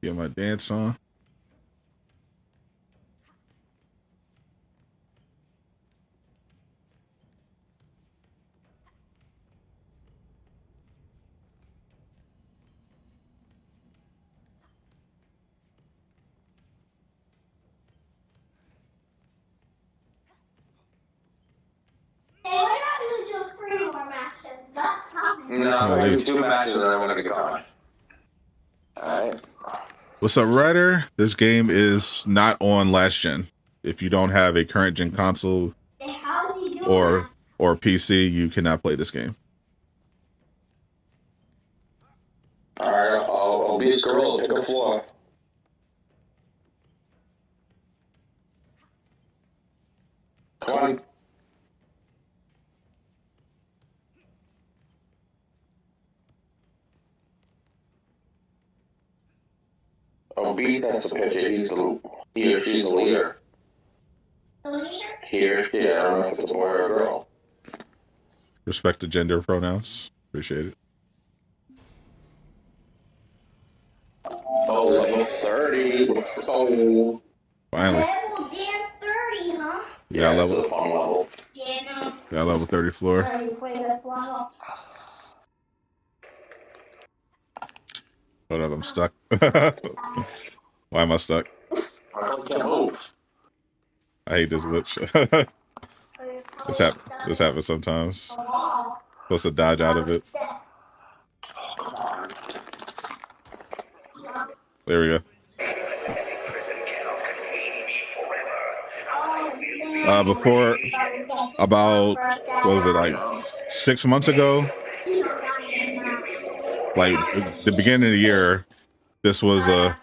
Get my dance on. No, maybe 2 matches and then we're gonna get going. Alright. What's up, Ryder? This game is not on last gen. If you don't have a current gen console or PC, you cannot play this game. Alright, I'll be a gorilla, pick a floor. Come on. Oh, B, that's the picture. He or she's the leader. Here, yeah, I don't know if it's a boy or a girl. Respect the gender pronouns. Appreciate it. Oh, level 30. Let's go. Finally. Level damn 30, huh? Yeah, This is a fun level. Yeah, got level 30 floor. Sorry to play this level. Hold up, I'm stuck. Why am I stuck? I can't move. I hate this glitch. This happens sometimes. Supposed to dodge out of it. Oh, come on. There we go. Before about, what was it, like 6 months ago? Like the beginning of the year, this was a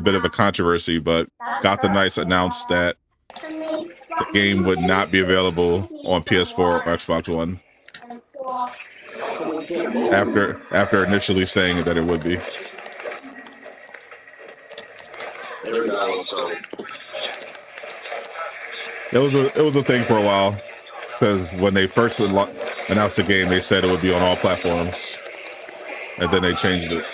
bit of a controversy, but Gotham Knights announced that the game would not be available on PS4 or Xbox One after initially saying that it would be. It was a thing for a while, because when they first announced the game, they said it would be on all platforms, and then they changed it.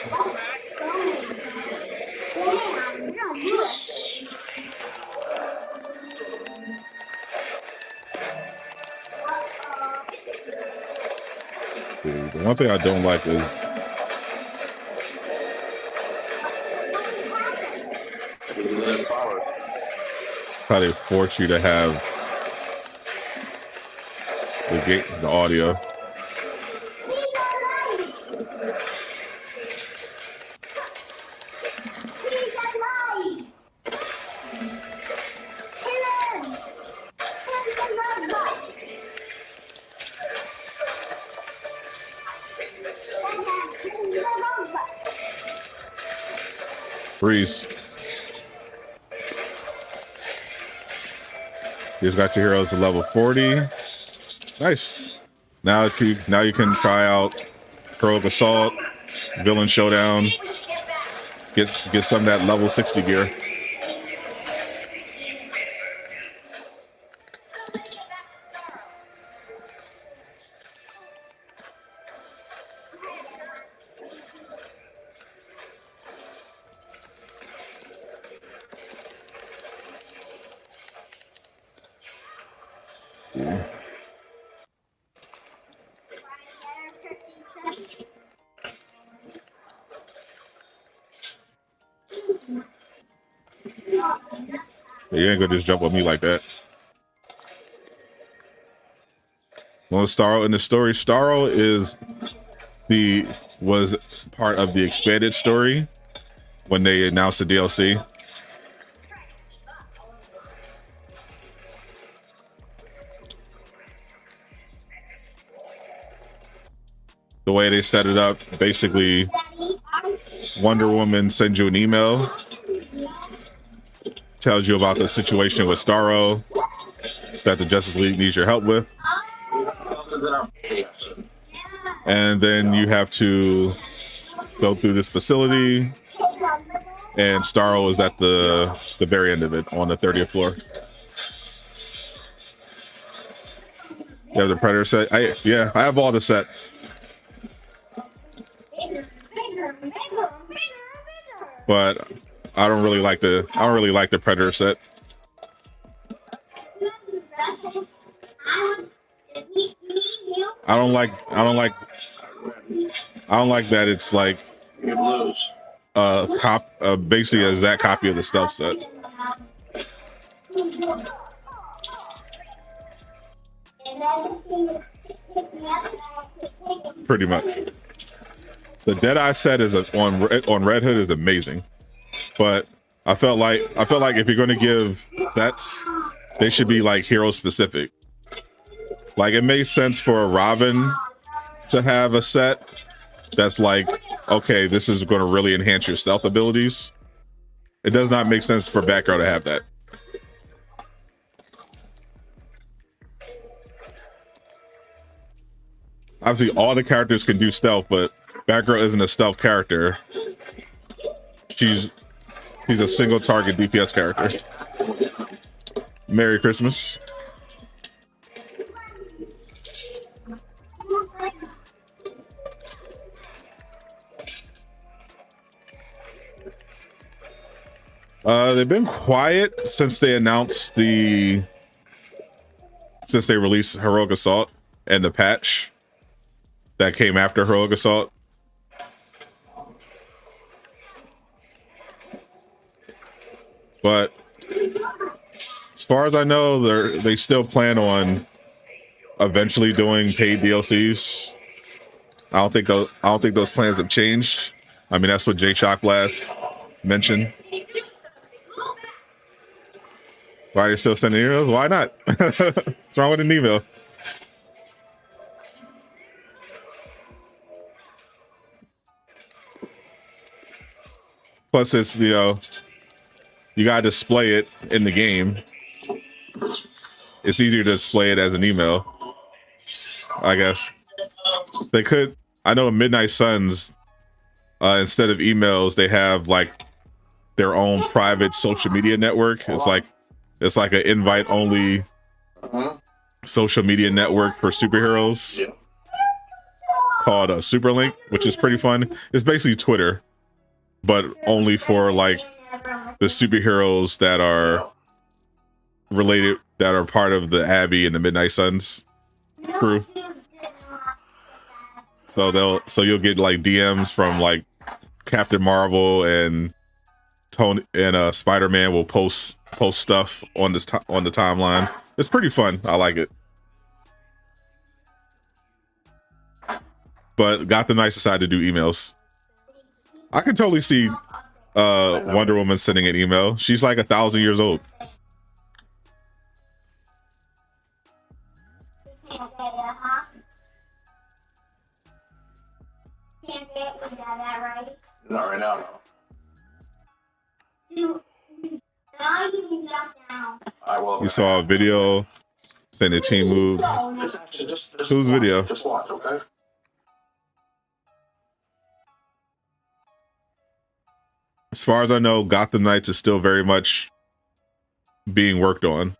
The one thing I don't like is how they force you to have the audio. Freeze. You just got your heroes to level 40. Nice. Now you can try out Heroic Assault, Villain Showdown. Get some of that level 60 gear. You ain't gonna just jump on me like that. Well, Starro in the story, Starro was part of the expanded story when they announced the DLC. The way they set it up, basically, Wonder Woman sends you an email, tells you about the situation with Starro that the Justice League needs your help with. And then you have to go through this facility, and Starro is at the very end of it on the 30th floor. You have the Predator set? I have all the sets. but I don't really like the Predator set. I don't like that it's like basically a exact copy of the stealth set. Pretty much. The Deadeye set is on Red Hood is amazing, but I felt like if you're going to give sets, they should be like hero specific. Like it makes sense for a Robin to have a set that's like, okay, this is going to really enhance your stealth abilities. It does not make sense for Batgirl to have that. Obviously, all the characters can do stealth, but Batgirl isn't a stealth character. She's a single target DPS character. Merry Christmas. They've been quiet since they announced since they released Heroic Assault and the patch that came after Heroic Assault. But as far as I know, they still plan on eventually doing paid DLCs. I don't think those plans have changed. I mean, that's what Jay Shockblast mentioned. Why are you still sending emails? Why not? What's wrong with an email? Plus, it's, you gotta display it in the game. It's easier to display it as an email, I guess. They could. I know in Midnight Suns, instead of emails, they have like their own private social media network. It's like an invite only social media network for superheroes called Superlink, which is pretty fun. It's basically Twitter, but only for like the superheroes that are related, that are part of the Abby and the Midnight Suns crew. So you'll get like DMs from like Captain Marvel and Tony and Spider-Man will post stuff on the timeline. It's pretty fun. I like it. But Gotham Knights decided to do emails. I can totally see Wonder Woman sending an email. She's like 1,000 years old. Not right now, no. I will. You saw a video saying the team moved. It's actually just Whose video? Just watch, okay? As far as I know, Gotham Knights is still very being worked on.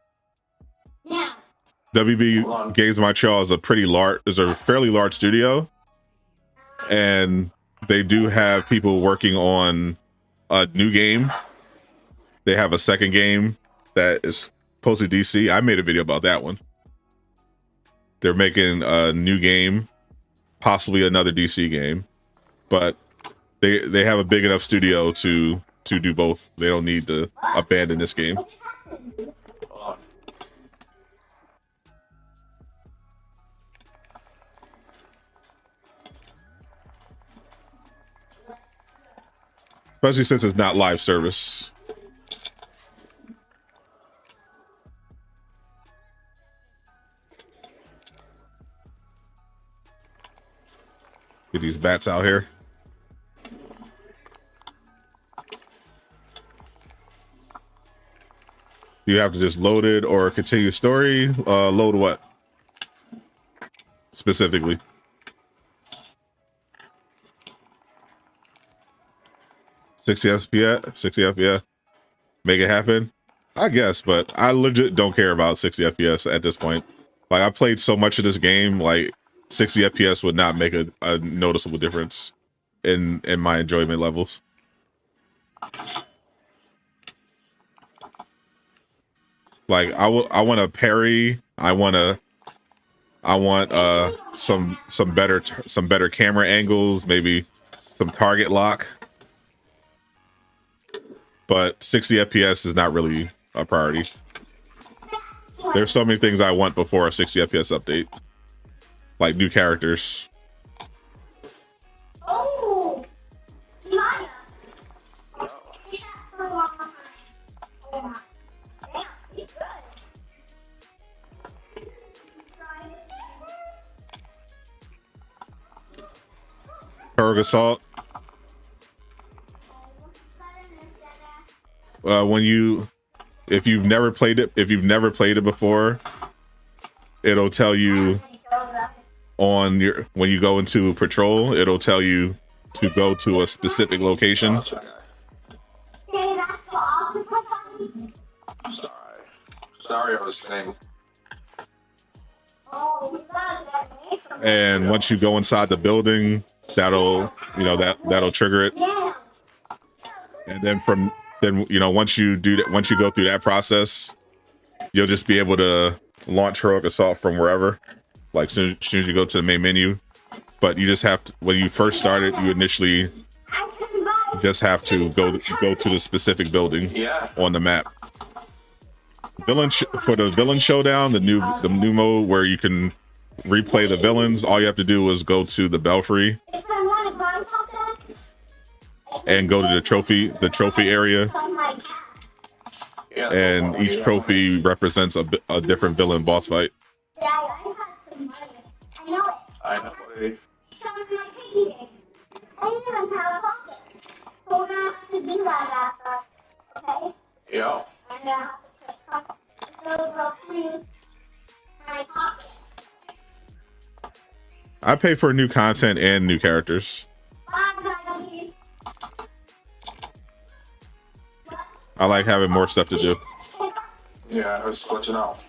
Yeah. WB Games Montreal is a fairly large studio, and they do have people working on a new game. They have a second game that is supposed to DC. I made a video about that one. They're making a new game, possibly another DC game, but they have a big enough studio to do both. They don't need to abandon this game. Especially since it's not live service. Get these bats out here. You have to just load it or continue story. Load what? Specifically. $60 FPS. Make it happen. I guess, but I legit don't care about 60 FPS at this point. Like, I played so much of this game, like 60 FPS would not make a noticeable difference in my enjoyment levels. Like I want a parry. I want some better camera angles, maybe some target lock. But 60 FPS is not really a priority. There's so many things I want before a 60 FPS update, like new characters. Oh, Maya. See that for a long time. Oh my. Damn, you good. Try it. Heroic Assault. If you've never played it before, it'll tell you on when you go into patrol, it'll tell you to go to a specific location. Sorry, I was saying. And once you go inside the building, that'll trigger it. And then once you go through that process, you'll just be able to launch Heroic Assault from wherever, like soon as you go to the main menu. But you just have to, when you first started, you initially just have to go to the specific building on the map. For the villain showdown, the new mode where you can replay the villains, all you have to do is go to the belfry and go to the trophy area, and each trophy represents a different villain boss fight. I know. Some of my piggy. I even have pockets. So we're gonna have to do that after. Okay? Yeah. I'm gonna have to put those in my pocket. I pay for new content and new characters. I like having more stuff to do. Yeah, I was glitching out.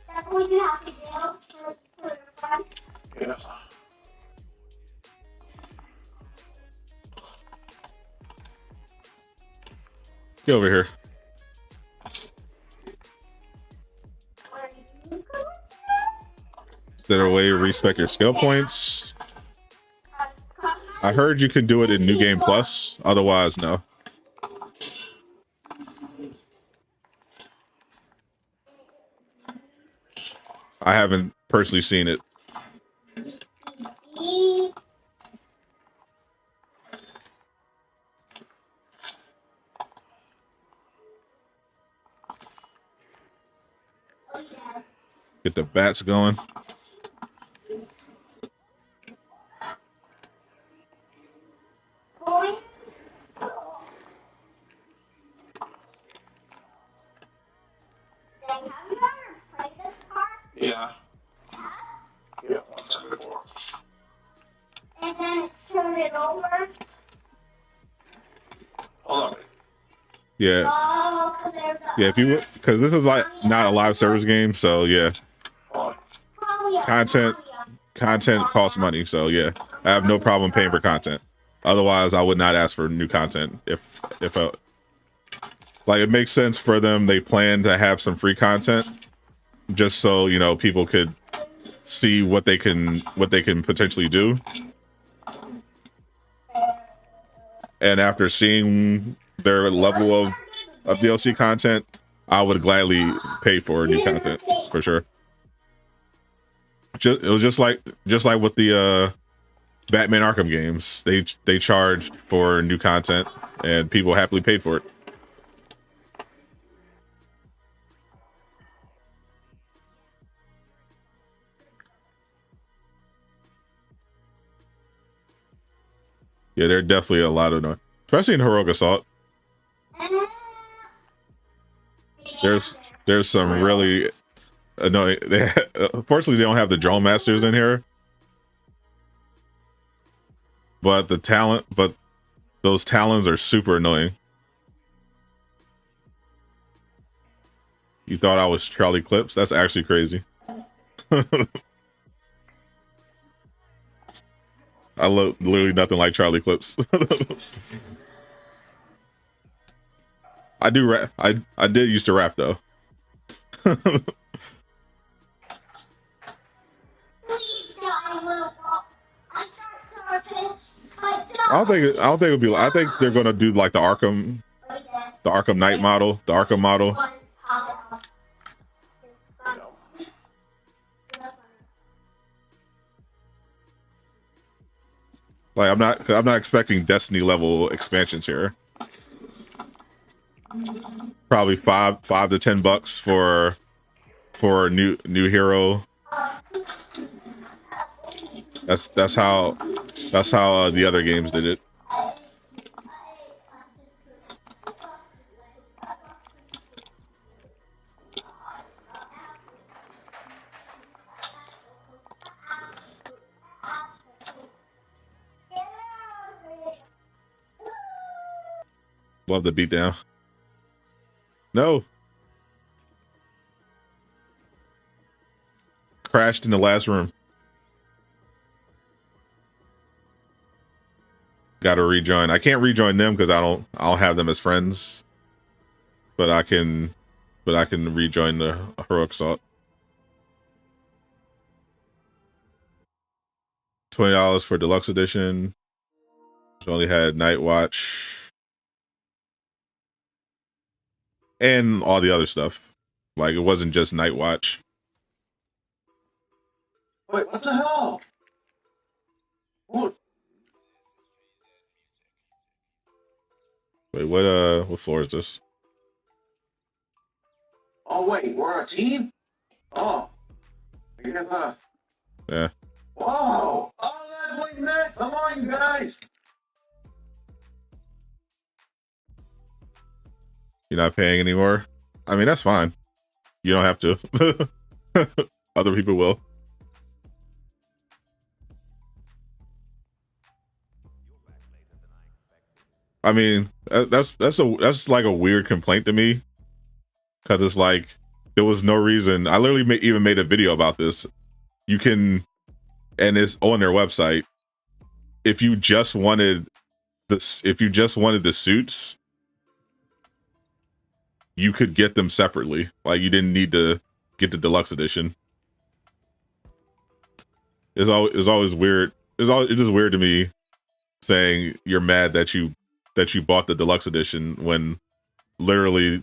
That's what you have to do for the front. Yeah. Get over here. Is there a way to respec your skill points? I heard you can do it in New Game Plus. Otherwise, no. I haven't personally seen it. Get the bats going. Yeah. Yeah, one time before. And then turn it over. Hold on. Yeah. Oh, cause there's a Yeah, because this is like not a live service game, so yeah. Hold on. probably a Content costs money, so yeah. I have no problem paying for content. Otherwise, I would not ask for new content. If like it makes sense for them, they plan to have some free content just so, people could see what they can potentially do. And after seeing their level of DLC content, I would gladly pay for new content for sure. It was just like with the Batman Arkham games. They charged for new content and people happily paid for it. Yeah, there are definitely a lot of noise, especially in Heroic Assault. There's some really annoying. Unfortunately, they don't have the drone masters in here, but those talons are super annoying. You thought I was Charlie Clips? That's actually crazy. I look literally nothing like Charlie Clips. I do rap. I did used to rap though. I don't think it'll be. I think they're gonna do like the Arkham Knight model, the Arkham model. Like I'm not expecting Destiny level expansions here. Probably five to $10 for a new hero. That's how the other games did it. Love the beatdown. No. Crashed in the last room. Got to rejoin. I can't rejoin them because I don't have them as friends. But I can rejoin the Heroic Assault. $20 for deluxe edition. So only had Night Watch. And all the other stuff. Like, it wasn't just Night Watch. Wait, what the hell? What? Wait, what floor is this? Oh, wait, we're a team? Oh. Yeah. Yeah. Whoa! Oh, that's what you meant! Come on, you guys! You're not paying anymore? I mean, that's fine. You don't have to. Other people will. I mean, that's like a weird complaint to me, because it's like there was no reason. I literally even made a video about this. You can, and it's on their website. If you just wanted the suits, you could get them separately. Like, you didn't need to get the deluxe edition. It's always weird. It's just weird to me saying you're mad that you bought the deluxe edition when literally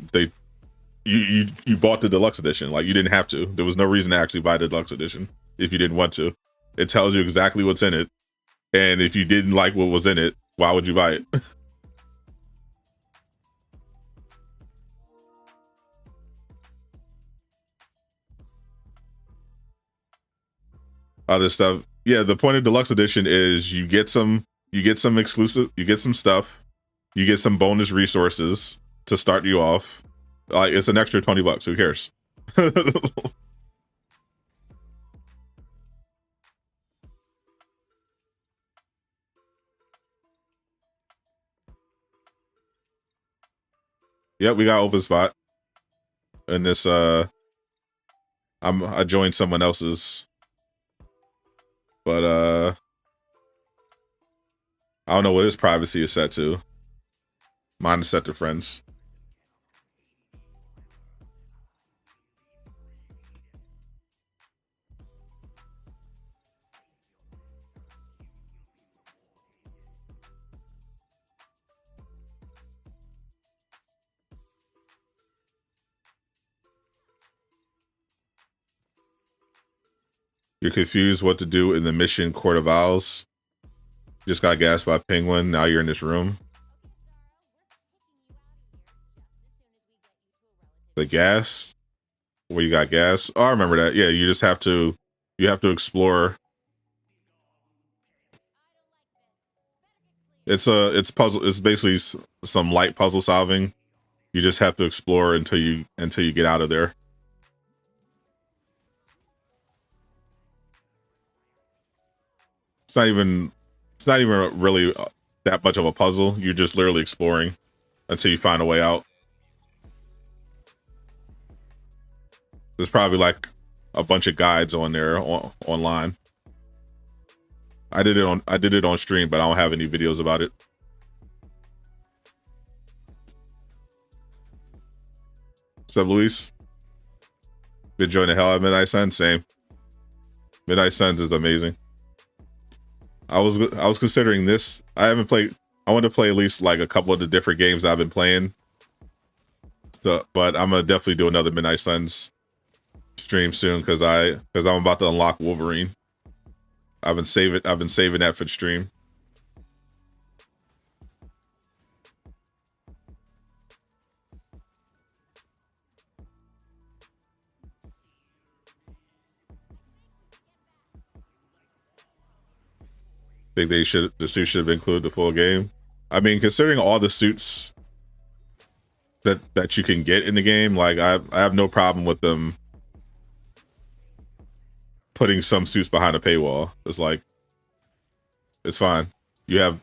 you bought the deluxe edition. Like, you didn't have to. There was no reason to actually buy the deluxe edition if you didn't want to. It tells you exactly what's in it. And if you didn't like what was in it, why would you buy it? Other stuff. Yeah, the point of deluxe edition is you get some exclusive, you get some stuff, you get some bonus resources to start you off. Like, it's an extra $20. Who cares? Yep, we got open spot. And this I joined someone else's. But I don't know what his privacy is set to. Mine is set to friends. You're confused what to do in the mission Court of Owls. Just got gassed by Penguin. Now you're in this room. The gas? Where you got gas? Oh, I remember that. Yeah, you just have to explore. It's puzzle. It's basically some light puzzle solving. You just have to explore until you get out of there. It's not even really that much of a puzzle. You're just literally exploring until you find a way out. There's probably like a bunch of guides on there online. I did it on stream, but I don't have any videos about it. What's up, Luis? Been enjoying the hell out of Midnight Suns. Same. Midnight Suns is amazing. I was considering this. I haven't played. I want to play at least like a couple of the different games I've been playing. So, but I'm gonna definitely do another Midnight Suns stream soon because I'm about to unlock Wolverine. I've been saving that for the stream. Think the suit should have included the full game. I mean, considering all the suits that you can get in the game, like I have no problem with them putting some suits behind a paywall. It's like, it's fine. You have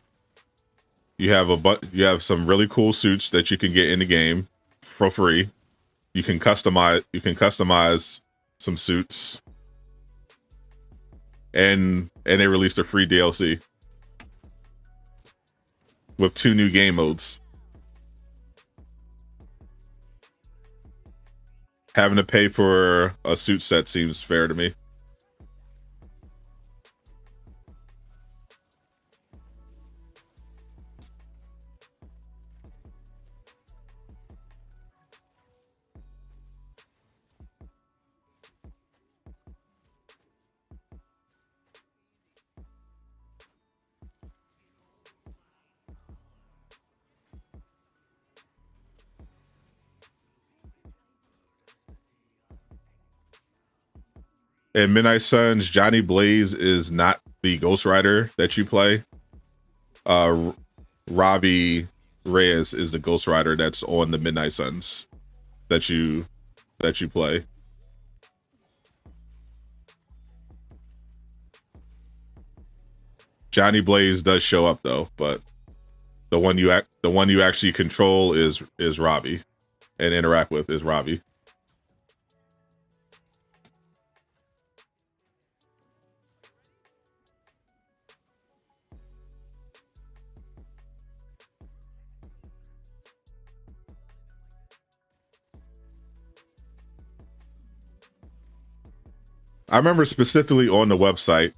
some really cool suits that you can get in the game for free. You can customize some suits, and they released a free DLC with 2 new game modes. Having to pay for a suit set seems fair to me. In Midnight Suns, Johnny Blaze is not the Ghost Rider that you play. Robbie Reyes is the Ghost Rider that's on the Midnight Suns that you play. Johnny Blaze does show up though, but the one you actually control is Robbie and interact with is Robbie. I remember specifically on the website,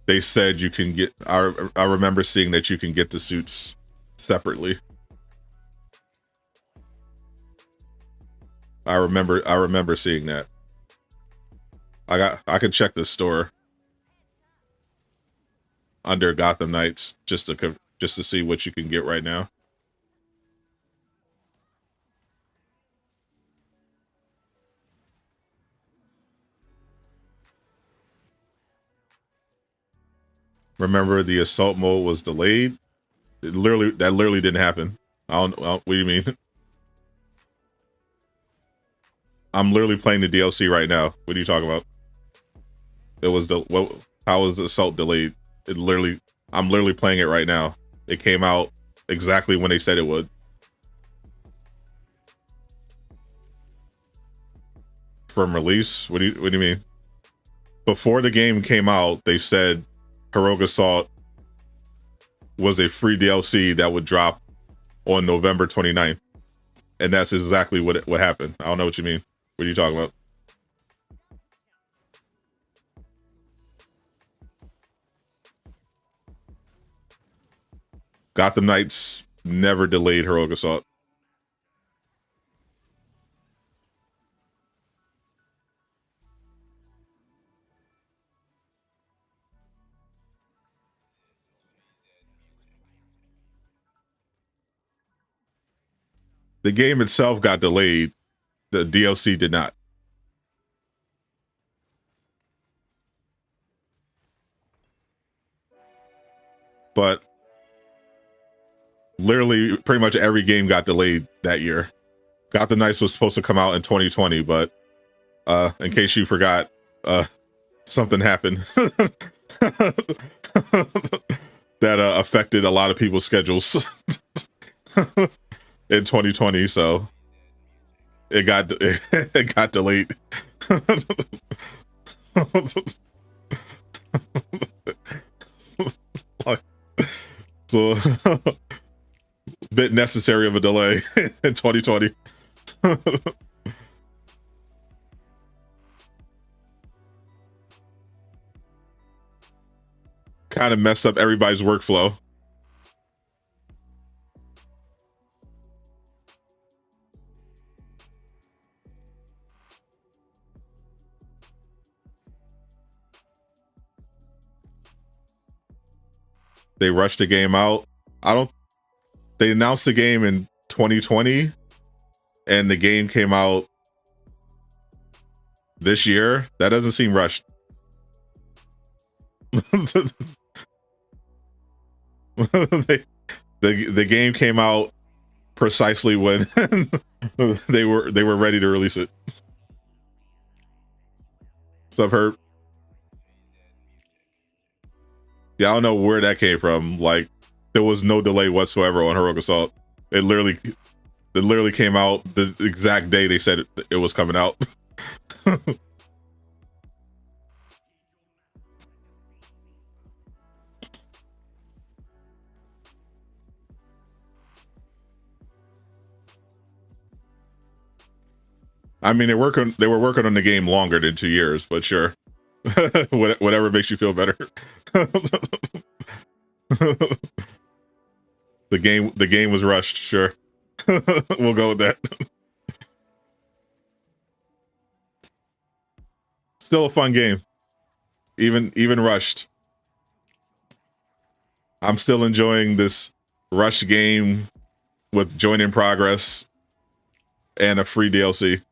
they said you can get, I remember seeing that you can get the suits separately. I remember seeing that. I could check the store under Gotham Knights just to see what you can get right now. Remember, the assault mode was delayed. That literally didn't happen. What do you mean? I'm literally playing the DLC right now. What are you talking about? How was the assault delayed? I'm literally playing it right now. It came out exactly when they said it would. From release? What do you mean? Before the game came out, they said Heroic Assault was a free DLC that would drop on November 29th. And that's exactly what happened. I don't know what you mean. What are you talking about? Gotham Knights never delayed Heroic Assault. The game itself got delayed. The DLC did not. But literally pretty much every game got delayed that year. Gotham Knights was supposed to come out in 2020, but in case you forgot, something happened that affected a lot of people's schedules in 2020, so it got delayed. So bit necessary of a delay in 2020. Kind of messed up everybody's workflow. They rushed the game out. They announced the game in 2020 and the game came out this year. That doesn't seem rushed. The game came out precisely when they were ready to release it. So I've heard. Yeah, I don't know where that came from. Like, there was no delay whatsoever on Heroic Assault. It literally came out the exact day they said it was coming out. I mean, they were working on the game longer than 2 years, but sure. Whatever makes you feel better. The game was rushed, sure. We'll go with that. Still a fun game. Even rushed. I'm still enjoying this rush game with join in progress and a free DLC.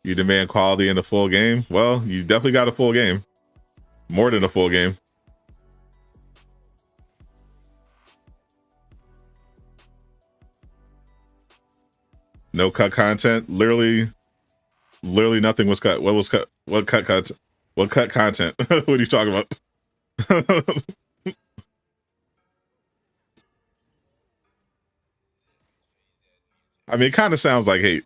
You demand quality in the full game? Well, you definitely got a full game. More than a full game. No cut content. Literally nothing was cut. What was cut? What cut content? What cut content? What are you talking about? I mean, it kind of sounds like hate.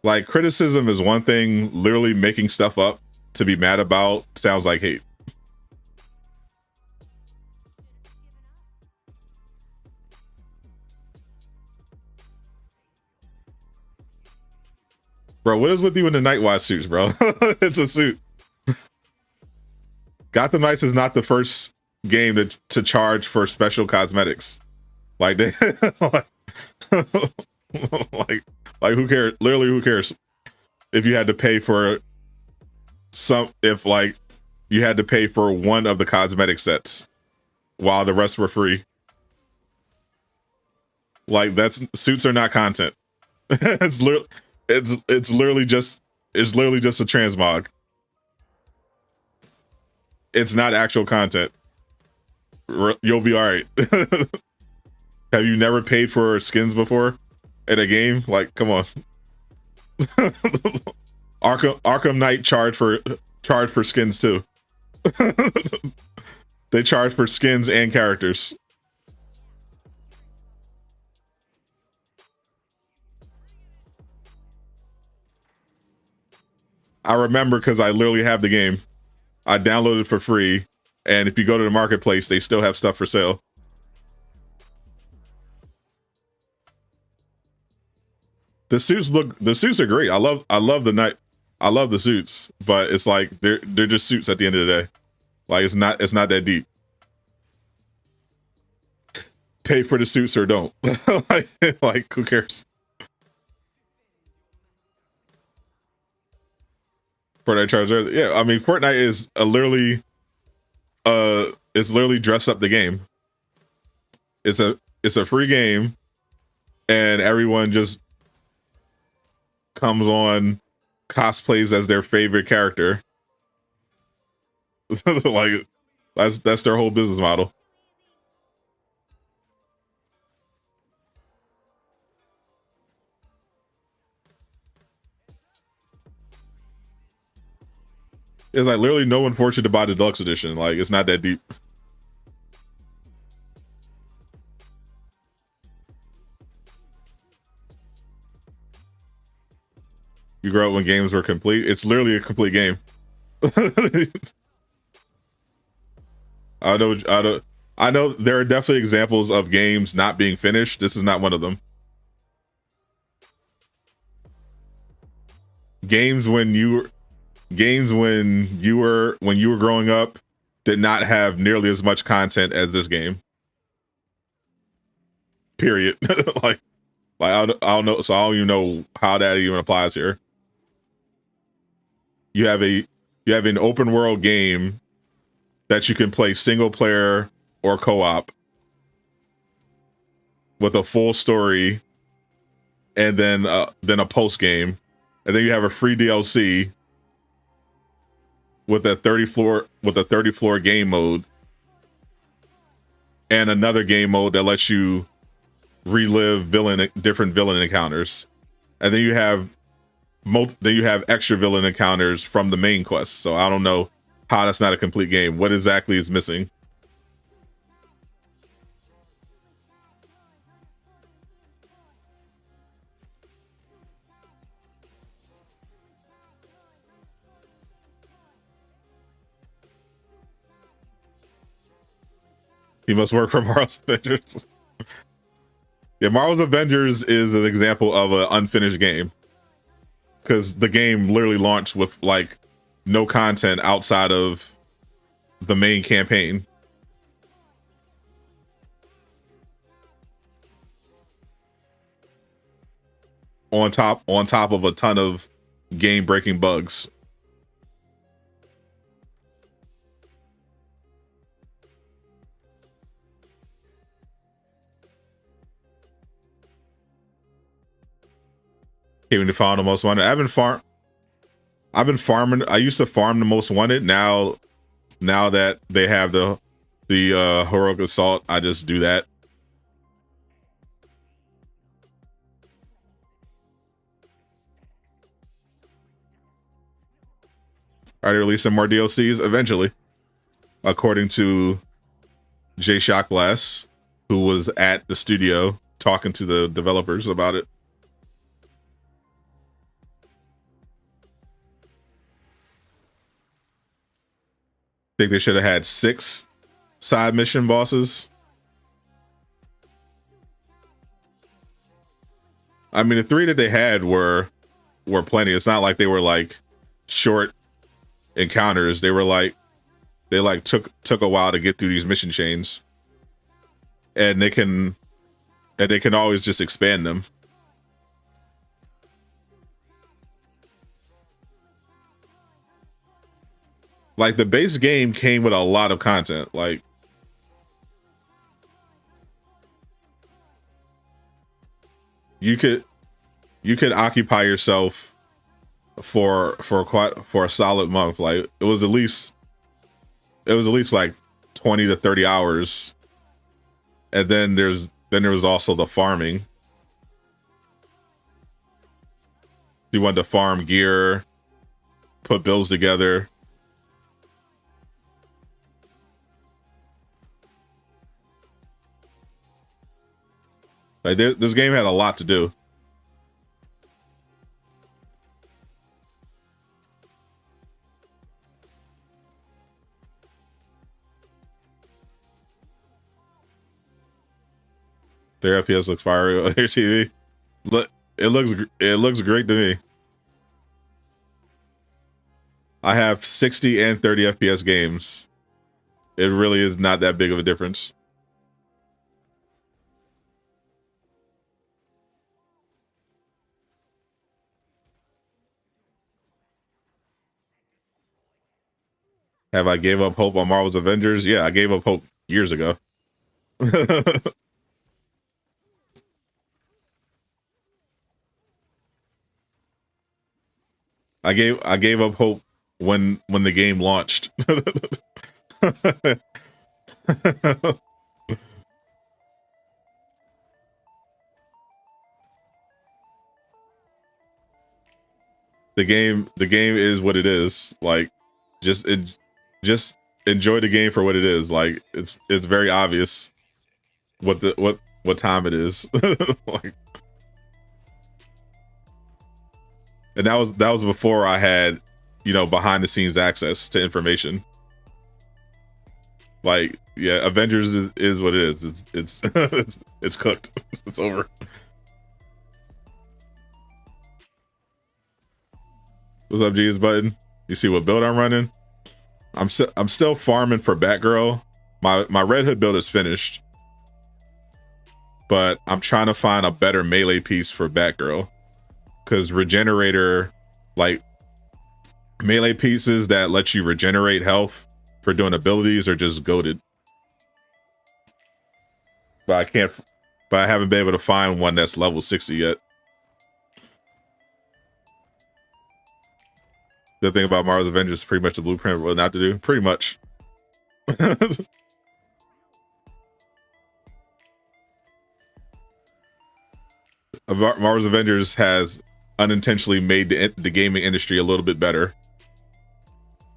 Like criticism is one thing. Literally making stuff up to be mad about sounds like hate. Bro, what is with you in the Nightwatch suits, bro? It's a suit. Gotham Knights is not the first game to charge for special cosmetics. Like they like who cares? Literally, who cares? If you had to pay for if like you had to pay for one of the cosmetic sets while the rest were free. Like suits are not content. it's literally just a transmog. It's not actual content. You'll be all right. Have you never paid for skins before in a game? Like, come on. Arkham Knight charged for skins too. They charge for skins and characters. I remember because I literally have the game. I downloaded it for free, and if you go to the marketplace, they still have stuff for sale. The suits are great. I love the suits, but it's like they're just suits at the end of the day. Like it's not that deep. Pay for the suits or don't. like who cares? Fortnite charge. Yeah, I mean Fortnite is literally dress up the game. It's a free game, and everyone just comes on, cosplays as their favorite character. Like that's their whole business model. It's like literally no one forced you to buy the deluxe edition. Like it's not that deep. You grew up when games were complete. It's literally a complete game. I know there are definitely examples of games not being finished. This is not one of them. Games when you were growing up did not have nearly as much content as this game. Period. like I don't know. So I don't even know how that even applies here. You have an open world game that you can play single player or co-op with a full story, and then a post game, and then you have a free DLC with a 30 floor game mode, and another game mode that lets you relive different villain encounters, and then you have extra villain encounters from the main quest. So I don't know how that's not a complete game. What exactly is missing? He must work for Marvel's Avengers. Yeah, Marvel's Avengers is an example of an unfinished game, because the game literally launched with like no content outside of the main campaign. On top of a ton of game-breaking bugs. Even to find the most wanted. I've been farming. I used to farm the most wanted. Now that they have the heroic assault, I just do that. Are they releasing more DLCs eventually? According to Jay Shockblast, who was at the studio talking to the developers about it. Think they should have had 6 side mission bosses. I mean, the 3 that they had were plenty. It's not like they were like short encounters. They took a while to get through these mission chains, and they can always just expand them. Like, the base game came with a lot of content. Like, you could occupy yourself for a solid month. Like, it was at least like 20 to 30 hours. And then there was also the farming. You wanted to farm gear, put builds together. Like, this game had a lot to do. Their FPS looks fire on your TV. Look, it looks great to me. I have 60 and 30 FPS games. It really is not that big of a difference. Have I gave up hope on Marvel's Avengers? Yeah, I gave up hope years ago. I gave up hope when the game launched. The game is what it is. Like, just enjoy the game for what it is. Like, it's very obvious what time it is. Like, And that was before I had, you know, behind the scenes access to information. Like, yeah, Avengers is what it is. It's it's cooked. It's over. What's up, G's button? You see what build I'm running? I'm still farming for Batgirl. My Red Hood build is finished, but I'm trying to find a better melee piece for Batgirl, because Regenerator, like melee pieces that let you regenerate health for doing abilities, are just goated. But I haven't been able to find one that's level 60 yet. The thing about Marvel's Avengers is pretty much the blueprint of what not to do. Pretty much. Marvel's Avengers has unintentionally made the gaming industry a little bit better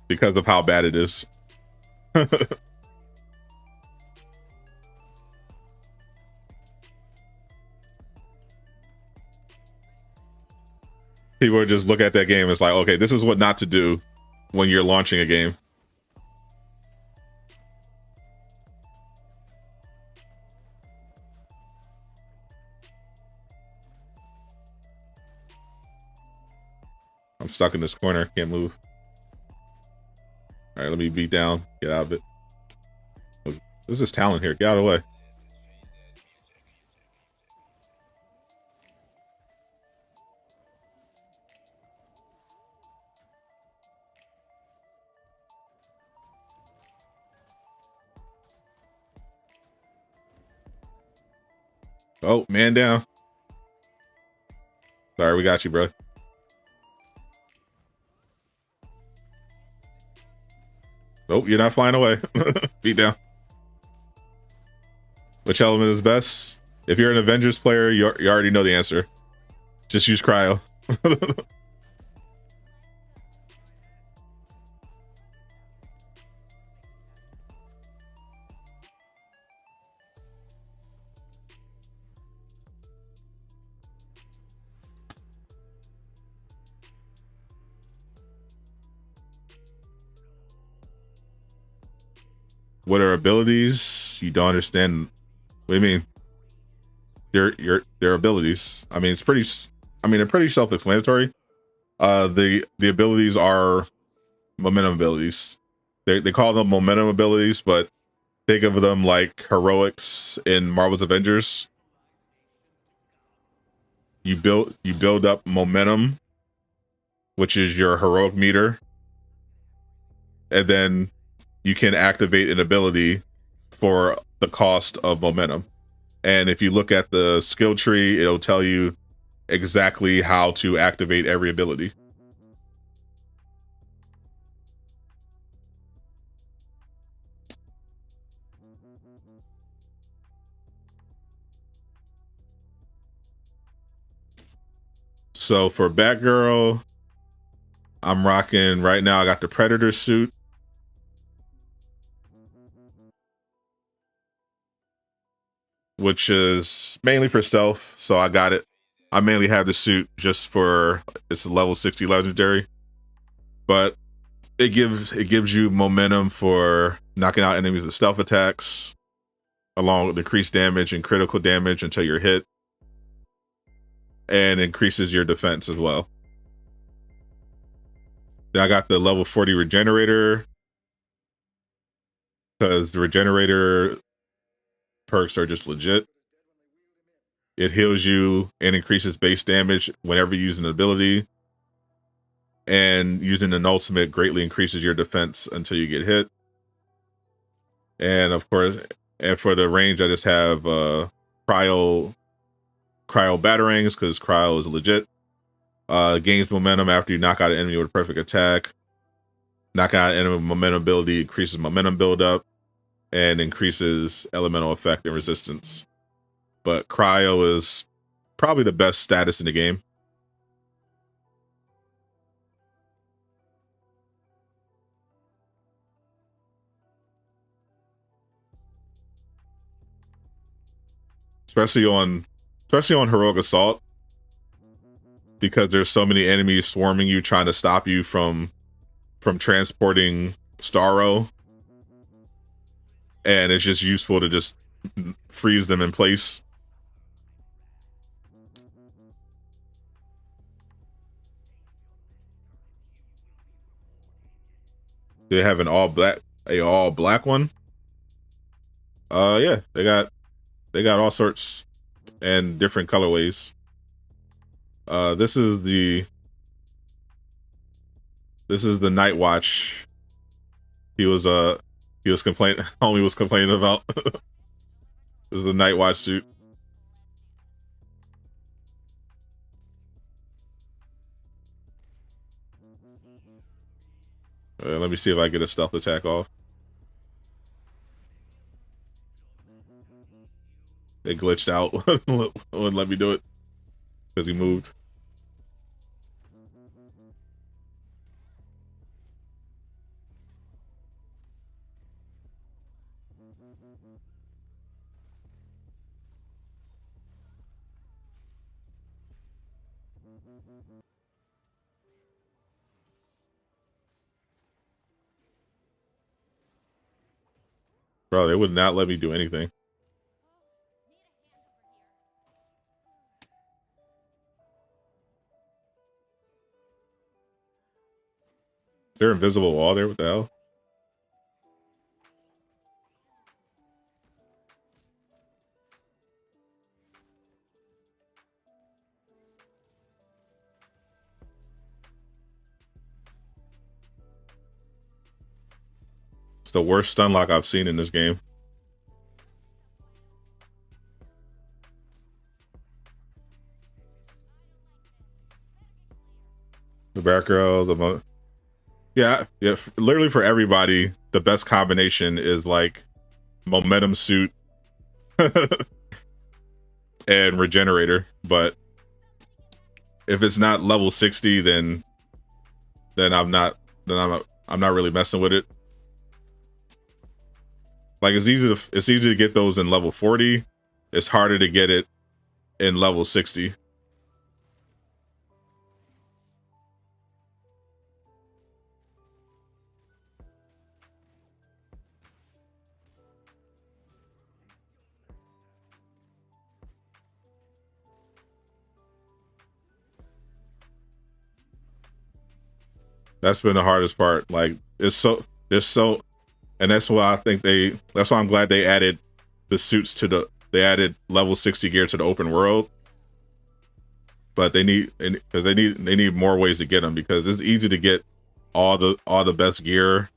because of how bad it is. People would just look at that game and it's like, okay, this is what not to do when you're launching a game. I'm stuck in this corner, can't move. All right, let me beat down, get out of it. This is talent here, get out of the way. Oh, man down. Sorry, we got you, bro. Nope, you're not flying away. Beat down. Which element is best? If you're an Avengers player, you already know the answer. Just use cryo. What are abilities? You don't understand. What do you mean? Their abilities. I mean, they're pretty self-explanatory. The abilities are momentum abilities. They call them momentum abilities, but think of them like heroics in Marvel's Avengers. You build up momentum, which is your heroic meter, and then you can activate an ability for the cost of momentum. And if you look at the skill tree, it'll tell you exactly how to activate every ability. So for Batgirl, I'm rocking right now. I got the Predator suit. Which is mainly for stealth, so I got it. I mainly have the suit just for it's a level 60 legendary, but it gives you momentum for knocking out enemies with stealth attacks, along with increased damage and critical damage until you're hit, and increases your defense as well. Then I got the level 40 regenerator, because the regenerator perks are just legit. It heals you and increases base damage whenever you use an ability. And using an ultimate greatly increases your defense until you get hit. And of course, and for the range, I just have cryo batarangs, because cryo is legit. Gains momentum after you knock out an enemy with a perfect attack. Knock out an enemy with momentum ability increases momentum buildup and increases elemental effect and resistance. But cryo is probably the best status in the game. Especially on Heroic Assault. because there's so many enemies swarming you, trying to stop you from transporting Starro, and it's just useful to just freeze them in place. They have an all black one. Yeah, they got all sorts and different colorways. This is the Night Watch. He was complaining. Homie was complaining about. This is the Night Watch suit. Let me see if I get a stealth attack off. It glitched out. Wouldn't let me do it because he moved. Bro, they would not let me do anything. Is there invisible wall there? What the hell? It's the worst stun lock I've seen in this game. The batgirl, yeah, literally for everybody, the best combination is like momentum suit and regenerator. But if it's not level 60, then I'm not really messing with it. Like it's easy to get those in level 40. It's harder to get it in level 60. That's been the hardest part. Like there's so, and that's why I think that's why I'm glad they added the suits they added level 60 gear to the open world. But they need more ways to get them, because it's easy to get all the best gear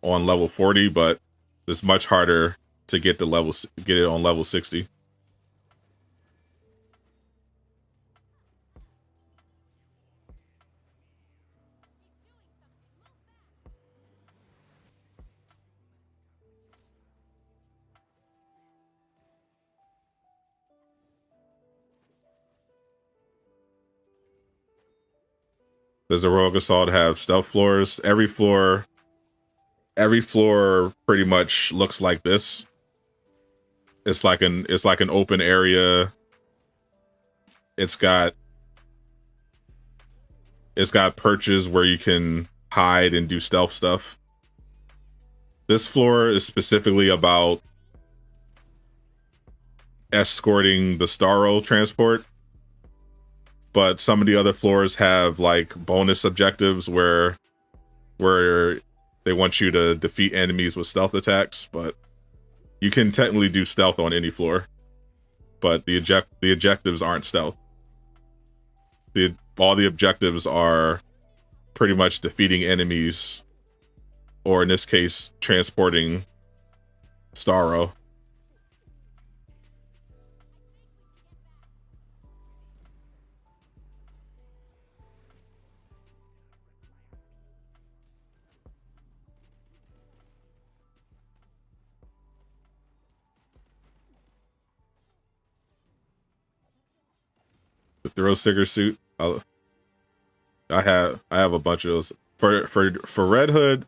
on level 40, but it's much harder to get it on level 60. Does the Rogue Assault have stealth floors? Every floor pretty much looks like this. It's like an open area. It's got perches where you can hide and do stealth stuff. This floor is specifically about escorting the Starro transport. But some of the other floors have like bonus objectives where they want you to defeat enemies with stealth attacks, but you can technically do stealth on any floor. But the objectives aren't stealth. All the objectives are pretty much defeating enemies, or in this case, transporting Starro. The thrill seeker suit. I have a bunch of those. For Red Hood,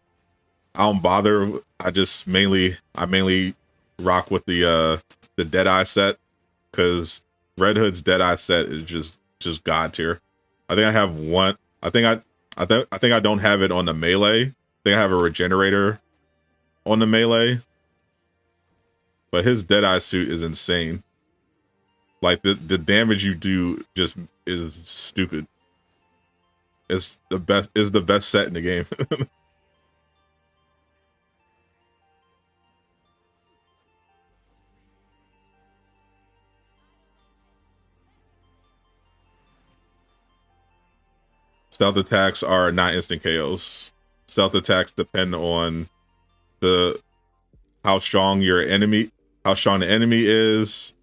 I don't bother. I mainly rock with the Deadeye set, because Red Hood's Deadeye set is just god tier. I think I have one. I think I don't have it on the melee. I think I have a regenerator on the melee. But his Deadeye suit is insane. Like the damage you do just is stupid. It's the best set in the game. Stealth attacks are not instant KOs. Stealth attacks depend on how strong the enemy is,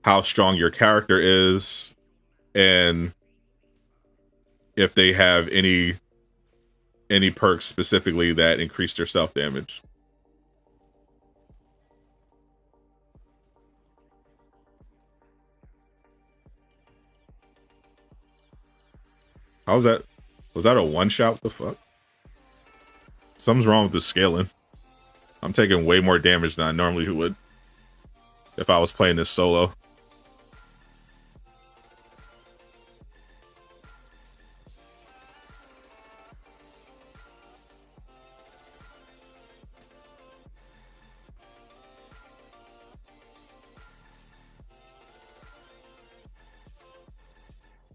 how strong your character is, and if they have any perks specifically that increase their stealth damage. How's that? Was that a one shot? What the fuck? Something's wrong with the scaling. I'm taking way more damage than I normally would if I was playing this solo.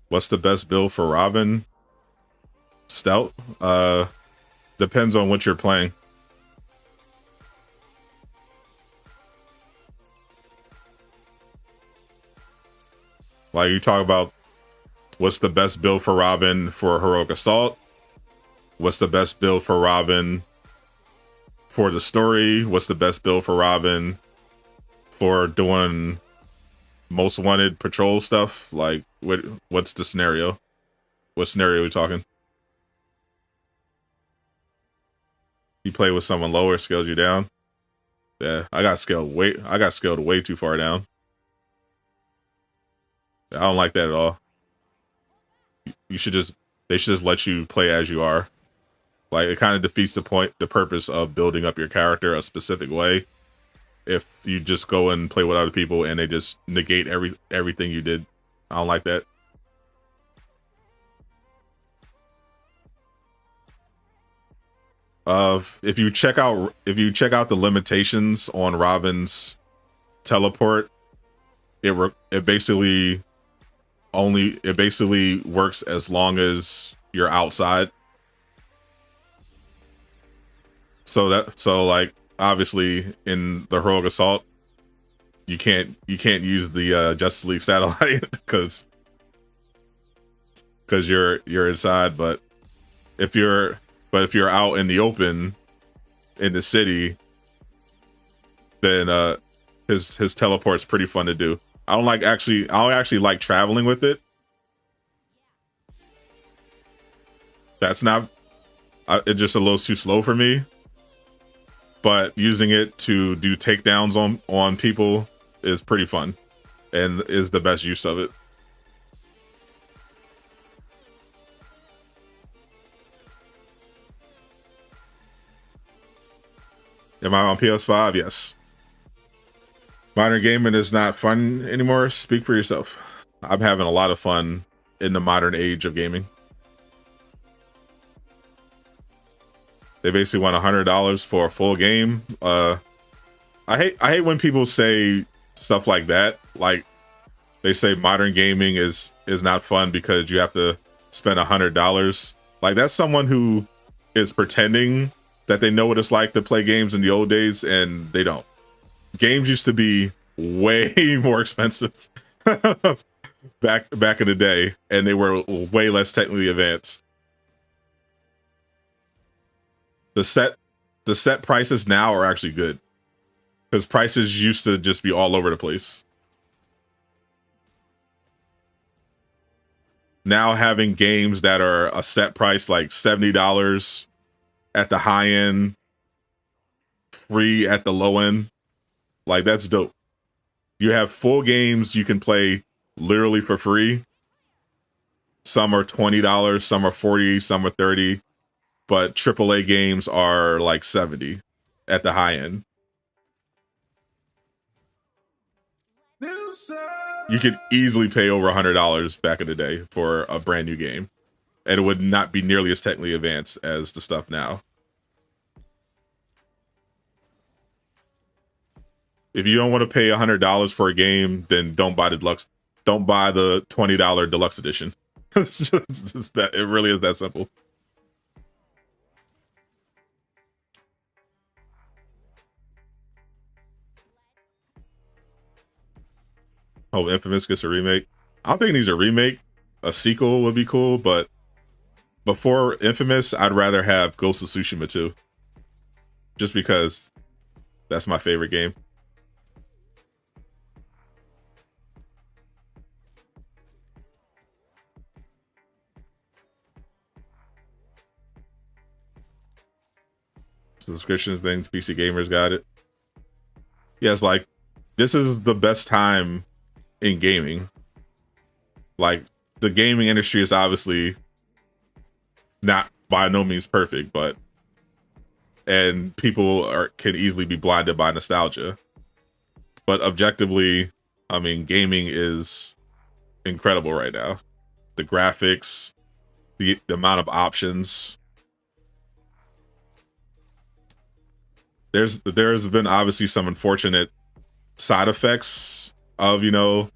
What's the best build for Robin? Stout? Depends on what you're playing. Like, you talk about what's the best build for Robin for Heroic Assault? What's the best build for Robin for the story? What's the best build for Robin for doing most wanted patrol stuff? Like, what's the scenario? What scenario are we talking? You play with someone lower, scales you down. Yeah, I got scaled way too far down. I don't like that at all. They should just let you play as you are. Like, it kind of defeats the purpose of building up your character a specific way if you just go and play with other people and they just negate everything you did. I don't like that. If you check out the limitations on Robin's teleport, it basically works as long as you're outside. So like, obviously in the Heroic Assault, you can't use the Justice League satellite because you're inside. But if you're out in the open in the city, then his teleport's pretty fun to do. I don't actually like traveling with it. It's just a little too slow for me. But using it to do takedowns on people is pretty fun and is the best use of it. Am I on PS5? Yes. Modern gaming is not fun anymore. Speak for yourself. I'm having a lot of fun in the modern age of gaming. They basically want $100 for a full game. I hate when people say stuff like that. Like, they say modern gaming is not fun because you have to spend $100. Like, that's someone who is pretending that they know what it's like to play games in the old days, and they don't. Games used to be way more expensive back in the day, and they were way less technically advanced. The set prices now are actually good, because prices used to just be all over the place. Now having games that are a set price like $70 at the high end, free at the low end, like, that's dope. You have full games you can play literally for free. Some are $20, some are $40, some are $30. But AAA games are like $70 at the high end. New You could easily pay over $100 back in the day for a brand new game, and it would not be nearly as technically advanced as the stuff now. If you don't want to pay $100 for a game, then don't buy the deluxe. Don't buy the $20 deluxe edition. It's just that, it really is that simple. Oh, Infamous gets a remake. I don't think it needs a remake. A sequel would be cool, but before Infamous, I'd rather have Ghost of Tsushima 2. Just because that's my favorite game. Subscriptions things, PC gamers got it. Yeah, it's like, this is the best time in gaming. Like, the gaming industry is obviously not by no means perfect, but and people can easily be blinded by nostalgia. But objectively, I mean, gaming is incredible right now. The graphics, the amount of options. There's been obviously some unfortunate side effects of, you know,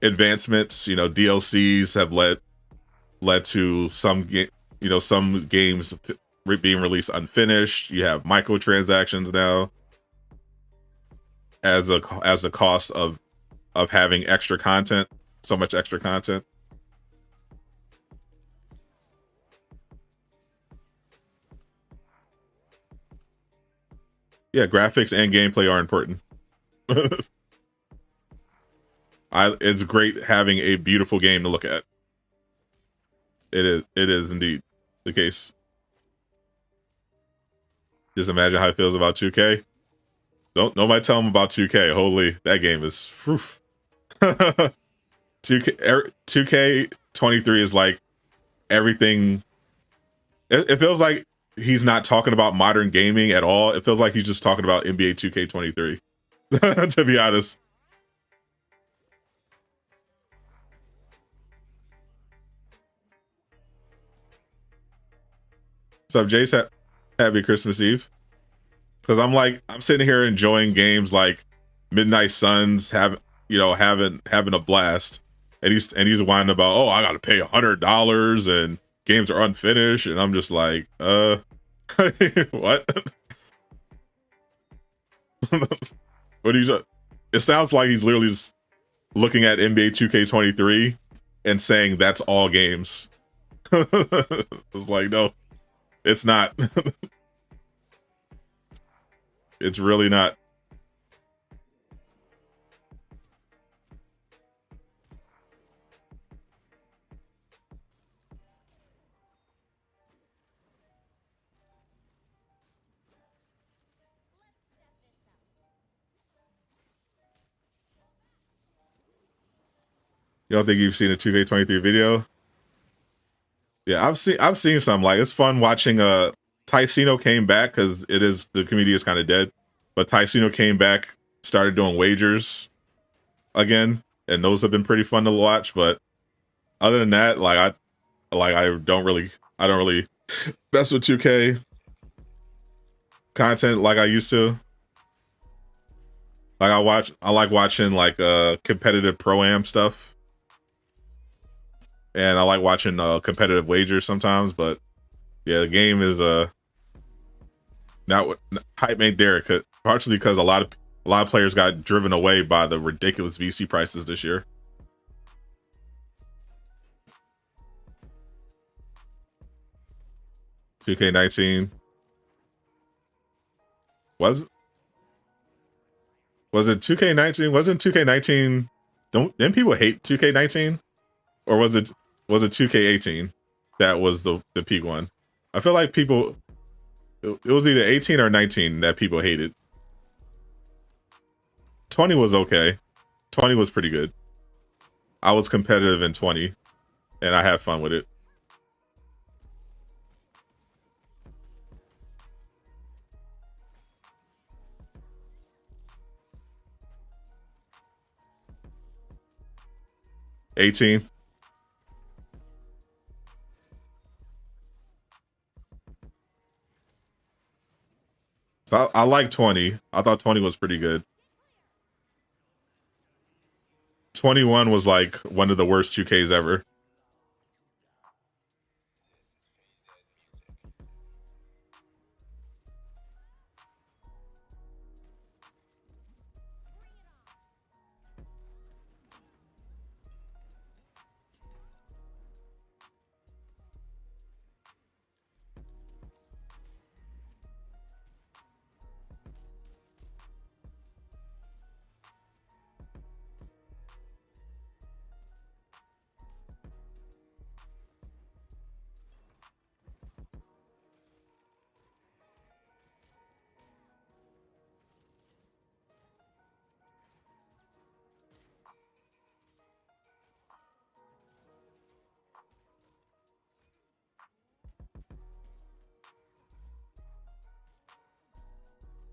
advancements. You know, DLCs have led to some some games being released unfinished. You have microtransactions now as a cost of having extra content, so much extra content. Yeah, graphics and gameplay are important. It's great having a beautiful game to look at. It is indeed the case. Just imagine how it feels about 2K. Don't nobody tell them about 2K. Holy, that game is 2K23 is like everything. It feels like he's not talking about modern gaming at all. It feels like he's just talking about NBA 2K23. To be honest. What's up, Jace? Happy Christmas Eve. Because I'm sitting here enjoying games like Midnight Suns, having a blast, and he's whining about, oh, I got to pay $100 and games are unfinished, and I'm just like, what? What do you? It sounds like he's literally just looking at NBA 2K23 and saying that's all games. It's like, no, it's not. It's really not. You don't think you've seen a 2K23 video? Yeah, I've seen some. Like, it's fun watching Ticino came back because the community is kind of dead. But Ticino came back, started doing wagers again, and those have been pretty fun to watch. But other than that, I don't really mess with 2K content like I used to. Like, I like watching like competitive pro-am stuff. And I like watching competitive wagers sometimes, but yeah, the game is not what hype ain't there, partially because a lot of players got driven away by the ridiculous VC prices this year. $2K19 was it 2K19? Wasn't 2K19? Didn't people hate 2K19, or was it 2K18 that was the peak one? I feel like people, it was either 18 or 19 that people hated. 20 was okay. 20 was pretty good. I was competitive in 20, and I had fun with it. 18. So I like 20. I thought 20 was pretty good. 21 was like one of the worst 2Ks ever.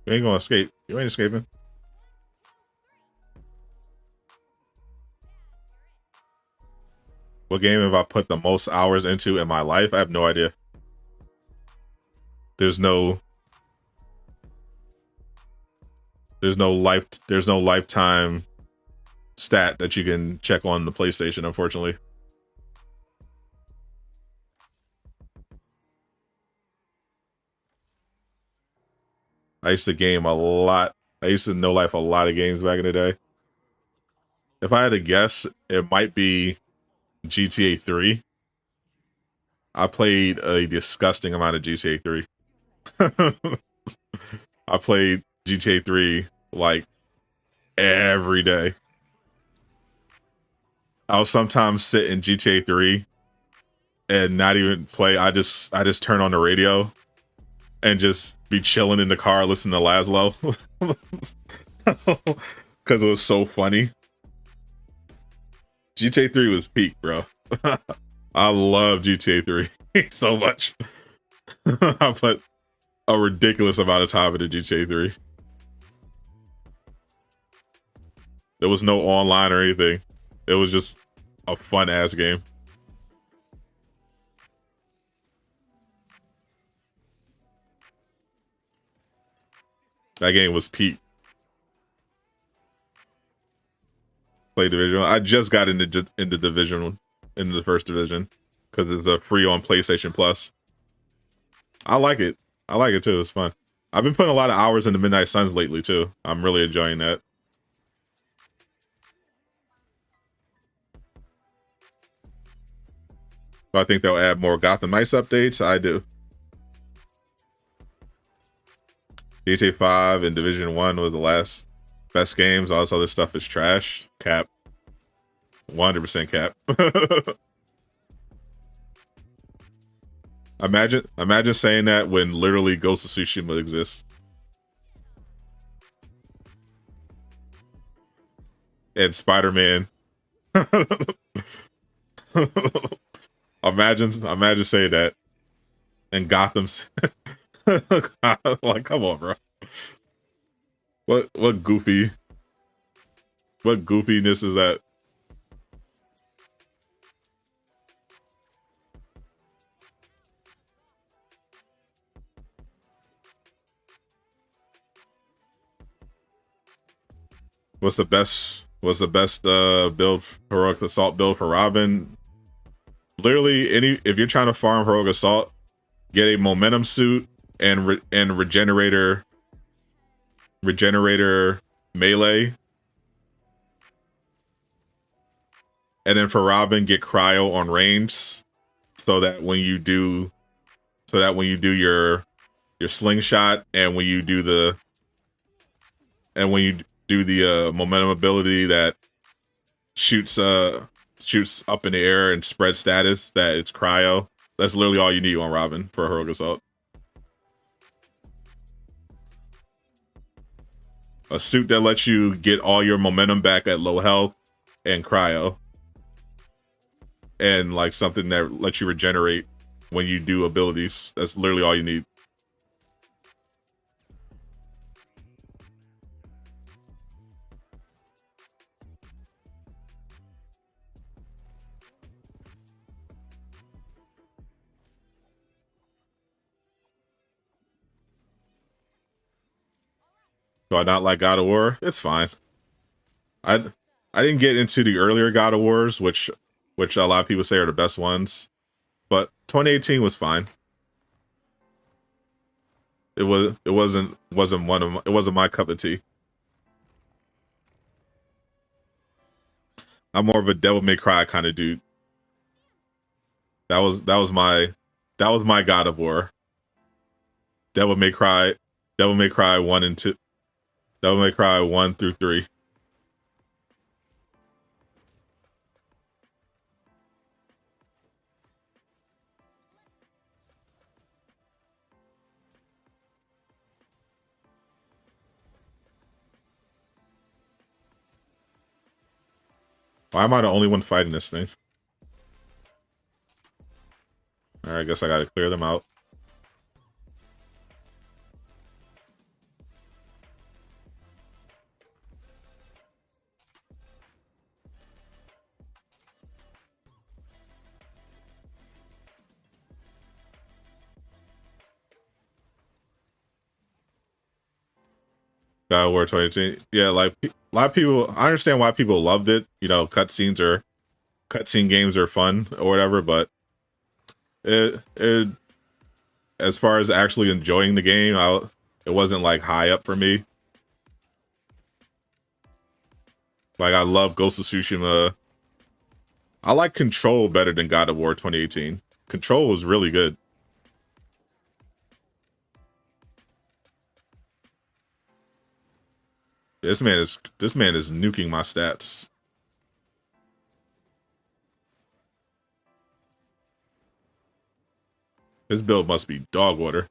You ain't gonna escape. You ain't escaping. What game have I put the most hours into in my life? I have no idea. There's no lifetime stat that you can check on the PlayStation, unfortunately. I used to game a lot. I used to no life a lot of games back in the day. If I had to guess, it might be GTA 3. I played a disgusting amount of GTA 3. I played GTA 3 like every day. I'll sometimes sit in GTA 3 and not even play. I just turn on the radio and just be chilling in the car listening to Laszlo. Because it was so funny. GTA 3 was peak, bro. I love GTA 3 so much. I put a ridiculous amount of time into GTA 3. There was no online or anything. It was just a fun ass game. That game was peak. Play Division 1. I just got into Division 1, into the first division, because it's a free on PlayStation Plus. I like it. I like it too. It's fun. I've been putting a lot of hours into Midnight Suns lately too. I'm really enjoying that. So I think they'll add more Gotham Knights updates. I do. GTA 5 and Division 1 was the last best games. All this other stuff is trash. Cap. 100% cap. Imagine saying that when literally Ghost of Tsushima exists. And Spider-Man. imagine saying that. And Gotham's like, come on, bro. What goofiness is that? What's the best build, heroic assault build for Robin? Literally, if you're trying to farm heroic assault, get a momentum suit and regenerator melee, and then for Robin, get cryo on range, so that when you do your slingshot and when you do the momentum ability that shoots up in the air and spread status, that it's cryo. That's literally all you need on Robin for a heroic assault. A suit that lets you get all your momentum back at low health and cryo. And like something that lets you regenerate when you do abilities. That's literally all you need. Do I not like God of War? It's fine. I didn't get into the earlier God of Wars, which a lot of people say are the best ones. But 2018 was fine. It wasn't it wasn't my cup of tea. I'm more of a Devil May Cry kind of dude. That was my God of War. Devil May Cry 1 and 2. Devil May Cry 1 through 3. Why am I the only one fighting this thing? Alright, I guess I gotta clear them out. God of War 2018. Yeah, like a lot of people. I understand why people loved it. You know, cutscene games are fun or whatever. But it as far as actually enjoying the game, it wasn't like high up for me. Like I love Ghost of Tsushima. I like Control better than God of War 2018. Control was really good. This man is nuking my stats. His build must be dog water.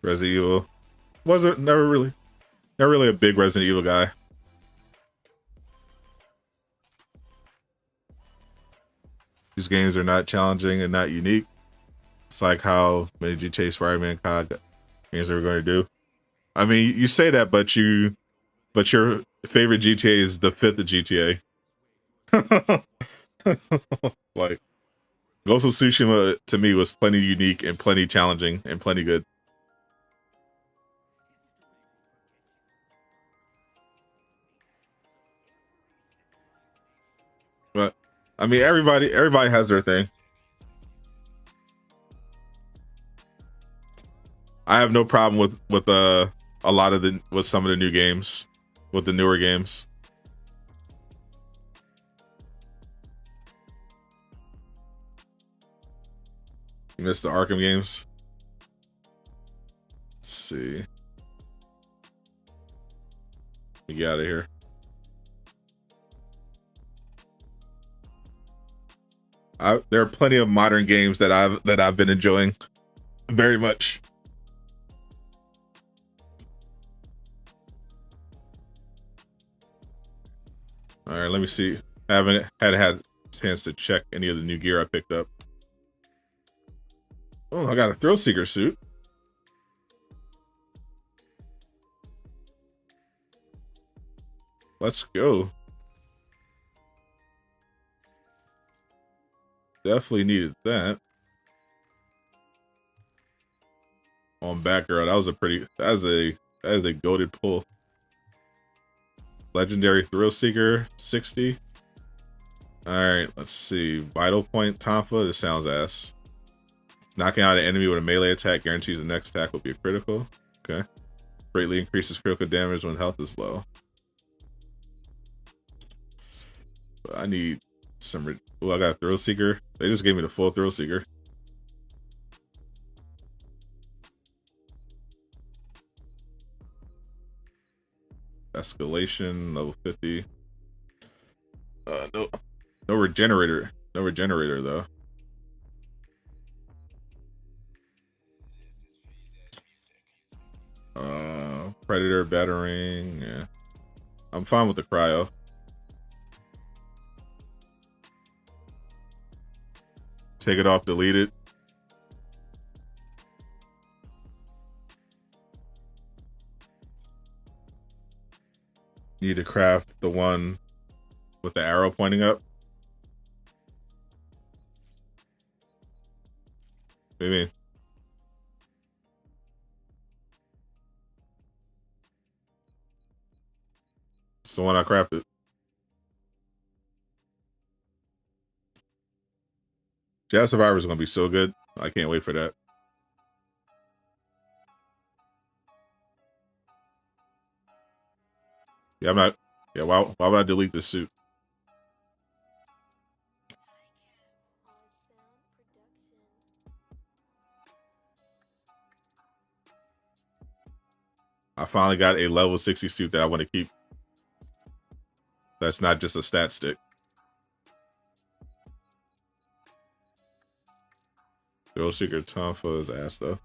Resident Evil wasn't never really a big Resident Evil guy. These games are not challenging and not unique. It's like how many GTA Spider-Man COD games are we going to do? I mean, you say that, but your favorite GTA is the 5th of GTA. Like Ghost of Tsushima to me was plenty unique and plenty challenging and plenty good. But I mean, everybody has their thing. I have no problem with a lot of with some of the new games, with the newer games. You missed the Arkham games. Let's see. Let me get out of here. There are plenty of modern games that I've been enjoying very much. All right, let me see. I haven't had a chance to check any of the new gear I picked up. Oh, I got a thrill seeker suit. Let's go. Definitely needed that. On batgirl, that is a goated pull. Legendary thrill seeker 60. All right, let's see. Vital point Tonfa. This sounds ass. Knocking out an enemy with a melee attack guarantees the next attack will be a critical. Okay. Greatly increases critical damage when health is low. But I need some. Oh, I got a thrill seeker. They just gave me the full thrill seeker. Escalation level 50. No regenerator. No regenerator though. Predator, battering. Yeah, I'm fine with the cryo. Take it off, delete it. Need to craft the one with the arrow pointing up. What do you mean? It's the one I crafted. Jazz Survivor is going to be so good. I can't wait for that. Yeah, I'm not. Yeah, why would I delete this suit? I finally got a level 60 suit that I want to keep. That's not just a stat stick. Girl Secret Tom for his ass though.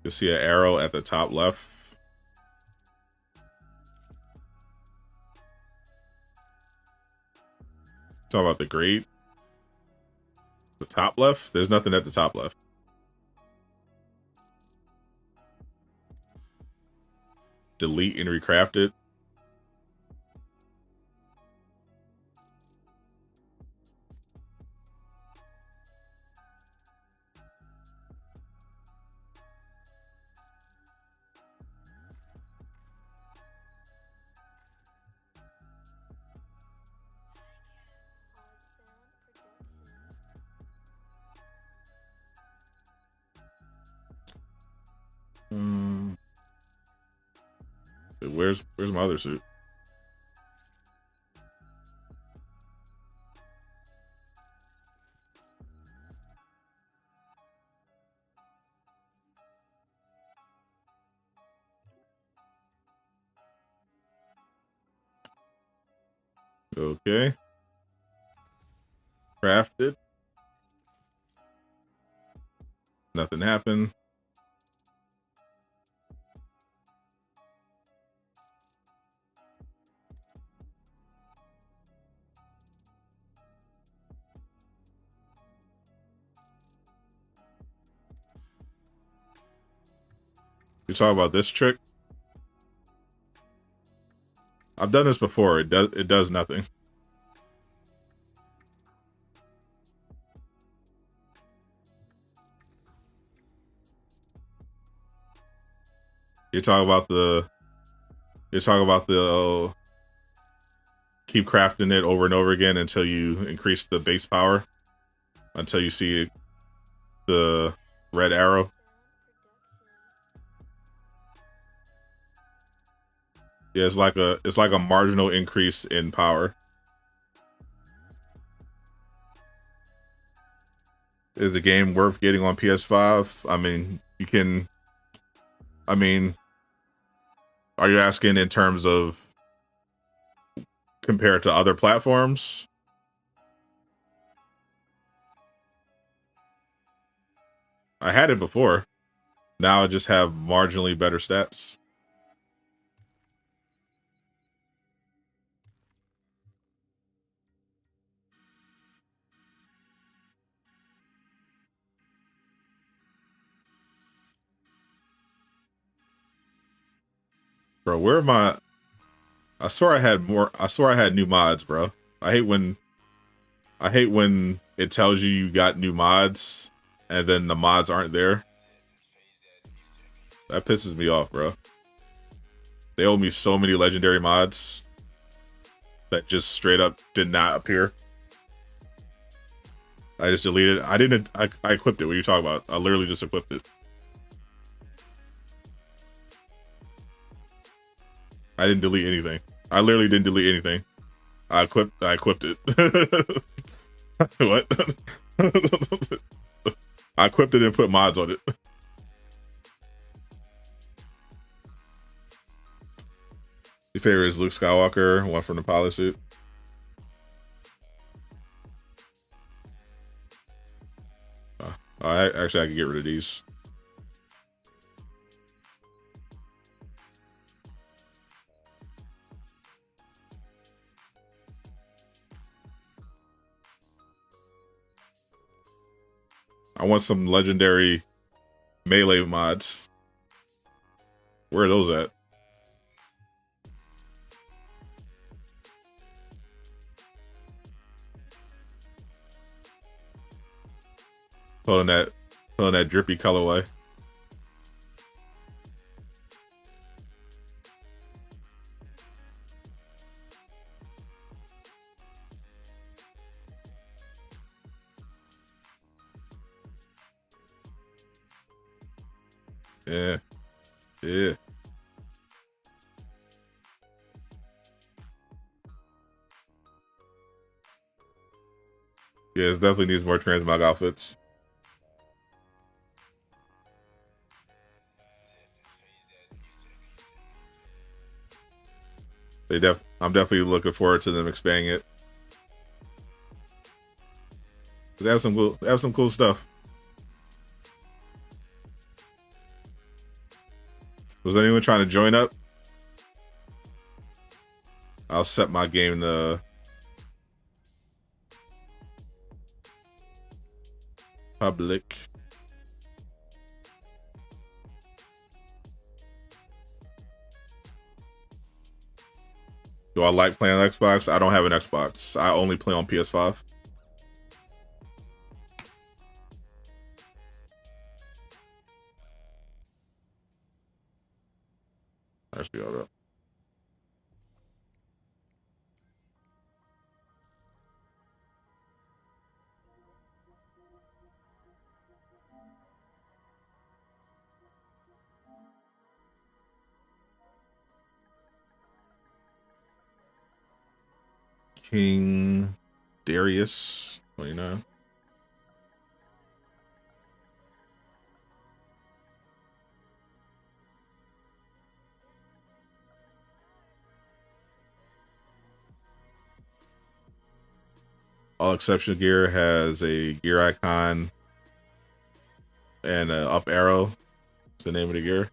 You'll see an arrow at the top left. Talk about the grade. The top left? There's nothing at the top left. Delete and recraft it. Where's my other suit? Okay. Crafted. Nothing happened. You talk about this trick? I've done this before. It does nothing. You talk about the keep crafting it over and over again until you increase the base power, until you see the red arrow. Yeah, it's like a marginal increase in power. Is the game worth getting on PS5? I mean, you can. I mean, are you asking in terms of compared to other platforms? I had it before. Now I just have marginally better stats. Bro, where am I? I swear I had more. I swear I had new mods, bro. I hate when it tells you got new mods and then the mods aren't there. That pisses me off, bro. They owe me so many legendary mods that just straight up did not appear. I just deleted it. I equipped it. What are you talking about? I literally just equipped it. I didn't delete anything. I literally didn't delete anything. I equipped it. What? I equipped it and put mods on it. Your favorite is Luke Skywalker, one from the pilot suit. Actually, I can get rid of these. I want some legendary melee mods. Where are those at? Pulling that drippy colorway. Yeah. Yeah. Yeah, it definitely needs more transmog outfits. I'm definitely looking forward to them expanding it. They have some cool stuff. Was anyone trying to join up? I'll set my game to public. Do I like playing on Xbox? I don't have an Xbox. I only play on PS5. Actually, hold up. King Darius 29. All Exception gear has a gear icon and an up arrow. It's the name of the gear.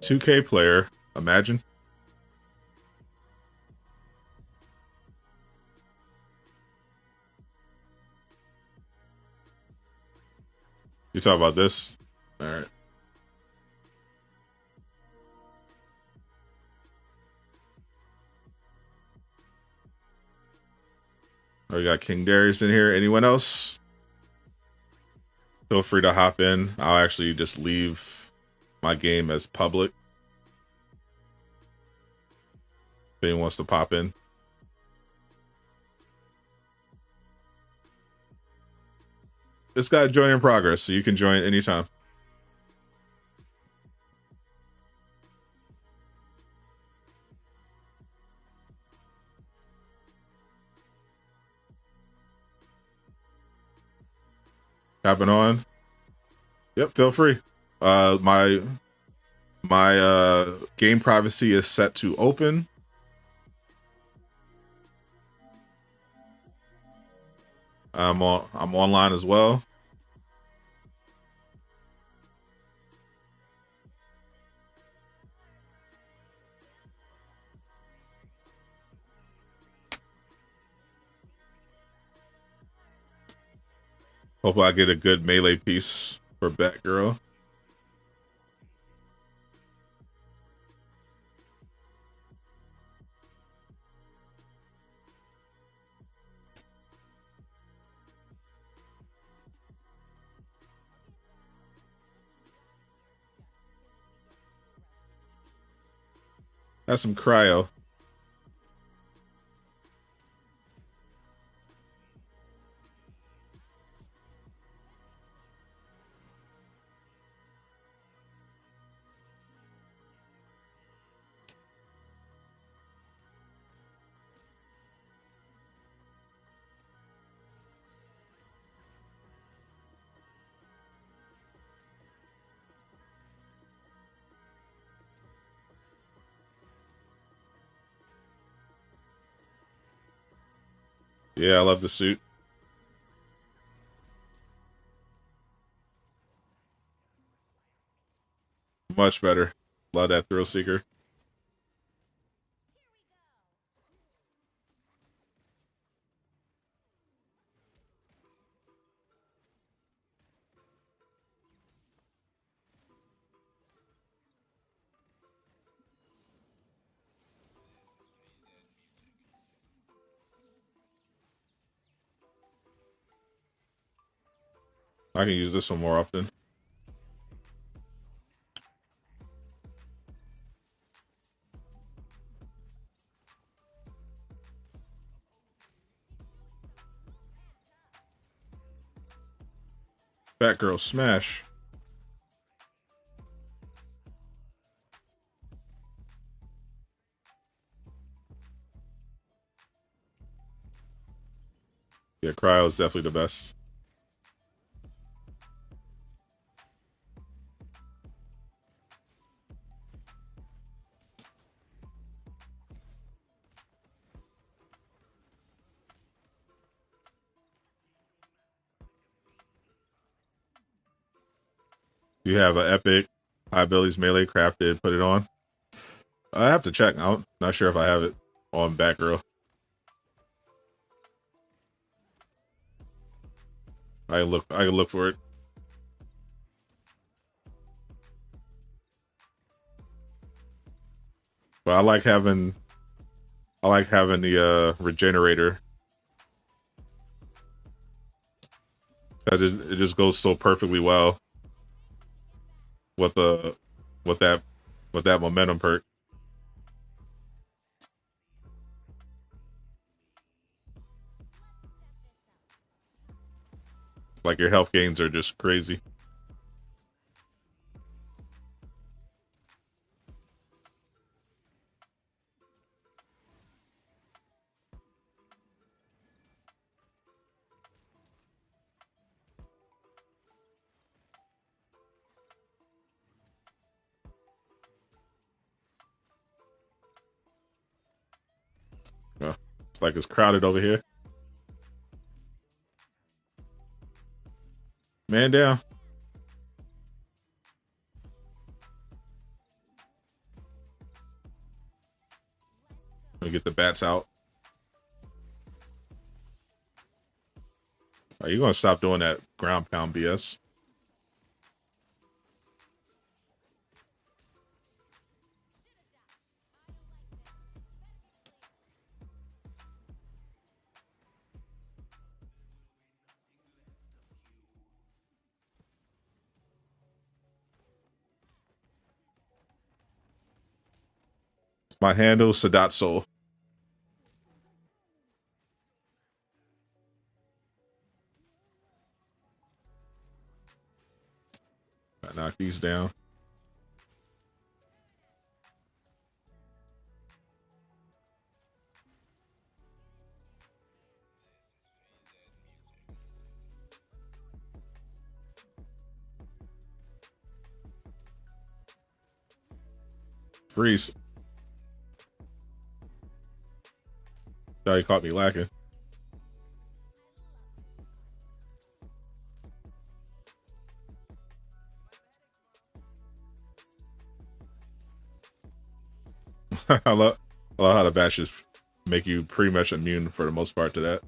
$2K player. Imagine. You talk about this? All right. Oh, we got King Darius in here. Anyone else? Feel free to hop in. I'll actually just leave my game as public. If anyone wants to pop in. It's got join in progress, so you can join anytime. Hopping on. Yep, feel free. My game privacy is set to open. I'm online as well. Hopefully I get a good melee piece for Batgirl. That's some cryo. Yeah, I love the suit. Much better. Love that thrill seeker. I can use this one more often. Batgirl smash. Yeah, Cryo is definitely the best. You have an epic high abilities melee crafted. Put it on. I have to check. I'm not sure if I have it on Batgirl. I can look for it. But I like having the regenerator. Because it just goes so perfectly well with the with that momentum perk. Like your health gains are just crazy. It's like it's crowded over here. Man down. Let me get the bats out. Are you gonna stop doing that ground pound BS? My handle, Sadot Soul. I knock these down. Freeze. Thought he caught me lacking. I love how the bats just make you pretty much immune for the most part to that.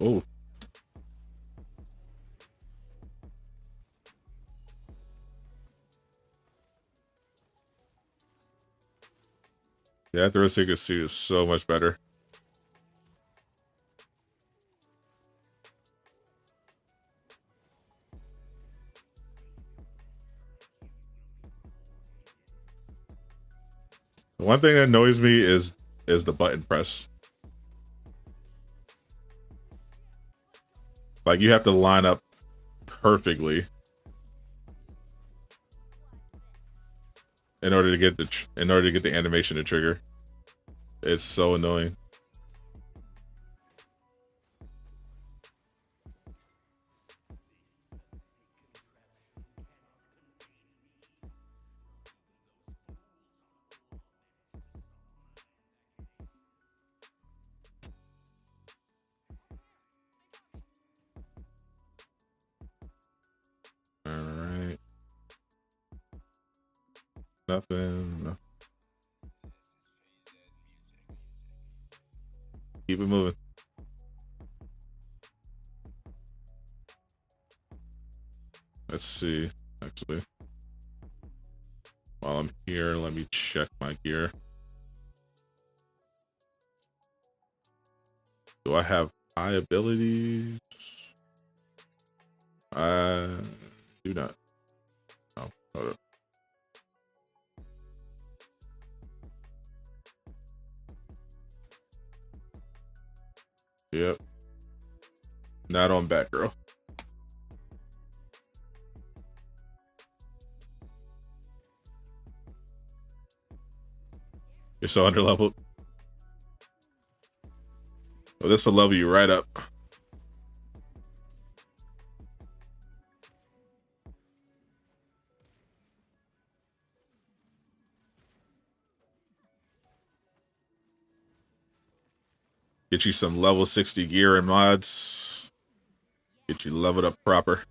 Oh. Yeah, that throw seeker suit is so much better. The one thing that annoys me is the button press. Like you have to line up perfectly in order to get the animation to trigger. It's so annoying. All right. Nothing. No. Keep it moving. Let's see. Actually, while I'm here, let me check my gear. Do I have high abilities? I do not. Oh, hold up. Yep. Not on Batgirl. You're so underleveled. Well, this will level you right up. Get you some level 60 gear and mods. Get you leveled up proper.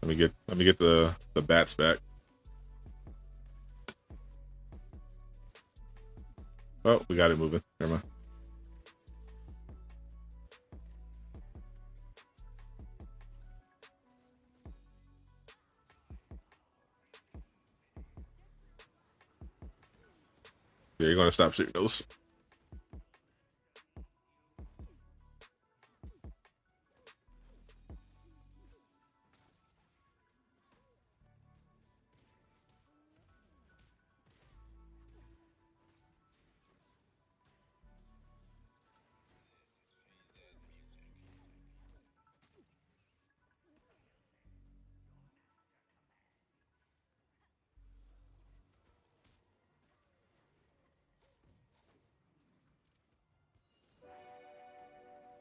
Let me get the bats back. Oh, we got it moving. Never mind. Yeah, you're gonna stop shooting those.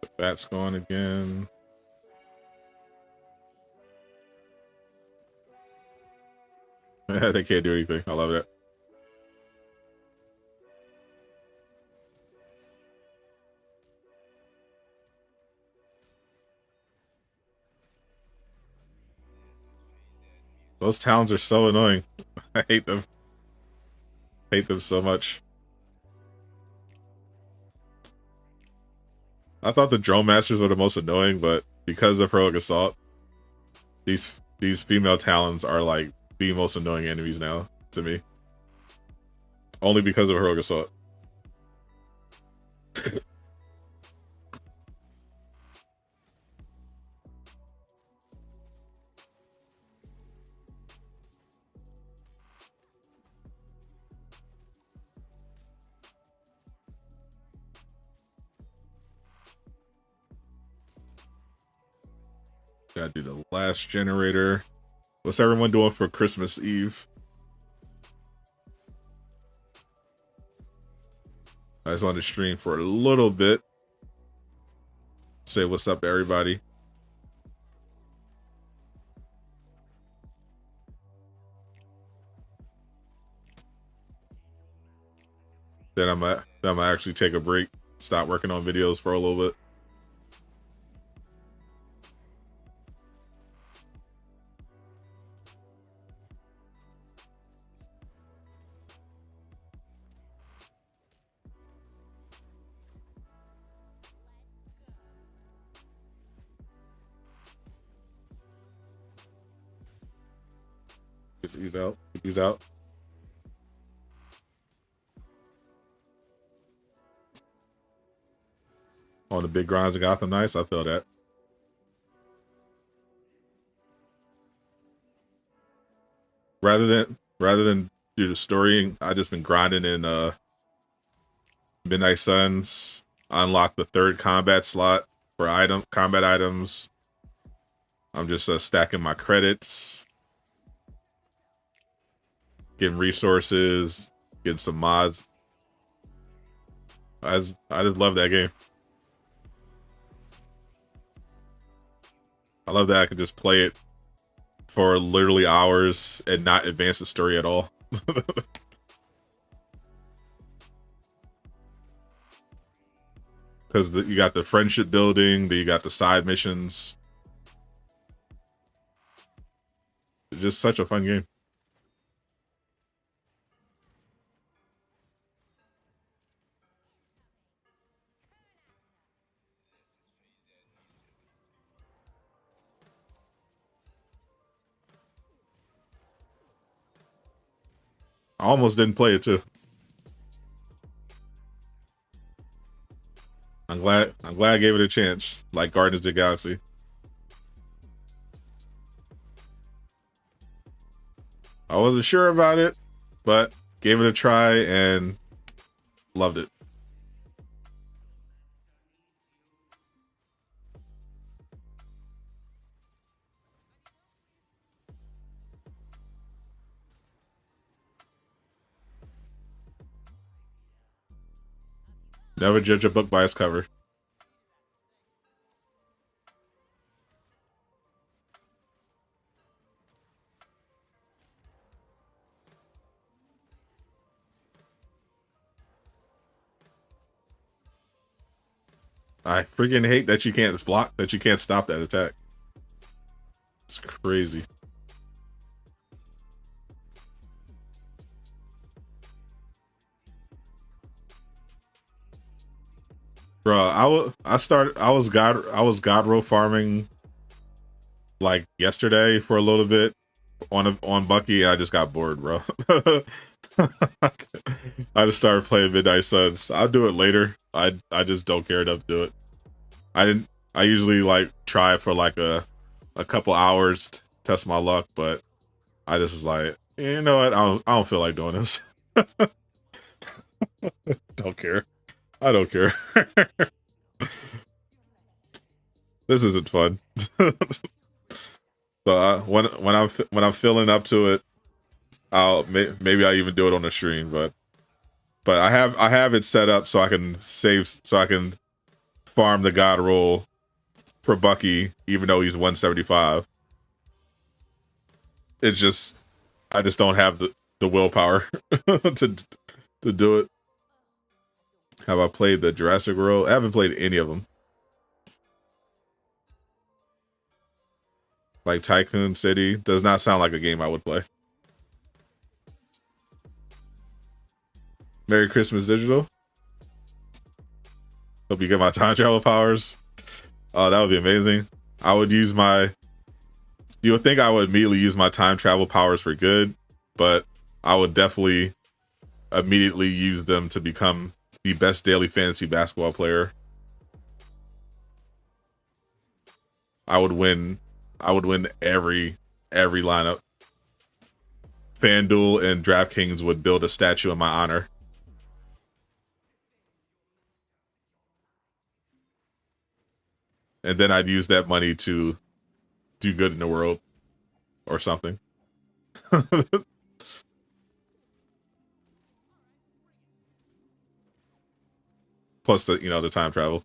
The bat's going again. They can't do anything. I love that. Those towns are so annoying. I hate them. Hate them so much. I thought the drone masters were the most annoying, but because of heroic assault, these female talons are like the most annoying enemies now to me. Only because of heroic assault. Gotta do the last generator. What's everyone doing for Christmas Eve? I just wanted to stream for a little bit. Say what's up to everybody. Then I'm gonna actually take a break, stop working on videos for a little bit. Get these out. Get these out. on the big grinds of Gotham Knights. I feel that. Rather than do the story, I just been grinding in Midnight Suns. Unlock the 3rd combat slot for combat items. I'm just stacking my credits, getting resources, getting some mods. I just love that game. I love that I can just play it for literally hours and not advance the story at all. Because you got the friendship building, then you got the side missions. It's just such a fun game. I almost didn't play it too. I'm glad I gave it a chance, like Guardians of the Galaxy. I wasn't sure about it, but gave it a try and loved it. Never judge a book by its cover. I freaking hate that you can't block, that you can't stop that attack. It's crazy. Bro, I was God roll farming like yesterday for a little bit on Bucky, and I just got bored, bro. I just started playing Midnight Suns. I'll do it later. I just don't care enough to do it. I usually like try for like a couple hours to test my luck, but I just was like, you know what? I don't feel like doing this. Don't care. I don't care. This isn't fun. So when I'm feeling up to it, maybe I'll even do it on the stream. But I have it set up so I can farm the God roll for Bucky, even though he's 175. It's just I just don't have the willpower to do it. Have I played the Jurassic World? I haven't played any of them. Like Tycoon City does not sound like a game I would play. Merry Christmas Digital. Hope you get my time travel powers. Oh, that would be amazing. I would use you would think I would immediately use my time travel powers for good, but I would definitely immediately use them to become the best daily fantasy basketball player. I would win every lineup. FanDuel and DraftKings would build a statue in my honor. And then I'd use that money to do good in the world or something. Plus the time travel,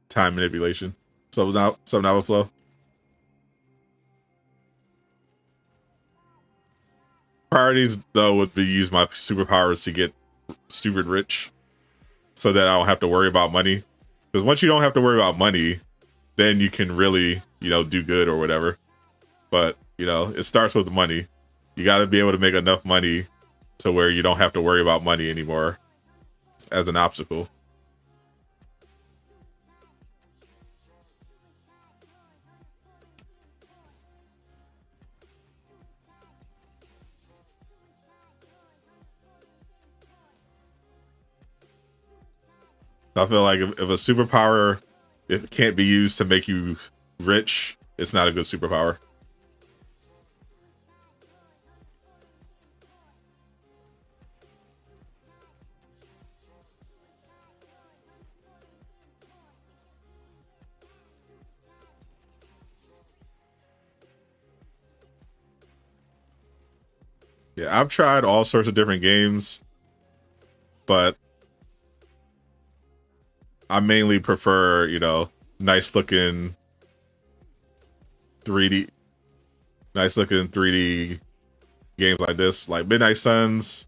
time manipulation. So now with flow. Priorities though would be use my superpowers to get stupid rich, so that I don't have to worry about money. Because once you don't have to worry about money, then you can really do good or whatever. But it starts with money. You got to be able to make enough money to where you don't have to worry about money anymore as an obstacle. I feel like if a superpower it can't be used to make you rich, it's not a good superpower. Yeah, I've tried all sorts of different games, but I mainly prefer, you know, nice looking 3D, nice looking 3D games like this, like Midnight Suns.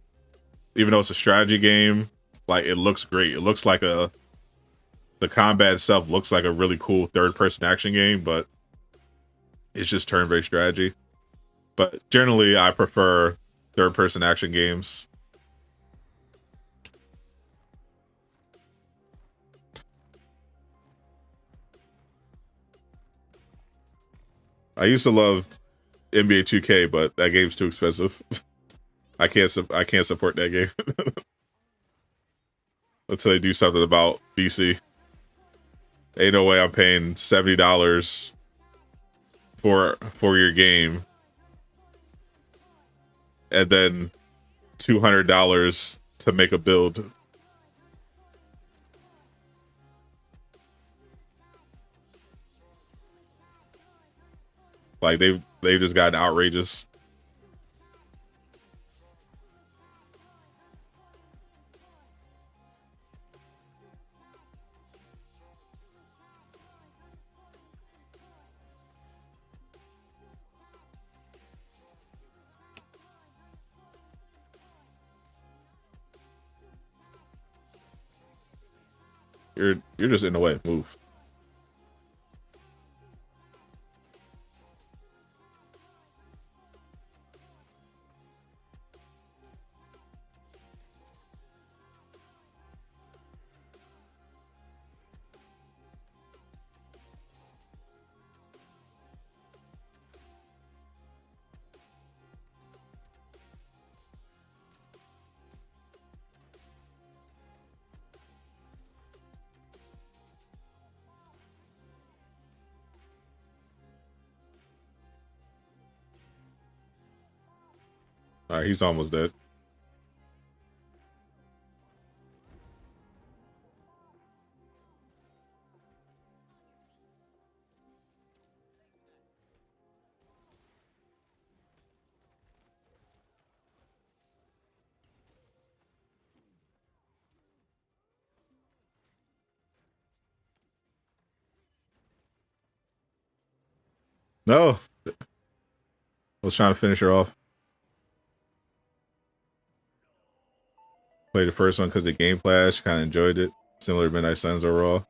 Even though it's a strategy game, like it looks great. It looks like the combat itself looks like a really cool third person action game, but it's just turn based strategy. But generally, I prefer third person action games. I used to love NBA 2K, but that game's too expensive. I can't support that game until they do something about BC. Ain't no way I'm paying $70 for your game, and then $200 to make a build. Like they've just gotten outrageous. You're just in the way. Move. All right, he's almost dead. No, I was trying to finish her off. Played the first one because the game flash. Kind of enjoyed it. Similar to Midnight Suns overall.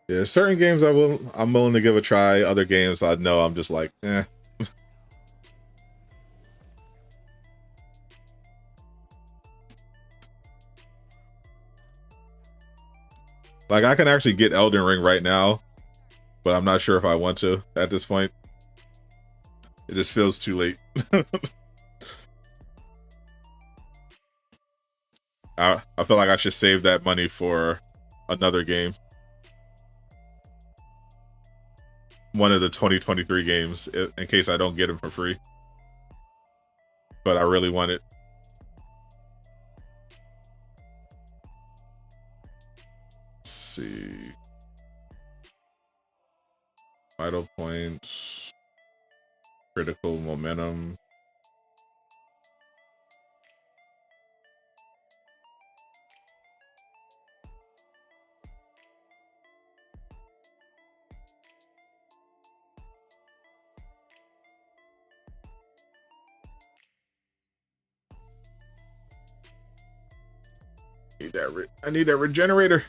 Yeah, certain games I'm willing to give a try. Other games I know I'm just like, eh. Like I can actually get Elden Ring right now, but I'm not sure if I want to at this point. It just feels too late. I feel like I should save that money for another game. One of the 2023 games in case I don't get them for free. But I really want it. Let's see. Vital points. Critical momentum. I need that regenerator.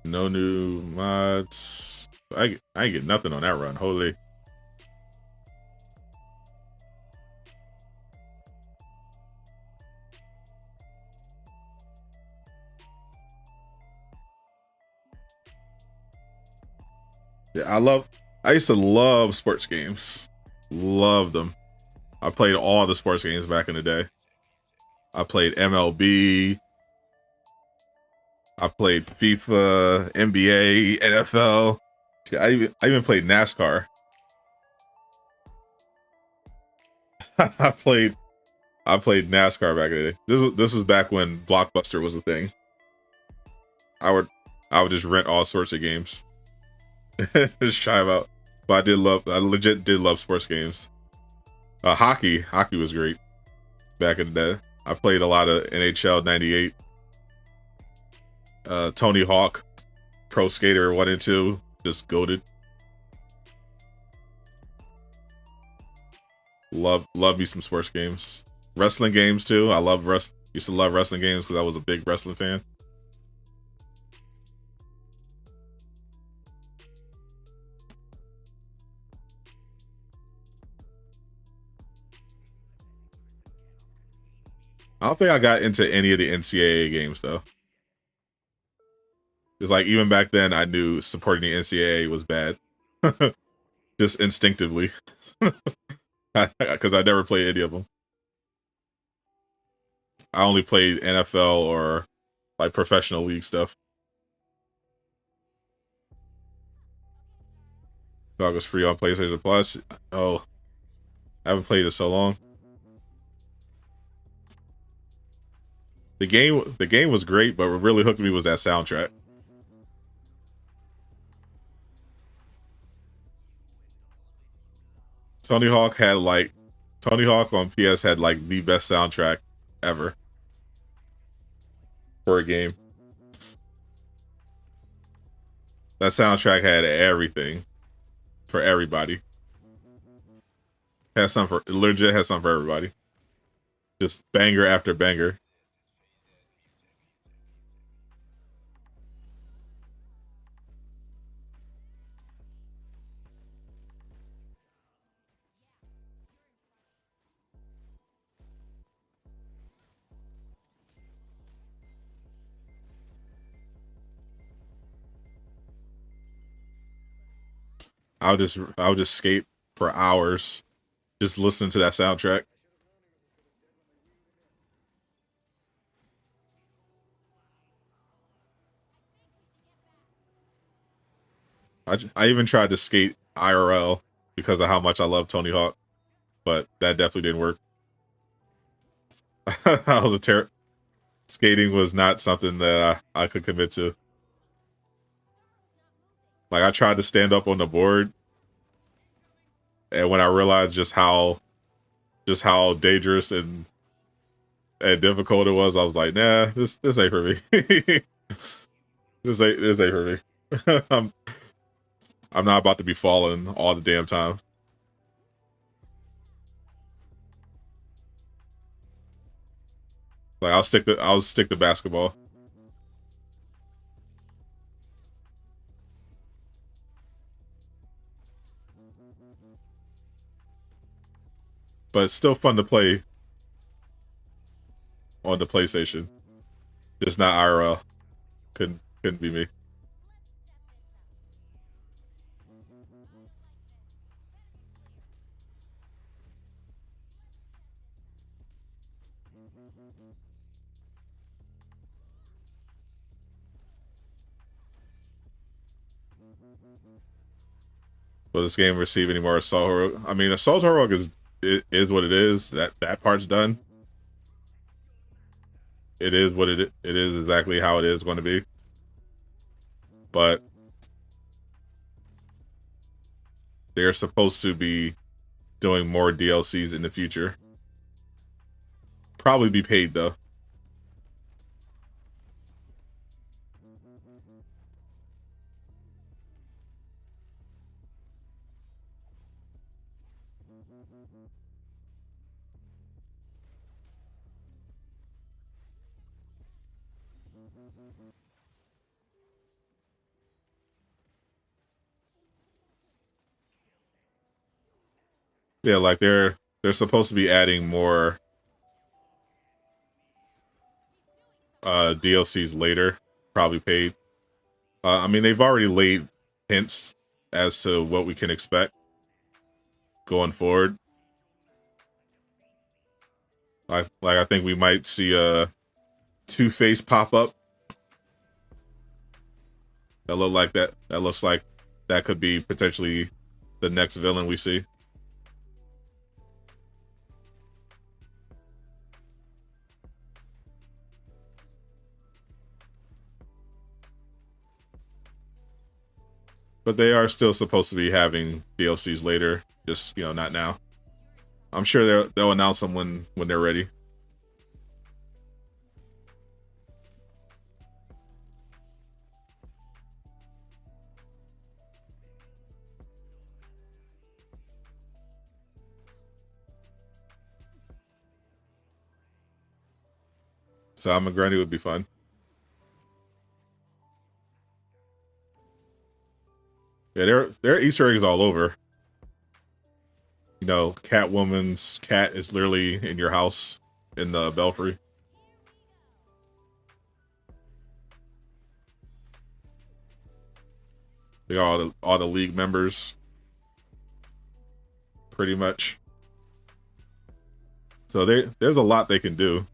No new mods. I ain't get nothing on that run. Holy. Yeah, I used to love sports games. Love them. I played all the sports games back in the day. I played MLB. I played FIFA, NBA, NFL. I even played NASCAR. I played NASCAR back in the day. This was back when Blockbuster was a thing. I would just rent all sorts of games. Just try them out. But I legit did love sports games. Hockey was great back in the day. I played a lot of NHL '98. Tony Hawk, Pro Skater 1 and 2, just goated. Love me some sports games. Wrestling games too. Used to love wrestling games because I was a big wrestling fan. I don't think I got into any of the NCAA games though. It's like even back then I knew supporting the NCAA was bad. Just instinctively. Because I never played any of them. I only played NFL or like professional league stuff. Dog was free on PlayStation Plus. Oh, I haven't played it so long. The game was great, but what really hooked me was that soundtrack. Tony Hawk on PS had like the best soundtrack ever for a game. That soundtrack had everything for everybody. Legit has something for everybody. Just banger after banger. I would just skate for hours, just listen to that soundtrack. I even tried to skate IRL because of how much I love Tony Hawk, but that definitely didn't work. I was skating was not something that I could commit to. Like I tried to stand up on the board, and when I realized just how dangerous and difficult it was, I was like, nah, this ain't for me. This ain't for me. I'm not about to be falling all the damn time. Like I'll stick to basketball. But it's still fun to play on the PlayStation. Just not IRL. Couldn't be me. Will this game receive any more Assault Heroic? I mean, Assault Heroic is what it is. That part's done. It is what it is exactly how it is going to be. But they're supposed to be doing more DLCs in the future. Probably be paid though. Yeah, like they're supposed to be adding more DLCs later, probably paid. I mean, they've already laid hints as to what we can expect going forward. I think we might see a Two-Face pop up. That look like that. That looks like that could be potentially the next villain we see. But they are still supposed to be having DLCs later, just not now. I'm sure they'll announce them when they're ready. So I'm Granny would be fun. Yeah, there are Easter eggs all over. Catwoman's cat is literally in your house in the Belfry. They got all the League members, pretty much. So there's a lot they can do.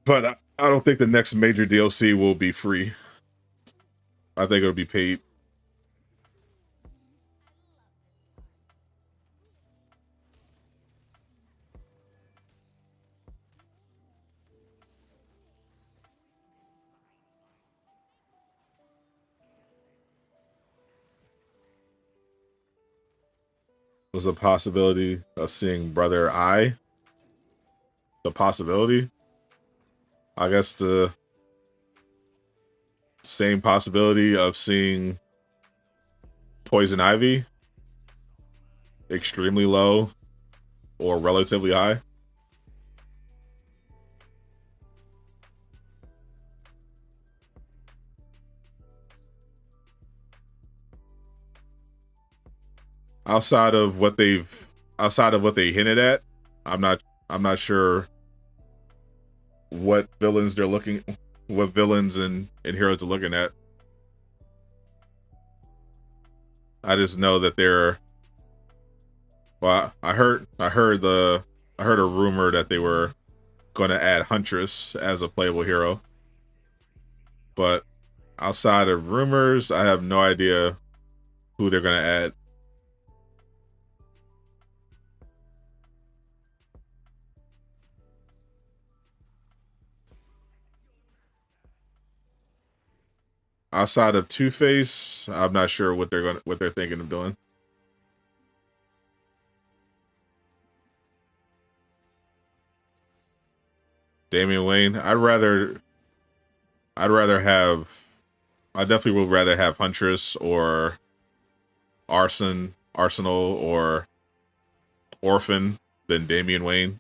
But I don't think the next major DLC will be free. I think it'll be paid. There's a possibility of seeing Brother Eye. The possibility. I guess the same possibility of seeing Poison Ivy. Extremely low or relatively high. Outside of what they hinted at, I'm not sure what villains and heroes are looking at. I just know that they're. Well, I heard a rumor that they were going to add Huntress as a playable hero, but outside of rumors, I have no idea who they're going to add. Outside of Two-Face, I'm not sure what they're thinking of doing. Damian Wayne, I definitely would rather have Huntress or Arsenal or Orphan than Damian Wayne.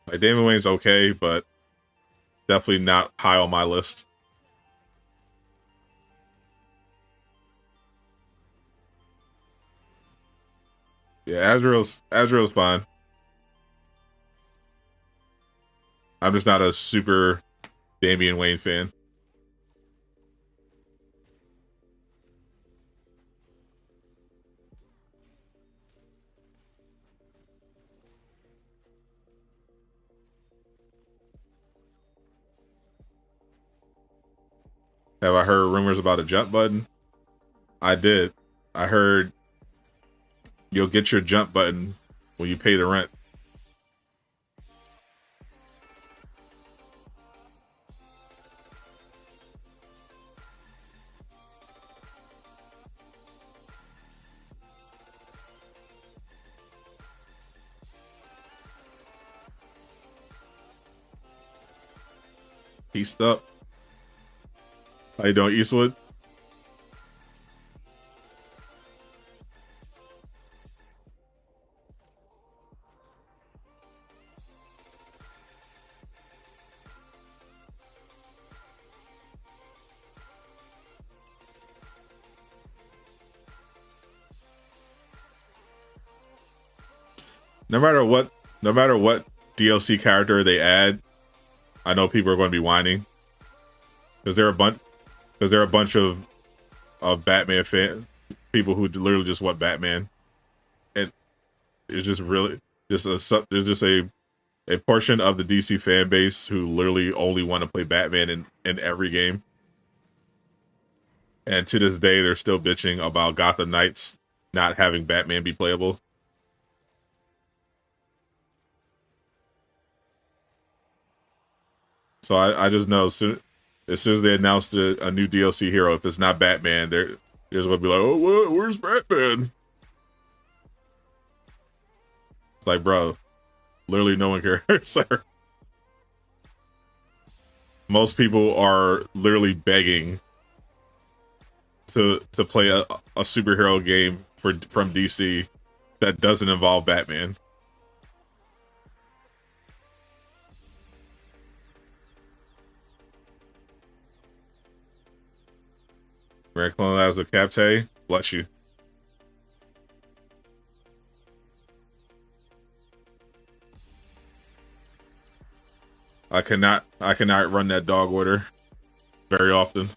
Like, Damian Wayne's okay, but definitely not high on my list. Yeah, Azrael's fine. I'm just not a super Damian Wayne fan. Have I heard rumors about a jump button? I did. I heard you'll get your jump button when you pay the rent. Peaced up. How you doing, Eastwood? no matter what DLC character they add, I know people are going to be whining because there are a bunch of Batman fan people who literally just want Batman, and it's just really just there's just a portion of the DC fan base who literally only want to play Batman in every game. And to this day, they're still bitching about Gotham Knights not having Batman be playable. So I just know as soon as they announced a new DLC hero, if it's not Batman, they're just going to be like, oh, where's Batman? It's like, bro, literally no one cares. Most people are literally begging to play a superhero game from DC that doesn't involve Batman. Mary Clone Labs with Capte, bless you. I cannot run that dog order very often.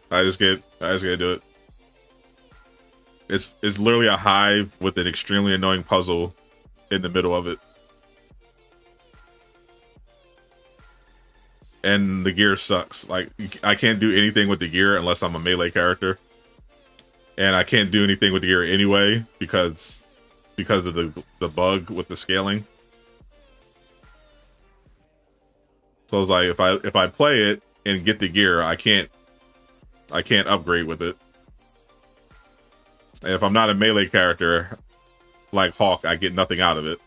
I just gotta do it. It's literally a hive with an extremely annoying puzzle in the middle of it. And the gear sucks. Like, I can't do anything with the gear unless I'm a melee character. And I can't do anything with the gear anyway because of the bug with the scaling. So it's like if I play it and get the gear, I can't upgrade with it. And if I'm not a melee character like Hawk, I get nothing out of it.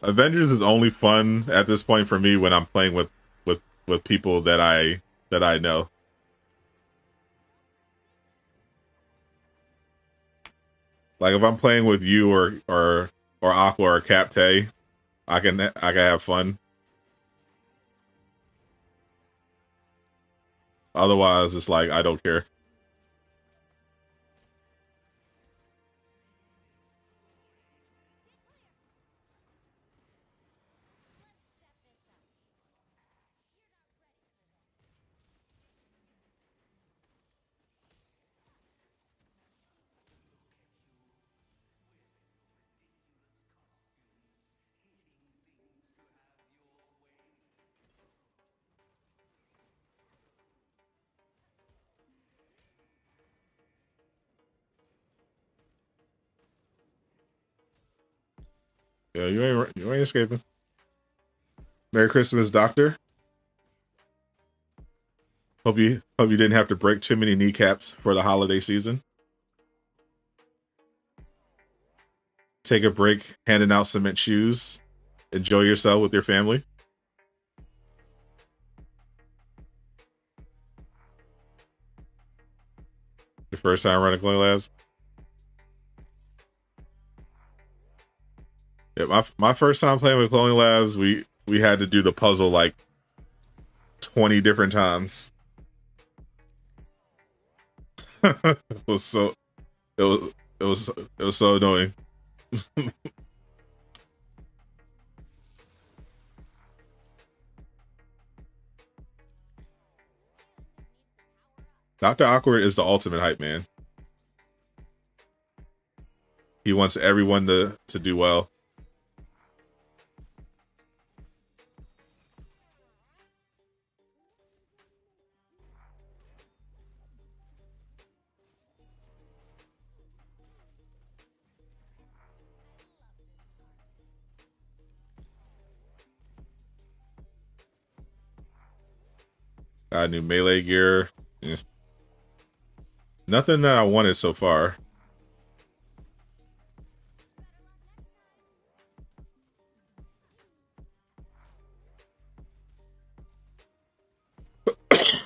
Avengers is only fun at this point for me when I'm playing with people that I know. Like if I'm playing with you or Aqua or Capte, I can have fun. Otherwise, it's like I don't care. Yeah, you ain't escaping. Merry Christmas, Doctor. Hope you didn't have to break too many kneecaps for the holiday season. Take a break, handing out cement shoes. Enjoy yourself with your family. Your first time running Clay Labs. Yeah, my first time playing with Cloning Labs, we had to do the puzzle like 20 different times. it was so annoying. Dr. Awkward is the ultimate hype man. He wants everyone to do well. Got new melee gear. Nothing that I wanted so far.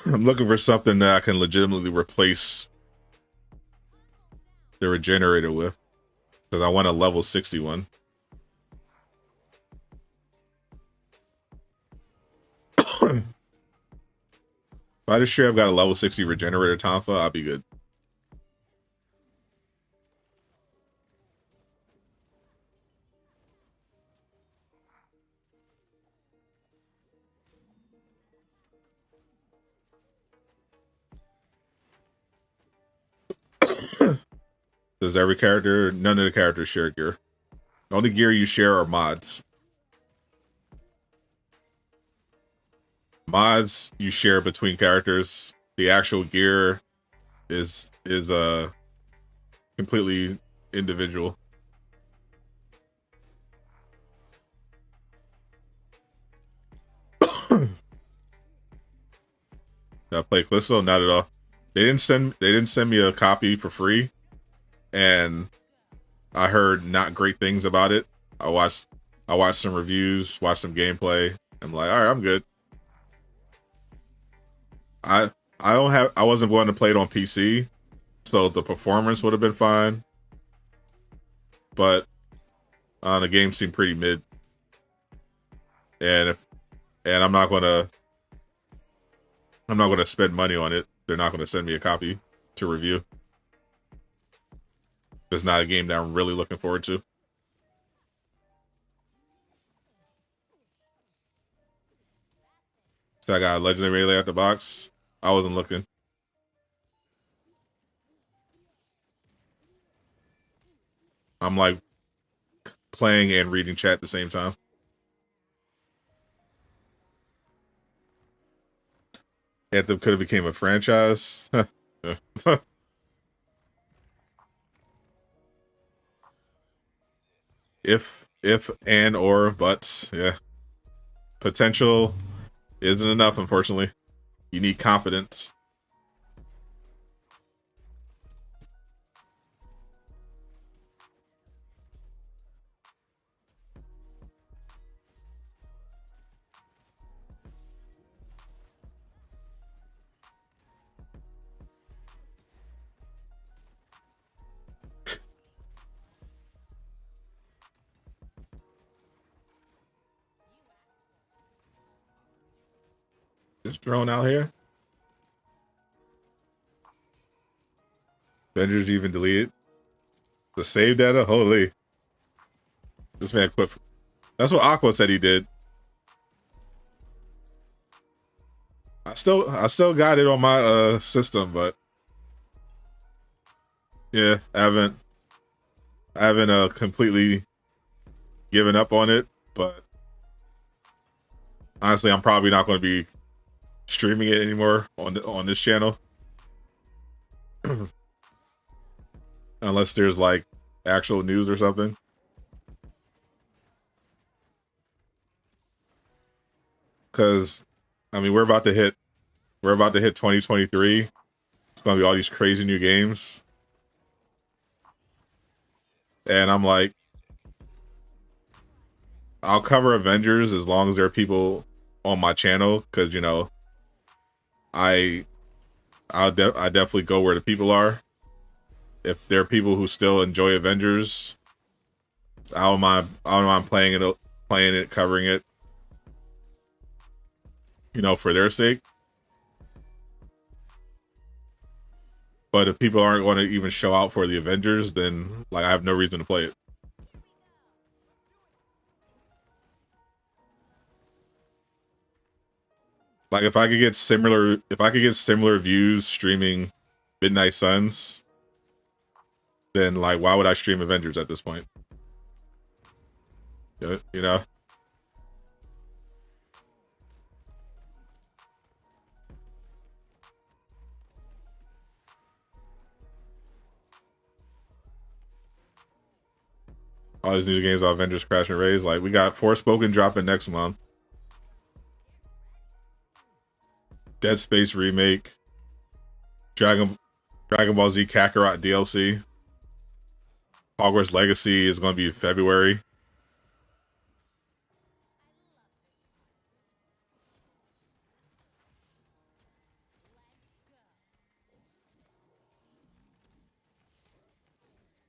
I'm looking for something that I can legitimately replace the regenerator with, because I want a level 61. If I just sure I've got a level 60 regenerator Tonfa, I'll be good. Does every character? None of the characters share gear. The only gear you share are mods. Mods you share between characters. The actual gear is completely individual. I play Callisto? Not at all. They didn't send me a copy for free, and I heard not great things about it. I watched some reviews, watched some gameplay. I'm like, all right, I'm good. I wasn't going to play it on PC, so the performance would have been fine. But the game seemed pretty mid, and I'm not gonna spend money on it. They're not gonna send me a copy to review. It's not a game that I'm really looking forward to. So I got a legendary melee at the box. I wasn't looking. I'm like playing and reading chat at the same time. Anthem could have became a franchise. if and or buts, yeah. Potential isn't enough, unfortunately. You need confidence. This drone out here. Avengers even deleted the save data. Holy, this man quit. That's what Aqua said he did. I still got it on my system, but yeah, I haven't completely given up on it. But honestly, I'm probably not going to be streaming it anymore on this channel. Unless there's like actual news or something. Cause I mean we're about to hit 2023. It's gonna be all these crazy new games. And I'm like, I'll cover Avengers as long as there are people on my channel, because you know I definitely go where the people are. If there are people who still enjoy Avengers, I don't mind playing it, covering it, you know, for their sake. But if people aren't going to even show out for the Avengers, then like I have no reason to play it. Like if I could get similar views streaming Midnight Suns, then like why would I stream Avengers at this point? You know? All these new games on Avengers Crash and Raise. Like we got Forspoken dropping next month. Dead Space remake. Dragon Ball Z Kakarot DLC. Hogwarts Legacy is going to be in February.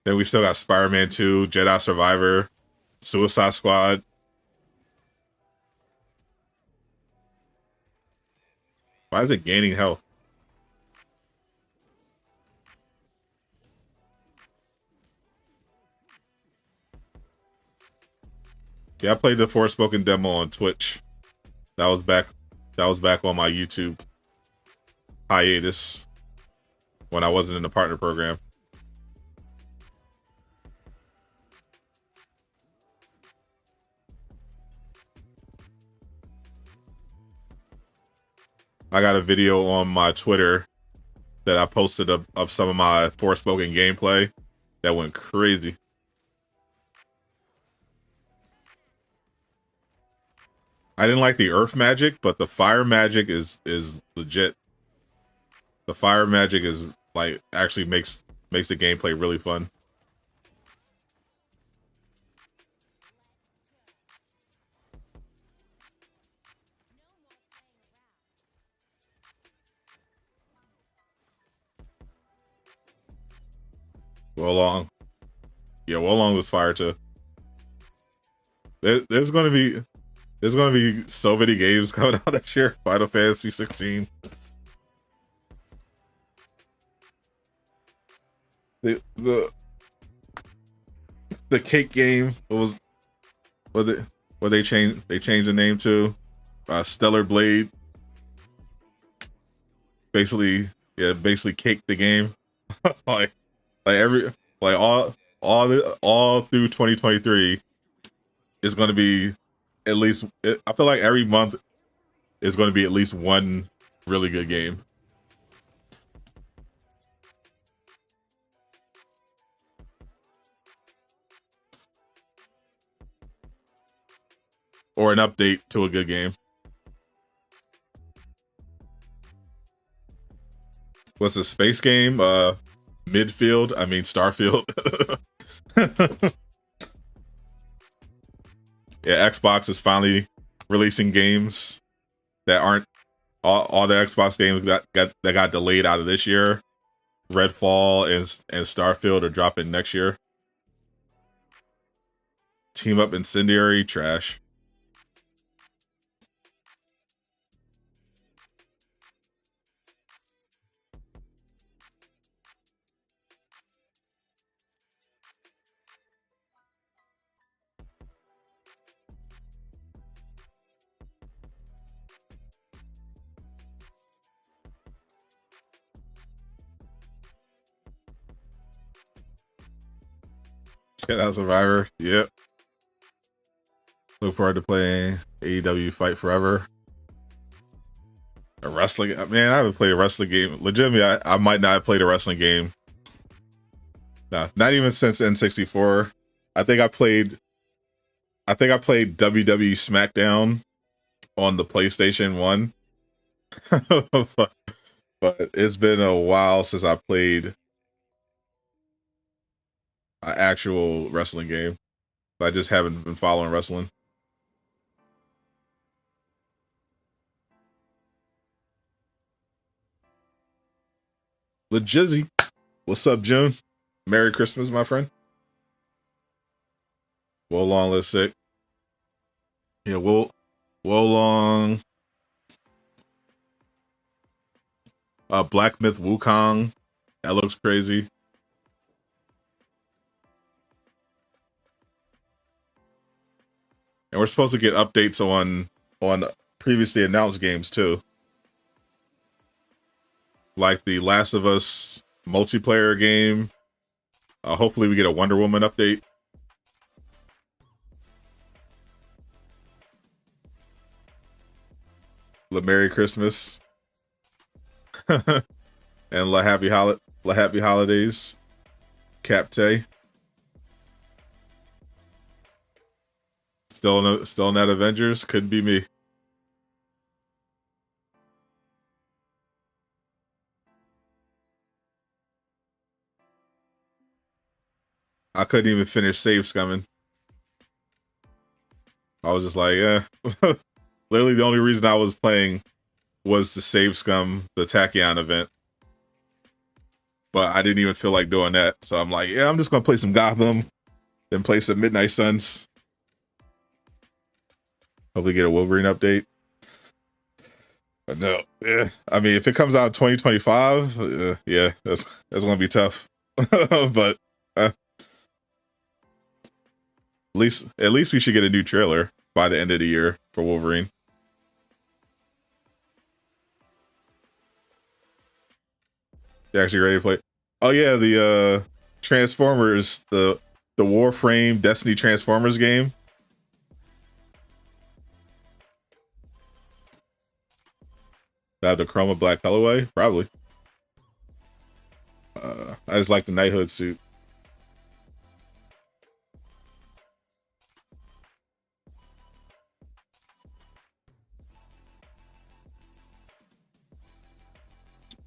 Then we still got Spider-Man 2, Jedi Survivor, Suicide Squad. Why is it gaining health? Yeah, I played the Forspoken demo on Twitch. That was back on my YouTube hiatus when I wasn't in the partner program. I got a video on my Twitter that I posted of some of my Forspoken gameplay that went crazy. I didn't like the earth magic, but the fire magic is legit. The fire magic is like actually makes the gameplay really fun. Wolong. Yeah, Wolong was fire too. There's gonna be so many games coming out next year. Final Fantasy 16. The cake game was what they changed the name to Stellar Blade. Basically cake the game. like all through 2023 is going to be at least, I feel like every month is going to be at least one really good game. Or an update to a good game. What's the space game? Midfield? I mean Starfield. Yeah, Xbox is finally releasing games that aren't all the Xbox games that got delayed out of this year. Redfall and Starfield are dropping next year. Team Up Incendiary, trash. Jedi Survivor, yep. Look forward to playing AEW Fight Forever. A wrestling, man, I haven't played a wrestling game. Legitimately, I might not have played a wrestling game. Nah, not even since N64. I think I played WWE SmackDown on the PlayStation 1. but it's been a while since I played an actual wrestling game. I just haven't been following wrestling. Legizzy, what's up, June? Merry Christmas, my friend. Wolong, let's sick. Yeah, Wolong. Black Myth Wukong. That looks crazy. And we're supposed to get updates on previously announced games too. Like the Last of Us multiplayer game. Hopefully we get a Wonder Woman update. Merry Christmas. And La Happy Holidays. Capte. Still not Avengers? Could be me. I couldn't even finish Save Scumming. I was just like, eh. Literally the only reason I was playing was to Save Scum the Tachyon event. but I didn't even feel like doing that. So I'm like, yeah, I'm just gonna play some Gotham, then play some Midnight Suns. Hopefully get a Wolverine update. But no, yeah. I mean, if it comes out in 2025, yeah, that's gonna be tough. But at least we should get a new trailer by the end of the year for Wolverine. You actually ready to play? Oh yeah, the Transformers, the Warframe Destiny Transformers game. Have the chroma black colorway? Probably. I just like the knighthood suit.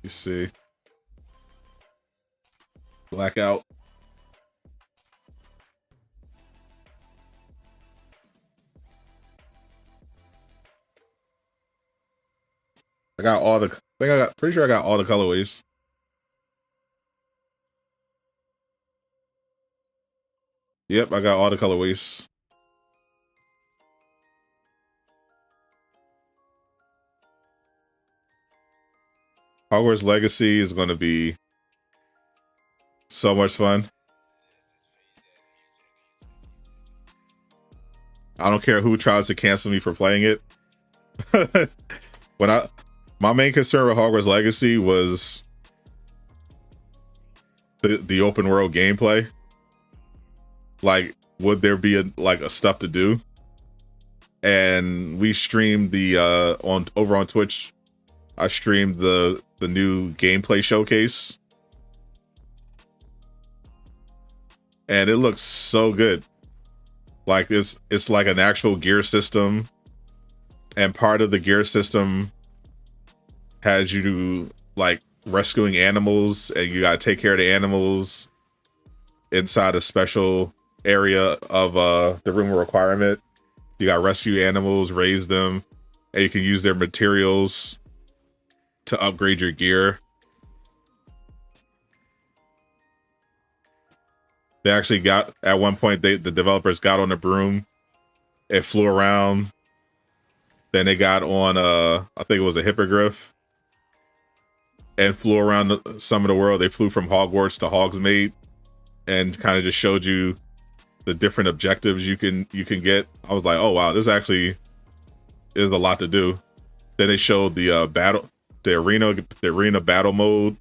You see. Blackout. I got all the. Pretty sure I got all the colorways. Yep, I got all the colorways. Hogwarts Legacy is going to be so much fun. I don't care who tries to cancel me for playing it. My main concern with Hogwarts Legacy was the open world gameplay. Like, would there be a stuff to do? And we streamed the over on Twitch. I streamed the new gameplay showcase, and it looks so good. Like it's like an actual gear system, and part of the gear system has you do like rescuing animals, and you gotta take care of the animals inside a special area of the room of requirement. You gotta rescue animals, raise them, and you can use their materials to upgrade your gear. They actually got, at one point, the developers got on the broom, it flew around. Then they got on I think it was a hippogriff, and flew around some of the world. They flew from Hogwarts to Hogsmeade, and kind of just showed you the different objectives you can get. I was like, oh wow, this actually is a lot to do. Then they showed the arena battle mode.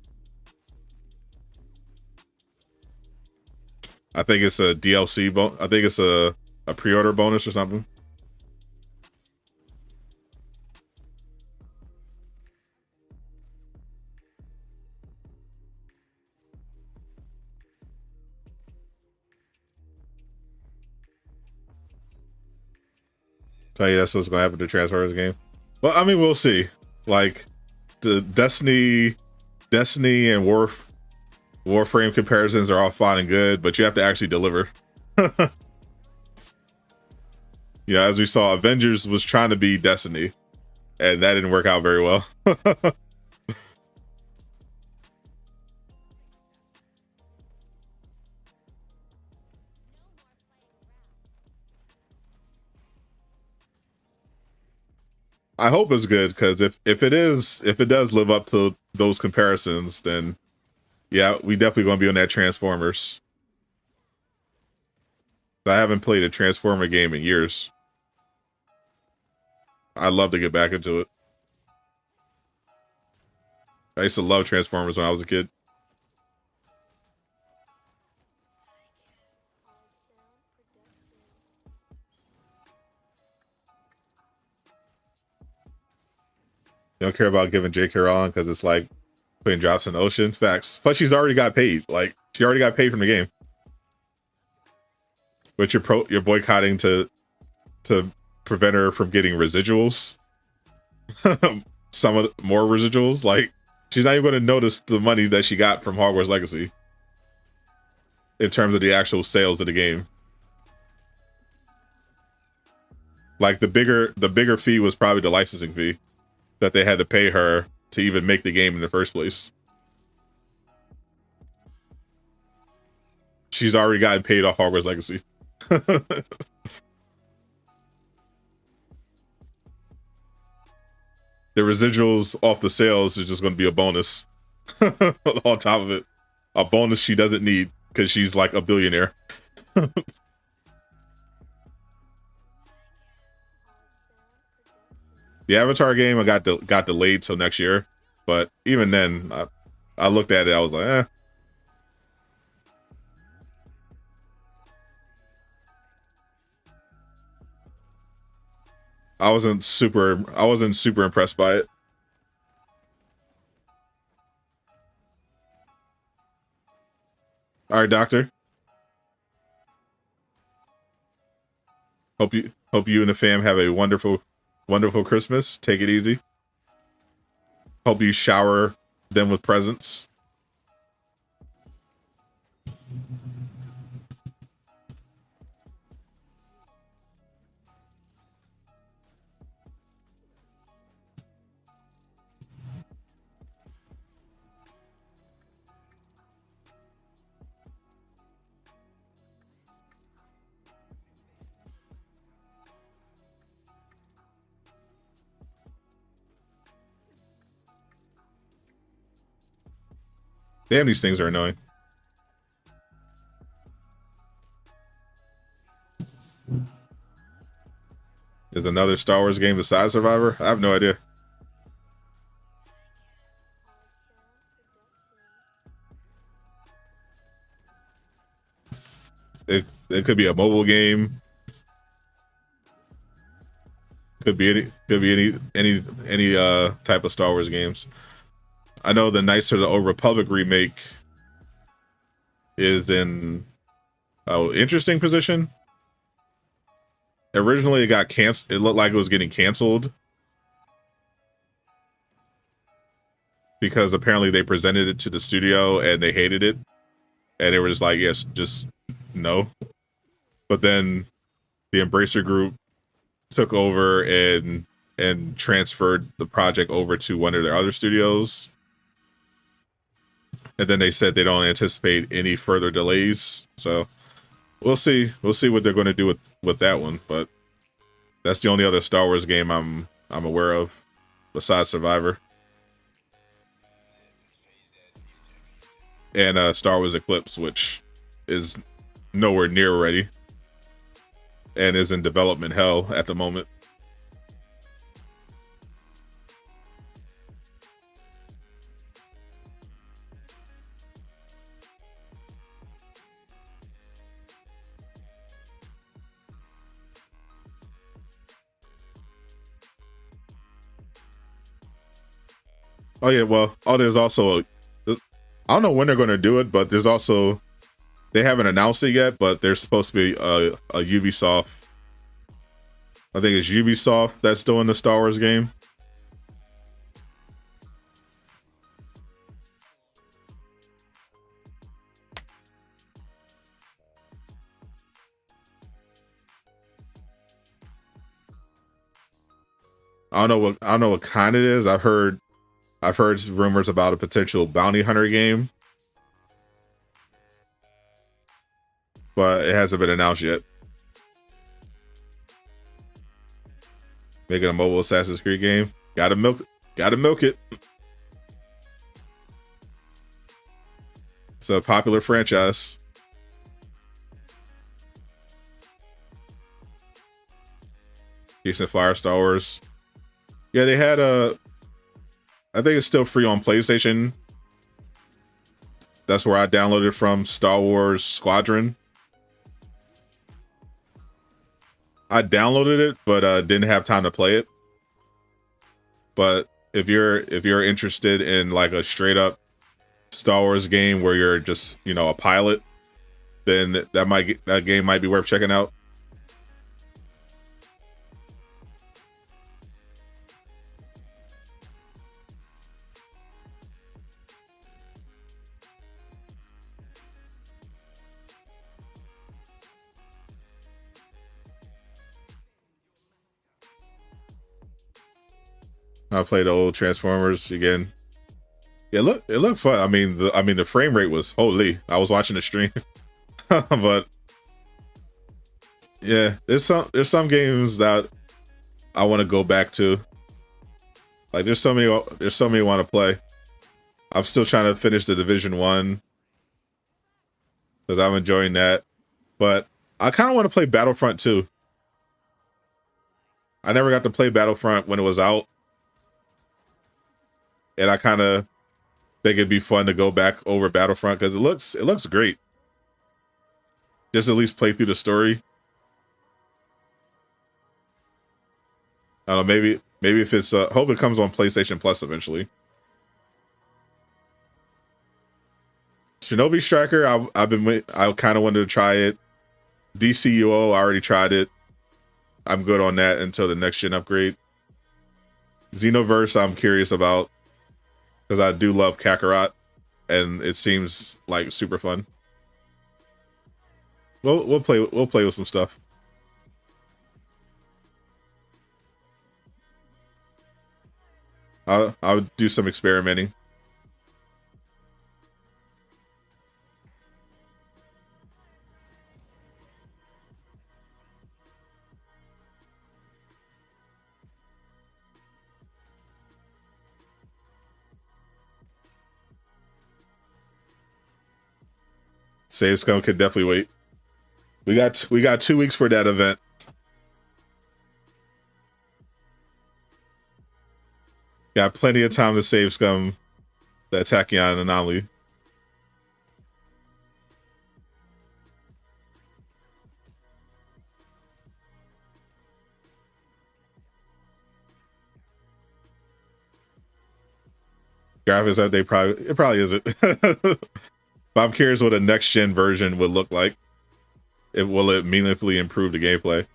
I think it's a DLC I think it's a pre-order bonus or something. Tell you that's what's gonna happen to Transformers game. Well, I mean, we'll see. Like the Destiny and Warframe comparisons are all fine and good, but you have to actually deliver. Yeah, as we saw, Avengers was trying to be Destiny, and that didn't work out very well. I hope it's good, because if it does live up to those comparisons, then yeah, we definitely gonna be on that Transformers. I haven't played a Transformer game in years. I'd love to get back into it. I used to love Transformers when I was a kid. You don't care about giving J.K. Rowling because it's like putting drops in the ocean. Facts. Plus, she's already got paid. Like, she already got paid from the game. But you're boycotting to prevent her from getting residuals. Some of more residuals. Like, she's not even going to notice the money that she got from Hogwarts Legacy in terms of the actual sales of the game. Like, the bigger fee was probably the licensing fee that they had to pay her to even make the game in the first place. she's already gotten paid off Hogwarts Legacy. The residuals off the sales is just going to be a bonus on top of it. A bonus she doesn't need because she's like a billionaire. The Avatar game I got delayed till next year, but even then, I looked at it. I was like, eh. I wasn't super impressed by it. All right, Doctor. Hope you and the fam have a wonderful Christmas. Take it easy. Hope you shower them with presents. Damn, these things are annoying. Is another Star Wars game besides Survivor? I have no idea. It could be a mobile game. Could be any type of Star Wars games. I know the Knights of the Old Republic remake is in interesting position. Originally, it got canceled. It looked like it was getting canceled because apparently they presented it to the studio and they hated it, and they were just like, "Yes, just no." But then the Embracer Group took over and transferred the project over to one of their other studios. And then they said they don't anticipate any further delays. So we'll see. We'll see what they're going to do with that one. But that's the only other Star Wars game I'm aware of besides Survivor. And Star Wars Eclipse, which is nowhere near ready and is in development hell at the moment. Oh yeah, well, there's also I don't know when they're going to do it, but there's also, they haven't announced it yet, but there's supposed to be a Ubisoft. I think it's Ubisoft that's doing the Star Wars game. I don't know what kind it is. I've heard rumors about a potential bounty hunter game, but it hasn't been announced yet. Making a mobile Assassin's Creed game. Gotta milk it. It's a popular franchise. Decent Fire Star Wars. Yeah, they had I think it's still free on PlayStation. That's where I downloaded from, Star Wars Squadron. I downloaded it, but didn't have time to play it. But if you're interested in like a straight up Star Wars game where you're just, a pilot, then that game might be worth checking out. I played the old Transformers again. Yeah, it looked fun. I mean, the frame rate was holy. I was watching the stream. But yeah, there's some games that I want to go back to. Like there's so many I want to play. I'm still trying to finish the Division 1 because I'm enjoying that. But I kind of want to play Battlefront 2. I never got to play Battlefront when it was out. And I kind of think it'd be fun to go back over Battlefront because it looks great. Just at least play through the story. I don't know, maybe if it's hope it comes on PlayStation Plus eventually. Shinobi Striker, I kind of wanted to try it. DCUO, I already tried it. I'm good on that until the next gen upgrade. Xenoverse, I'm curious about because I do love Kakarot, and it seems like super fun. We'll play with some stuff. I'll do some experimenting. Save Scum could definitely wait. We got 2 weeks for that event. Got plenty of time to save Scum the Tachyon anomaly. Graphics update it probably isn't. But I'm curious what a next gen version would look like. Will it meaningfully improve the gameplay?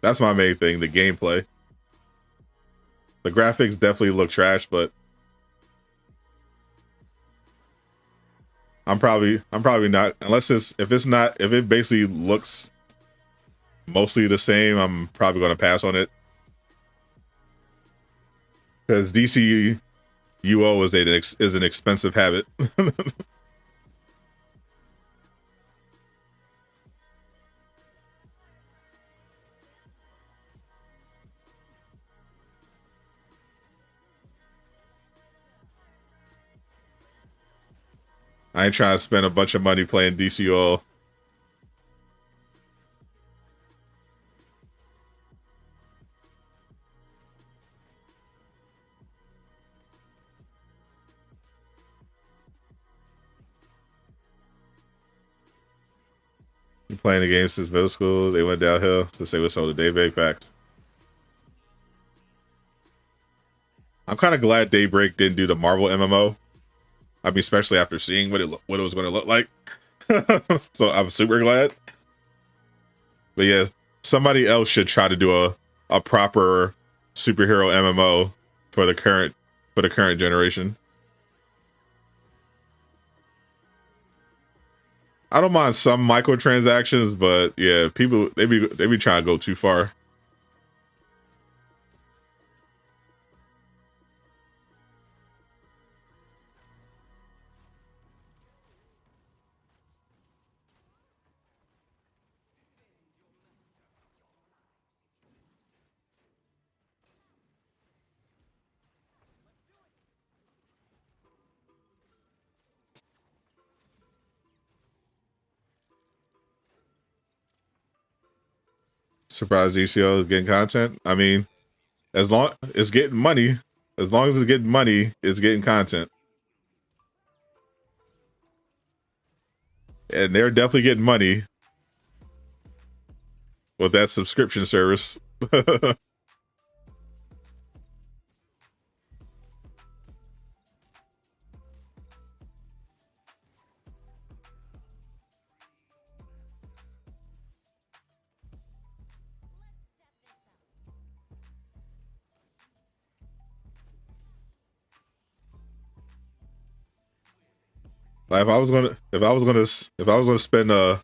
That's my main thing, the gameplay. The graphics definitely look trash, but I'm probably not, unless if it basically looks mostly the same, I'm probably gonna pass on it. Because DCUO is an expensive habit. I ain't trying to spend a bunch of money playing DCUO. Been playing the game since middle school. They went downhill since they were sold to Daybreak packs. I'm kind of glad Daybreak didn't do the Marvel MMO. I mean, especially after seeing what it was going to look like. So I'm super glad. But yeah, somebody else should try to do a proper superhero MMO for the current generation. I don't mind some microtransactions, but yeah, people they be trying to go too far. Surprised DCO is getting content. I mean, as long it's getting money, as long as it's getting money, it's getting content. And they're definitely getting money with that subscription service. Like if I was gonna spend a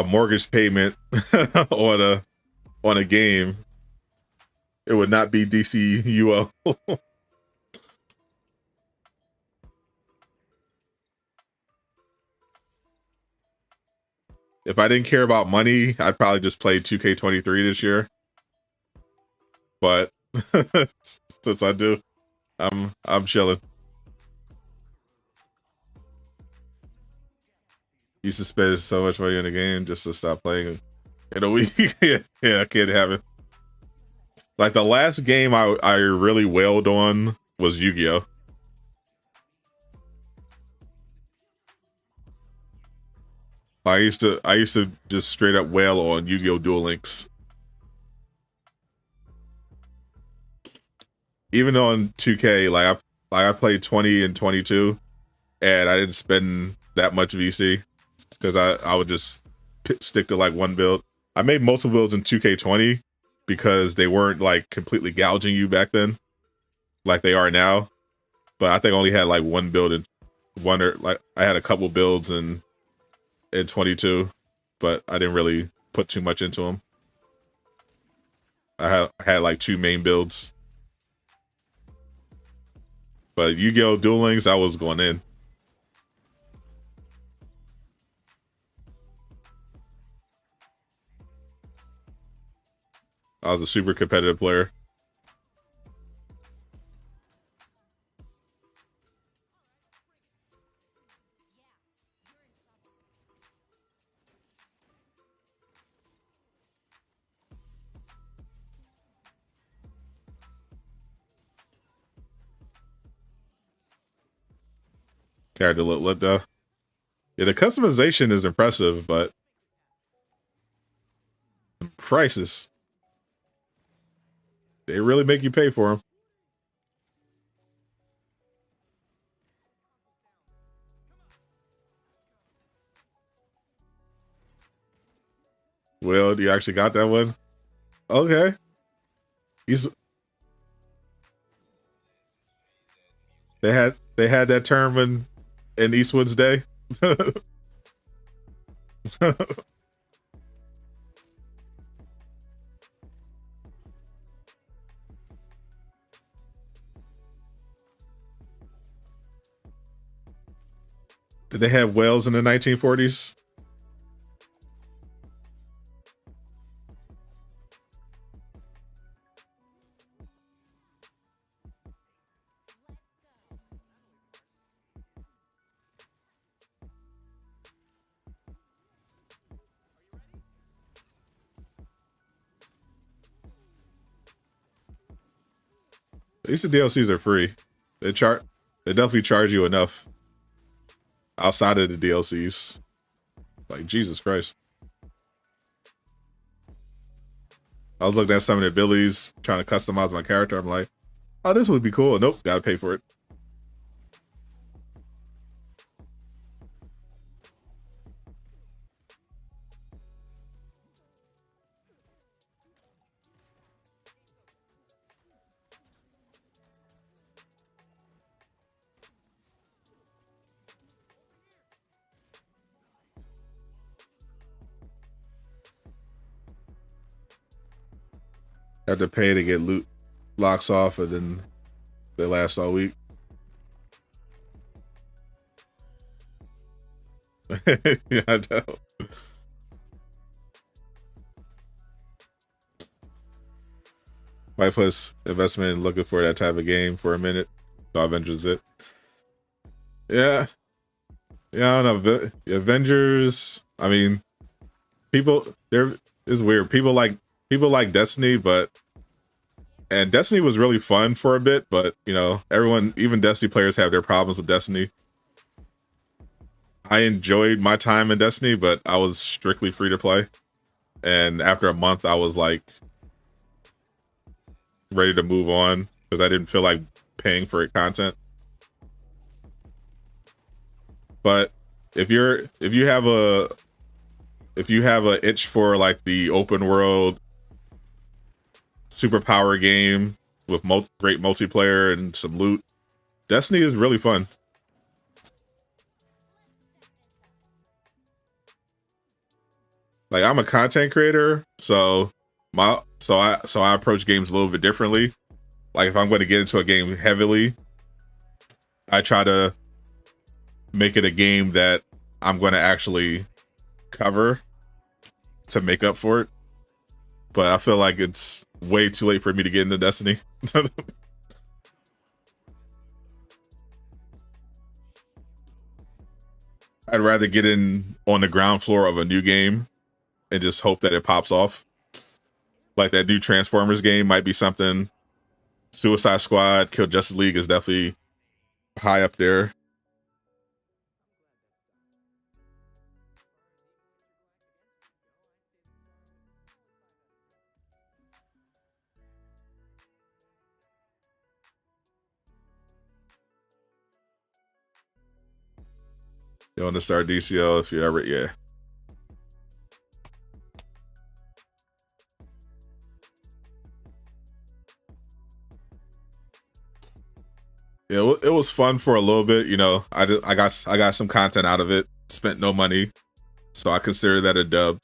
mortgage payment on a game, it would not be DCUO. if I didn't care about money, I'd probably just play 2K23 this year. But since I do, I'm chilling. Used to spend so much money in the game just to stop playing in a week. Yeah, I can't have it. Like the last game I really wailed on was Yu-Gi-Oh! I used to just straight up wail on Yu-Gi-Oh! Duel Links. Even on 2K, I played 20 and 22, and I didn't spend that much VC because I would just stick to like one build. I made multiple builds in 2K20 because they weren't like completely gouging you back then, like they are now. But I think I only had like one build in one, or like I had a couple builds in 22, but I didn't really put too much into them. I had like 2 main builds. But Yu-Gi-Oh! Duel Links, I was going in. I was a super competitive player. Character look though. Yeah, the customization is impressive, but prices, they really make you pay for them. Well, you actually got that one? Okay. They had that term in Eastwood's day. Did they have whales in the 1940s? At least the DLCs are free. They definitely charge you enough outside of the DLCs. Like, Jesus Christ. I was looking at some of the abilities, trying to customize my character. I'm like, oh, this would be cool. Nope, gotta pay for it. Have to pay to get loot locks off, and then they last all week. Yeah, I know. Might put investment in looking for that type of game for a minute. So Avengers it. Yeah. Yeah, I don't know. Avengers, I mean, it's weird. People like Destiny, and Destiny was really fun for a bit, but you know, even Destiny players have their problems with Destiny. I enjoyed my time in Destiny, but I was strictly free to play. And after a month, I was like ready to move on because I didn't feel like paying for content. But if you have a itch for like the open world superpower game with great multiplayer and some loot, Destiny is really fun. Like, I'm a content creator, so I approach games a little bit differently. Like, if I'm going to get into a game heavily, I try to make it a game that I'm going to actually cover to make up for it. But I feel like it's way too late for me to get into Destiny. I'd rather get in on the ground floor of a new game and just hope that it pops off. Like that new Transformers game might be something. Suicide Squad, Kill Justice League is definitely high up there. You want to start DCL if you ever, yeah. Yeah, it was fun for a little bit. You know, I got some content out of it. Spent no money, so I consider that a dub.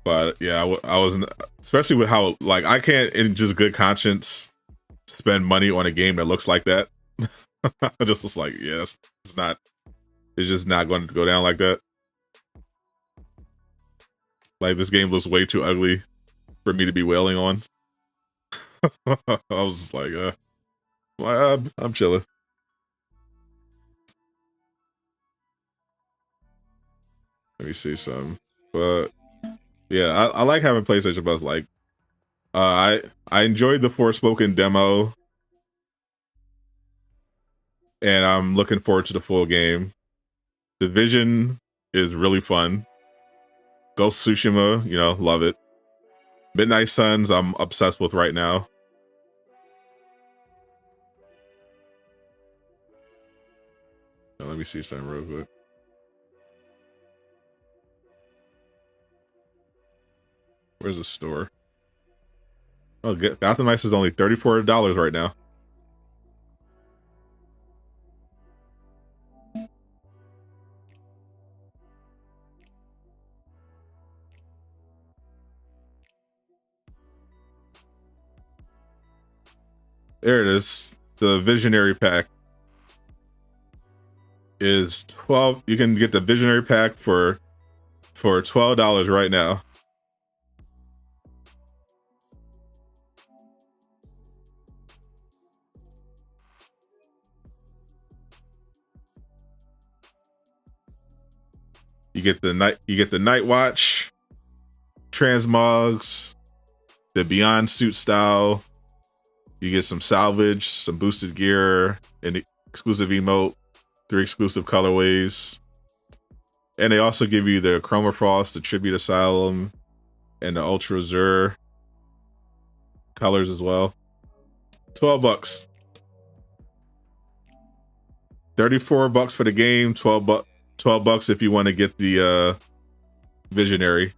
But yeah, I wasn't, especially with how like I can't in just good conscience spend money on a game that looks like that. I just was like, yeah, it's just not going to go down like that. Like this game was way too ugly for me to be wailing on. I was just like, I'm chilling. Let me see some, but yeah, I like having PlayStation Plus. Like, I enjoyed the Forspoken demo, and I'm looking forward to the full game. Division is really fun. Ghost Tsushima, you know, love it. Midnight Suns, I'm obsessed with right now. Now, let me see something real quick. Where's the store? Oh, Gotham Knights is only $34 right now. There it is. The Visionary Pack is 12. You can get the Visionary Pack for $12 right now. You get the Night Watch, transmogs, the Beyond Suit style. You get some salvage, some boosted gear, an exclusive emote, 3 exclusive colorways. And they also give you the Chroma Frost, the Tribute Asylum, and the Ultra Zur colors as well. $12. $34 for the game, $12 if you want to get the Visionary.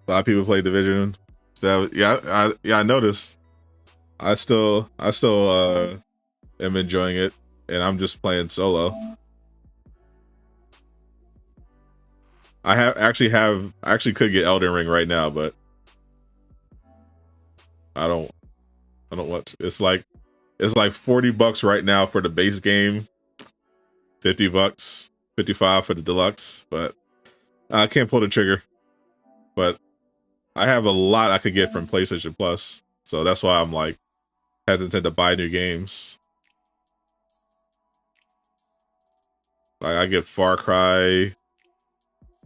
A lot of people play Division. So yeah, I noticed. I still am enjoying it, and I'm just playing solo. I actually could get Elden Ring right now, but I don't want to. It's like $40 right now for the base game, $50, $55 for the deluxe, but I can't pull the trigger. But I have a lot I could get from PlayStation Plus, so that's why I'm like hesitant to buy new games. Like I get Far Cry,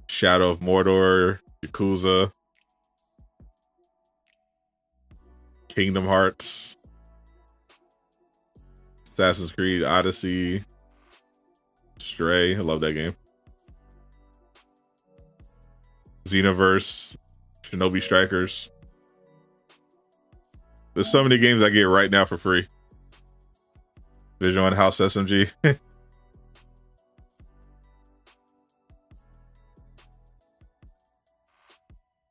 Shadow of Mordor, Yakuza, Kingdom Hearts, Assassin's Creed Odyssey, Stray. I love that game. Xenoverse, Shinobi Strikers. There's so many games I get right now for free. Vision One House SMG.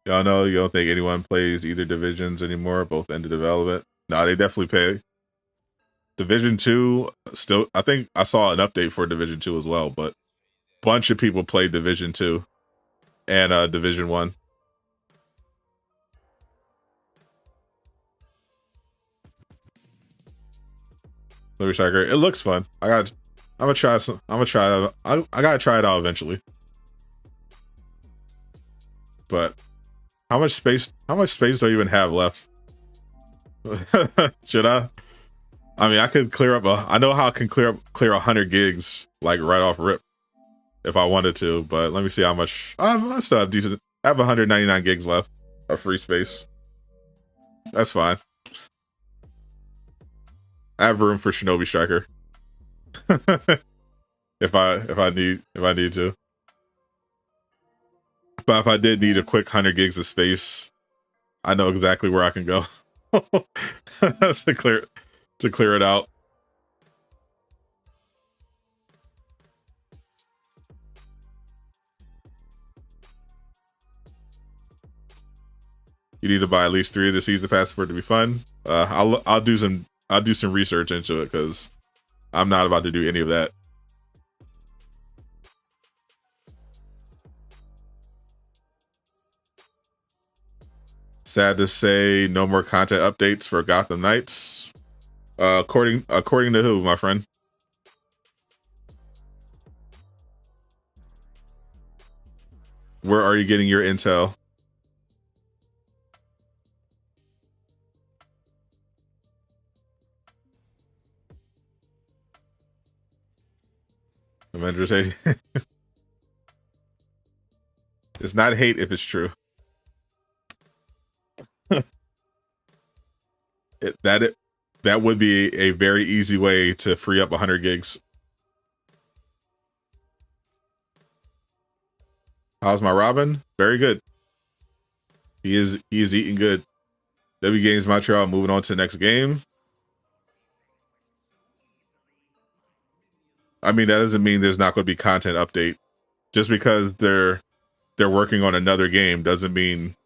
Y'all know you don't think anyone plays either divisions anymore, both ended development. No, they definitely pay. Division 2, still, I think I saw an update for Division 2 as well, but bunch of people play Division 2 and Division 1. Shinobi Striker. It looks fun. I'm gonna try some. I'm gonna try. I gotta try it out eventually. But how much space? How much space do I even have left? Should I? I mean, I could clear up I know how I can clear 100 gigs like right off rip if I wanted to. But let me see how much. I still have decent. I have 199 gigs left of free space. That's fine. I have room for Shinobi Striker. if I need to. But if I did need a quick 100 gigs of space, I know exactly where I can go to clear it out. You need to buy at least 3 of the season pass for it to be fun. I'll do some research into it because I'm not about to do any of that. Sad to say, no more content updates for Gotham Knights. According to who, my friend? Where are you getting your intel? Avengers hate. It's not hate if it's true. That would be a very easy way to free up 100 gigs. How's my Robin? Very good. He is eating good. W Games Montreal moving on to the next game. I mean, that doesn't mean there's not going to be content update. Just because they're working on another game doesn't mean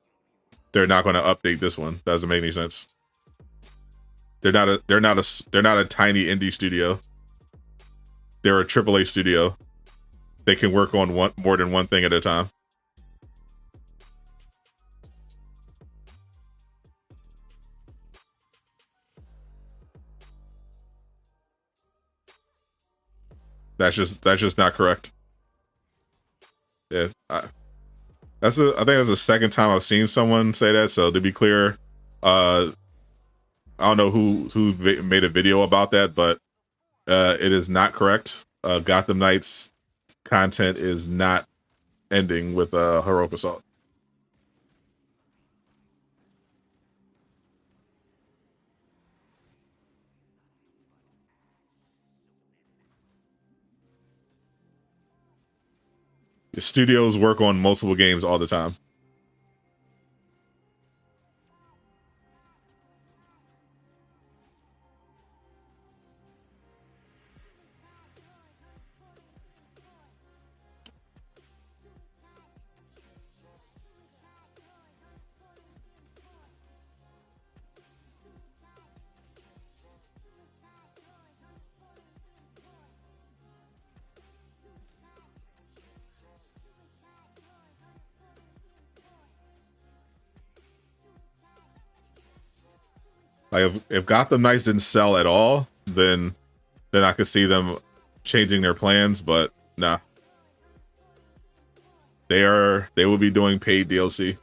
they're not going to update this one. Doesn't make any sense. They're not a tiny indie studio. They're a AAA studio. They can work on more than one thing at a time. That's just not correct. Yeah, I think that's the second time I've seen someone say that. So to be clear, I don't know who made a video about that, but it is not correct. Gotham Knights content is not ending with Heroic Assault. The studios work on multiple games all the time. Like if Gotham Knights didn't sell at all, then I could see them changing their plans, but nah. They will be doing paid DLC.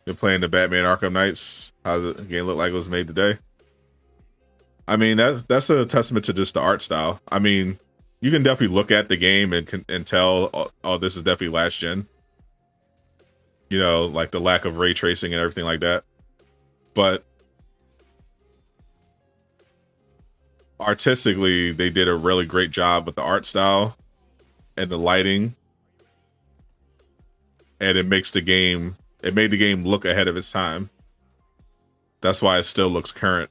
They're playing the Batman Arkham Knights. How's the game look like it was made today? I mean, that's a testament to just the art style. I mean, you can definitely look at the game and tell, oh, this is definitely last gen. You know, like the lack of ray tracing and everything like that. But artistically, they did a really great job with the art style and the lighting. And it made the game look ahead of its time. That's why it still looks current.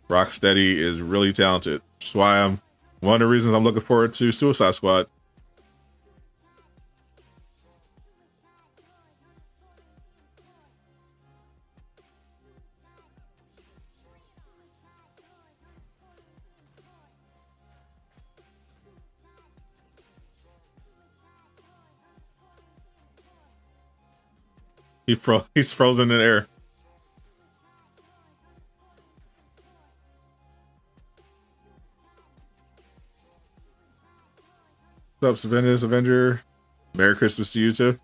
Rocksteady is really talented. That's why I'm one of the reasons I'm looking forward to Suicide Squad. He's frozen in air. What's up, Savinus Avenger? Merry Christmas to you too.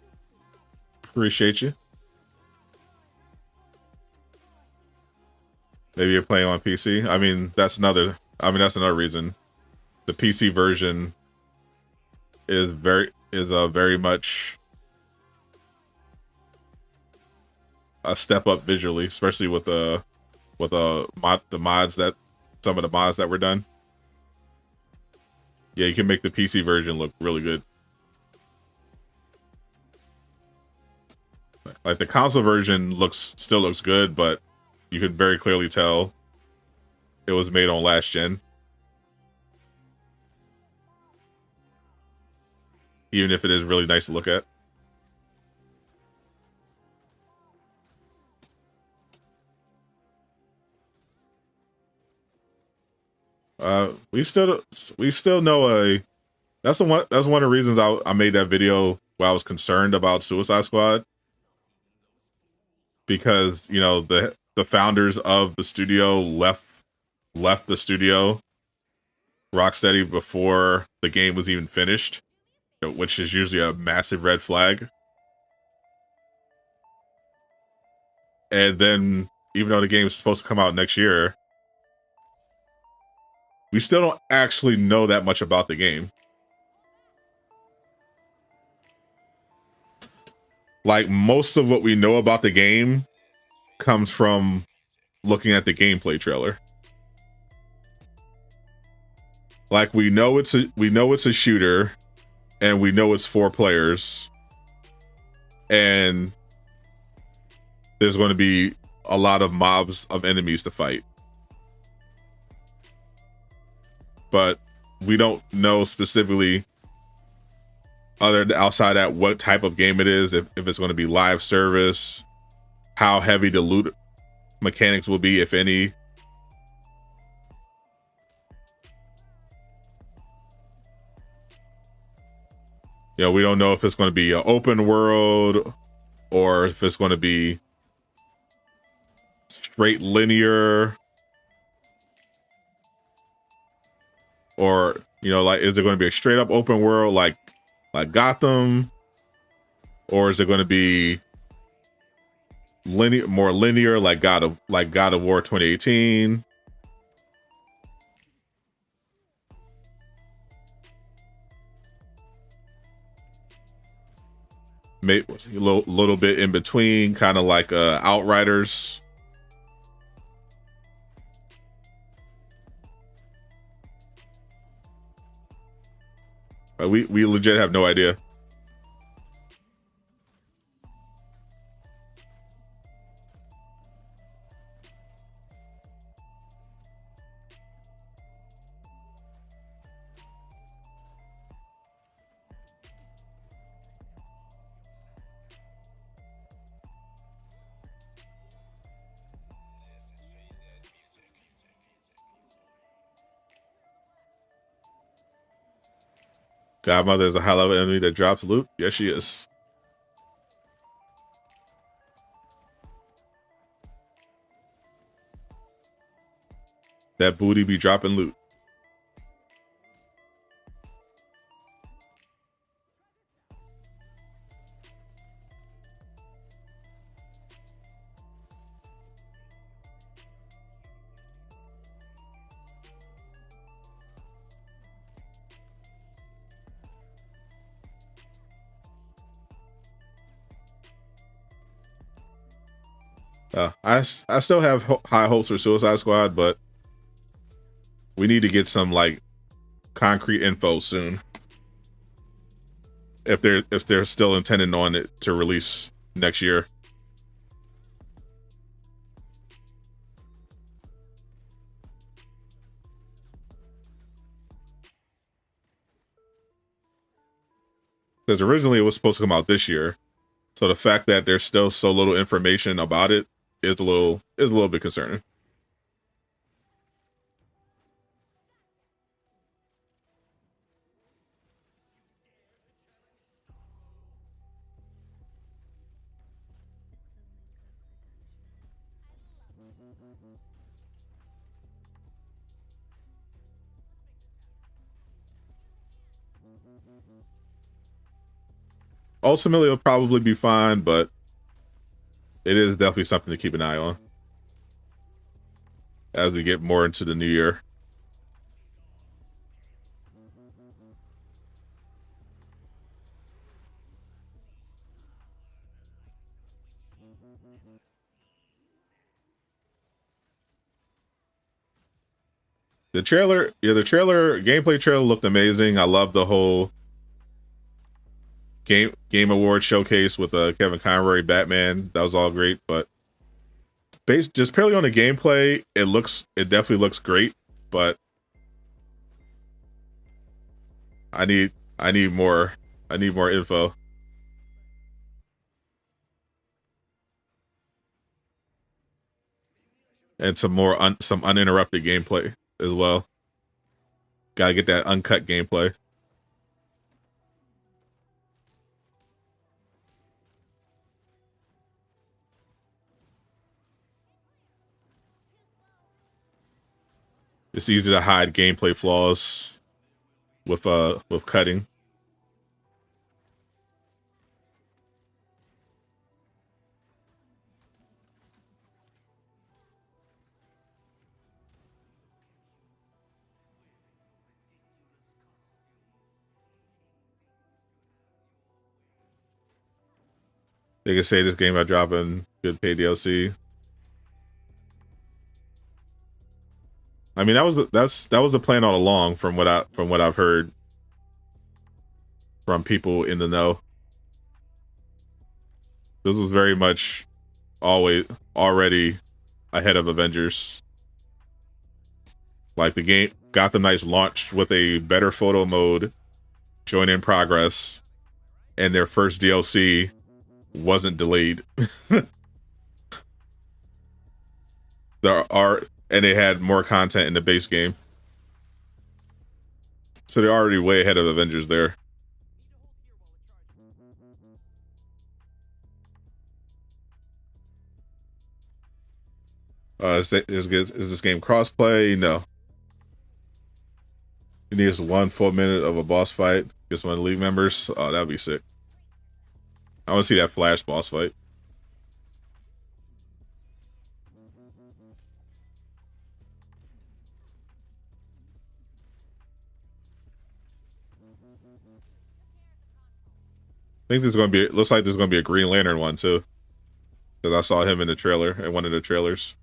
Appreciate you. Maybe you're playing on PC. I mean, that's another reason. The PC version is very much a step up visually, especially with the mods that some of the mods that were done. Yeah, you can make the PC version look really good. Like the console version still looks good, but you could very clearly tell it was made on last gen. Even if it is really nice to look at. We still know that's one of the reasons I made that video where I was concerned about Suicide Squad, because you know the founders of the studio left the studio, Rocksteady, before the game was even finished, which is usually a massive red flag. And then even though the game is supposed to come out next year, we still don't actually know that much about the game. Like, most of what we know about the game comes from looking at the gameplay trailer. Like, we know it's a shooter, and we know it's 4 players, and there's going to be a lot of mobs of enemies to fight. But we don't know specifically, outside that, what type of game it is, if it's going to be live service, how heavy the loot mechanics will be, if any. You know, we don't know if it's going to be an open world or if it's going to be straight linear, or, you know, like, is it going to be a straight up open world like Gotham, or is it going to be more linear like God of War 2018? Maybe a little bit in between, kind of like Outriders. We legit have no idea. Godmother is a high level enemy that drops loot. Yes, she is. That booty be dropping loot. I still have high hopes for Suicide Squad, but we need to get some like concrete info soon. If they're still intending on it to release next year. because originally it was supposed to come out this year. So the fact that there's still so little information about it is a little bit concerning. Ultimately, it'll probably be fine, but it is definitely something to keep an eye on as we get more into the new year. The trailer, the trailer, gameplay trailer looked amazing. I love the whole game award showcase with Kevin Conroy Batman. That was all great, but based just purely on the gameplay, it definitely looks great, but I need more info. And some uninterrupted gameplay as well. Gotta get that uncut gameplay. It's easy to hide gameplay flaws with cutting. They can say this game by dropping good paid DLC. I mean, that was the plan all along, from what I've heard from people in the know. This was very much already ahead of Avengers. Like, the game Gotham Knights launched with a better photo mode, join in progress, and their first DLC wasn't delayed. And they had more content in the base game. So they're already way ahead of Avengers there. Is this game crossplay? No. It needs 1 full minute of a boss fight against one of the league members. Oh, that'd be sick. I want to see that Flash boss fight. I think looks like there's gonna be a Green Lantern one too, because I saw him in the trailer, in one of the trailers.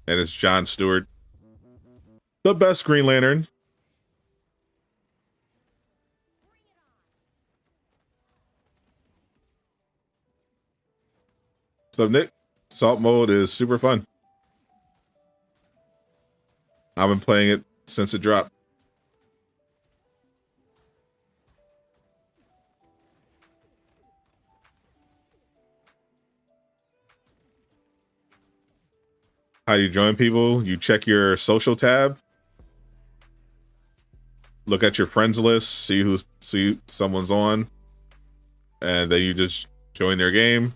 And it's John Stewart, the best Green Lantern. So Nick, Salt mode is super fun. I've been playing it since it dropped. How do you join people? You check your social tab, look at your friends list, see someone's on, and then you just join their game.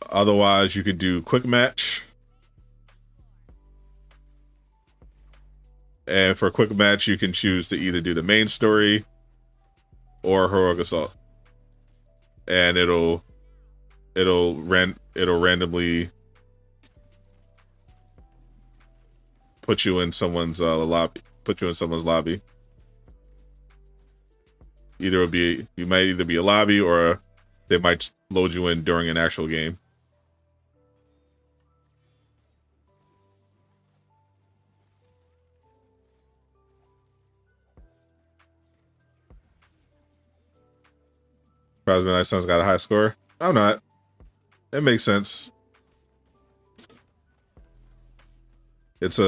Otherwise, you could do quick match. And for quick match, you can choose to either do the main story or heroic assault. And it'll randomly put you in someone's lobby. You might either be a lobby, or they might load you in during an actual game. Surprised my son's got a high score. I'm not. It makes sense. It's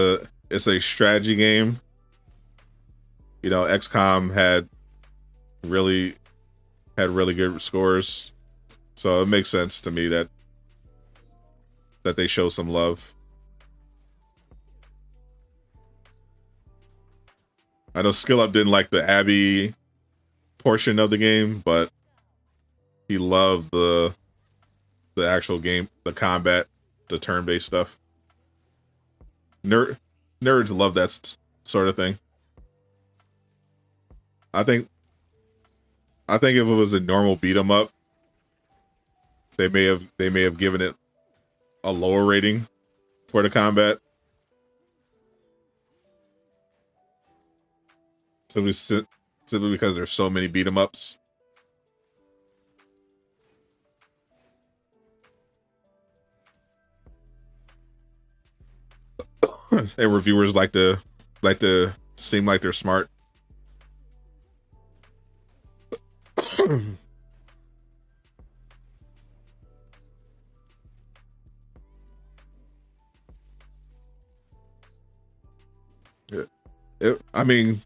it's a strategy game. You know, XCOM had really good scores, so it makes sense to me that they show some love. I know Skill Up didn't like the Abby portion of the game, but he loved the actual game, the combat, the turn-based stuff. Nerds love that sort of thing. I think if it was a normal beat 'em up, they may have given it a lower rating for the combat. Simply because there's so many beat 'em ups. And reviewers like to seem like they're smart. I mean,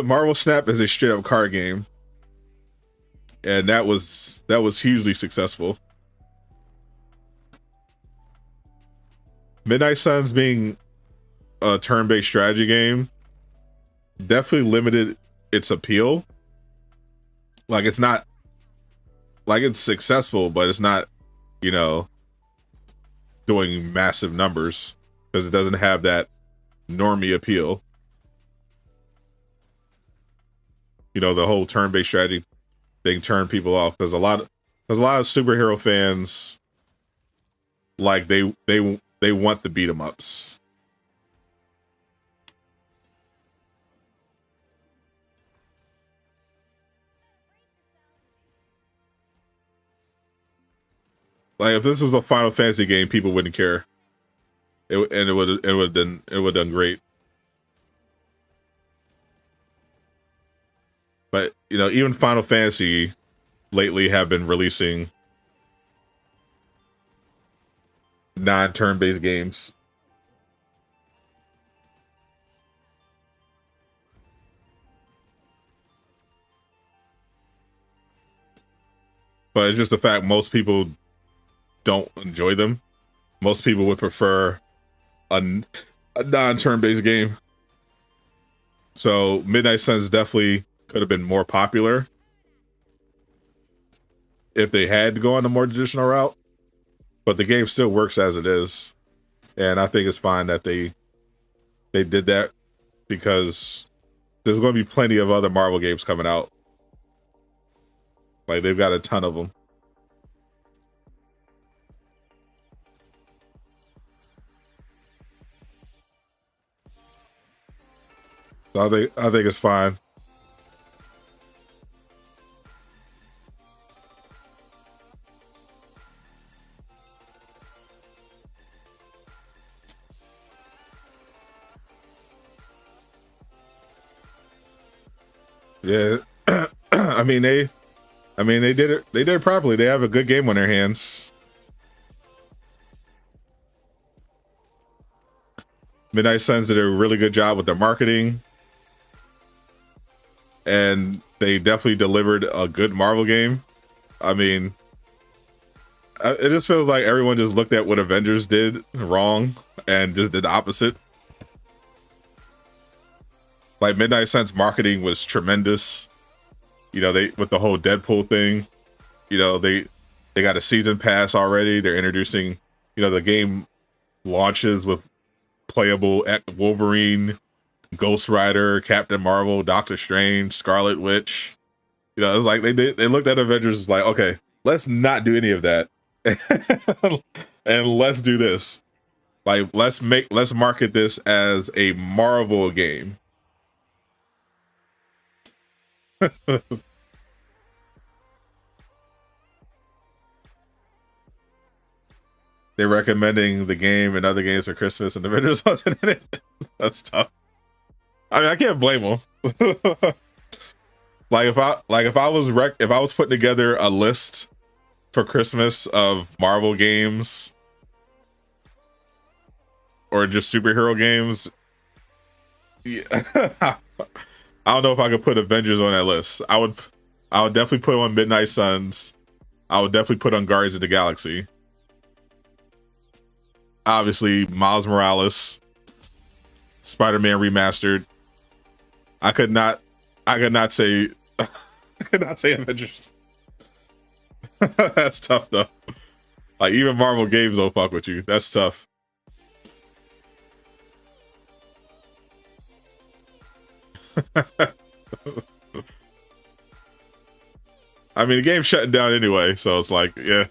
Marvel Snap is a straight up card game, and that was hugely successful. Midnight Suns being a turn-based strategy game definitely limited its appeal. Like, it's not like it's successful, but it's not, you know, doing massive numbers because it doesn't have that normie appeal. You know, the whole turn-based strategy thing turned people off because a lot of superhero fans, like, they want the beat 'em ups. Like, if this was a Final Fantasy game, people wouldn't care. It would have done great. But, you know, even Final Fantasy lately have been releasing non-turn-based games. But it's just the fact most people don't enjoy them. Most people would prefer a non-turn-based game. So Midnight Suns definitely could have been more popular if they had gone a more traditional route. But the game still works as it is. And I think it's fine that they did that because there's going to be plenty of other Marvel games coming out. Like, they've got a ton of them. So I think it's fine. Yeah, I mean they did it. They did it properly. They have a good game on their hands. Midnight Suns did a really good job with their marketing, and they definitely delivered a good Marvel game. I mean, it just feels like everyone just looked at what Avengers did wrong and just did the opposite. Like, Midnight Suns marketing was tremendous. You know, they with the whole Deadpool thing, you know, they got a season pass already. They're introducing, you know, the game launches with playable Wolverine, Ghost Rider, Captain Marvel, Doctor Strange, Scarlet Witch. You know, it's like they looked at Avengers like, okay, let's not do any of that. And let's do this. Like, let's market this as a Marvel game. They're recommending the game and other games for Christmas, and the Avengers wasn't in it. That's tough. I mean, I can't blame them. Like, if I was putting together a list for Christmas of Marvel games, or just superhero games, yeah, I don't know if I could put Avengers on that list. I would definitely put on Midnight Suns. I would definitely put on Guardians of the Galaxy. Obviously, Miles Morales, Spider-Man Remastered. I could not say I could not say Avengers. That's tough though. Like even Marvel games don't fuck with you. That's tough. I mean, the game's shutting down anyway, so it's like, yeah,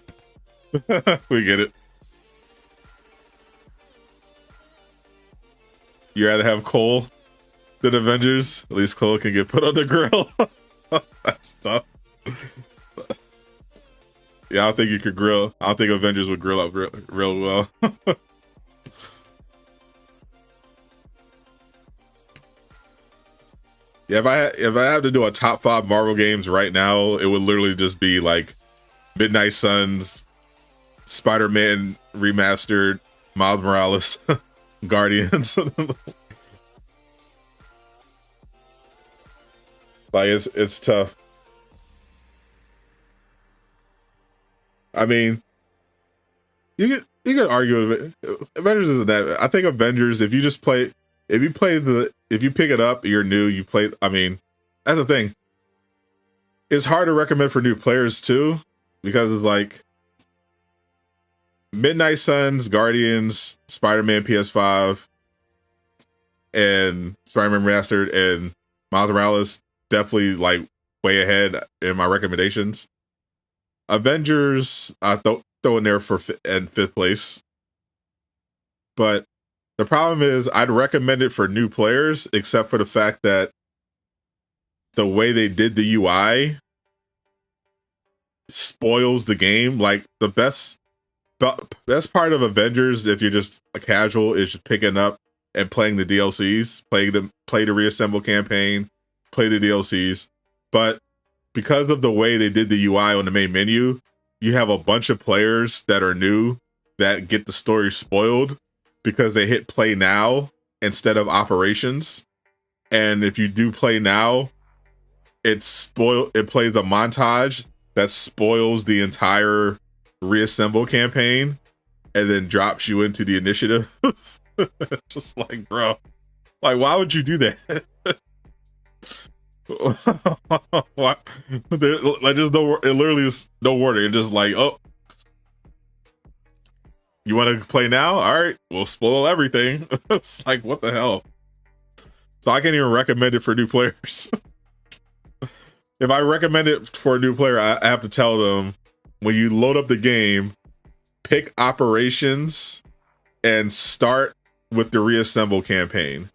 we get it. You rather have Cole than Avengers? At least Cole can get put on the grill. That's tough. Yeah, I don't think you could grill. I don't think Avengers would grill up real well. Yeah, if I have to do a top 5 Marvel games right now, it would literally just be like Midnight Suns, Spider-Man Remastered, Miles Morales, Guardians. Like it's tough. I mean, you could argue with it. Avengers isn't that. I think Avengers, if you pick it up, you're new, you play. I mean, that's the thing. It's hard to recommend for new players too, because of like Midnight Suns, Guardians, Spider-Man PS5, and Spider-Man Remastered, and Miles Morales definitely like way ahead in my recommendations. Avengers, I throw in there for in 5th place, but the problem is I'd recommend it for new players, except for the fact that the way they did the UI spoils the game. Like the best part of Avengers, if you're just a casual, is just picking up and playing the DLCs, play the reassemble campaign, play the DLCs. But because of the way they did the UI on the main menu, you have a bunch of players that are new that get the story spoiled because they hit play now instead of operations. And if you do play now, it plays a montage that spoils the entire reassemble campaign and then drops you into the initiative. Just like, bro, like, why would you do that? What? Like, there's no, it literally is no warning. It's just like, oh, you want to play now? All right, we'll spoil everything. It's like, what the hell? So I can't even recommend it for new players. If I recommend it for a new player, I have to tell them, when you load up the game, pick operations and start with the reassemble campaign.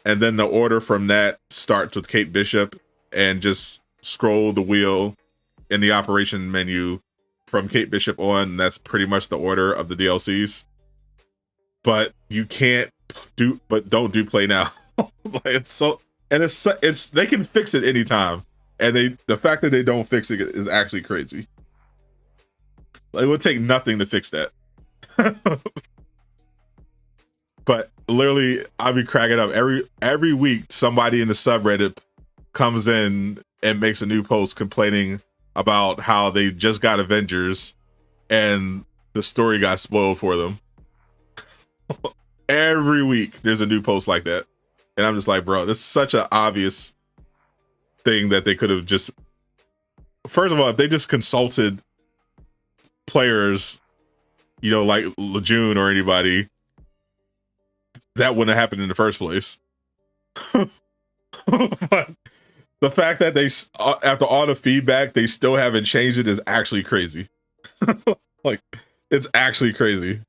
And then the order from that starts with Kate Bishop, and just scroll the wheel in the operation menu from Kate Bishop on. That's pretty much the order of the DLCs. But you can't don't do play now. Like, it's so, and it's they can fix it anytime. And the fact that they don't fix it is actually crazy. Like, it would take nothing to fix that. But literally, I'll be cracking up every week. Somebody in the subreddit comes in and makes a new post complaining about how they just got Avengers and the story got spoiled for them. Every week there's a new post like that, and I'm just like, bro, this is such an obvious thing that they could have just, first of all, if they just consulted players, you know, like Lejeune or anybody, that wouldn't have happened in the first place. But the fact that they, after all the feedback, they still haven't changed it is actually crazy. Like, it's actually crazy.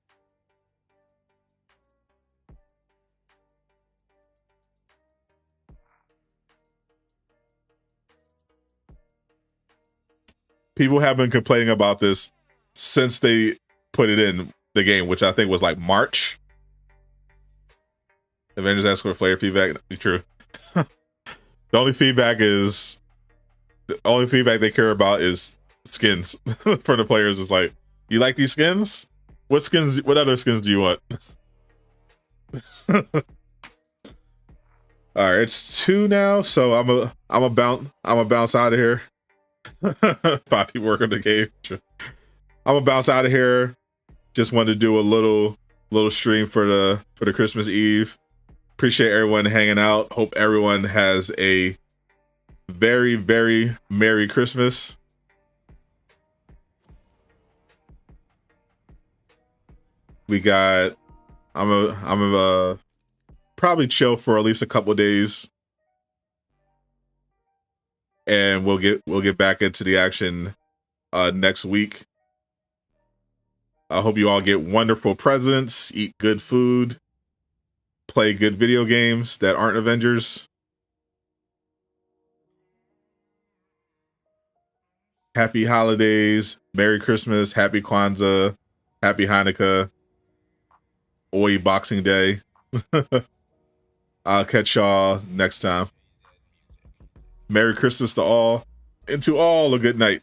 People have been complaining about this since they put it in the game, which I think was like March. Avengers ask for player feedback. True. The only feedback they care about is skins for the players. Is like, you like these skins? What other skins do you want? All right, it's 2 now, so I'm a bounce out of here. 5 people working the game. I'm gonna bounce out of here. Just wanted to do a little stream for the Christmas Eve. Appreciate everyone hanging out. Hope everyone has a very, very Merry Christmas. We got. I'm a probably chill for at least a couple days, and we'll get back into the action next week. I hope you all get wonderful presents, eat good food, play good video games that aren't Avengers. Happy holidays, Merry Christmas, Happy Kwanzaa, Happy Hanukkah, Oi Boxing Day. I'll catch y'all next time. Merry Christmas to all, and to all a good night.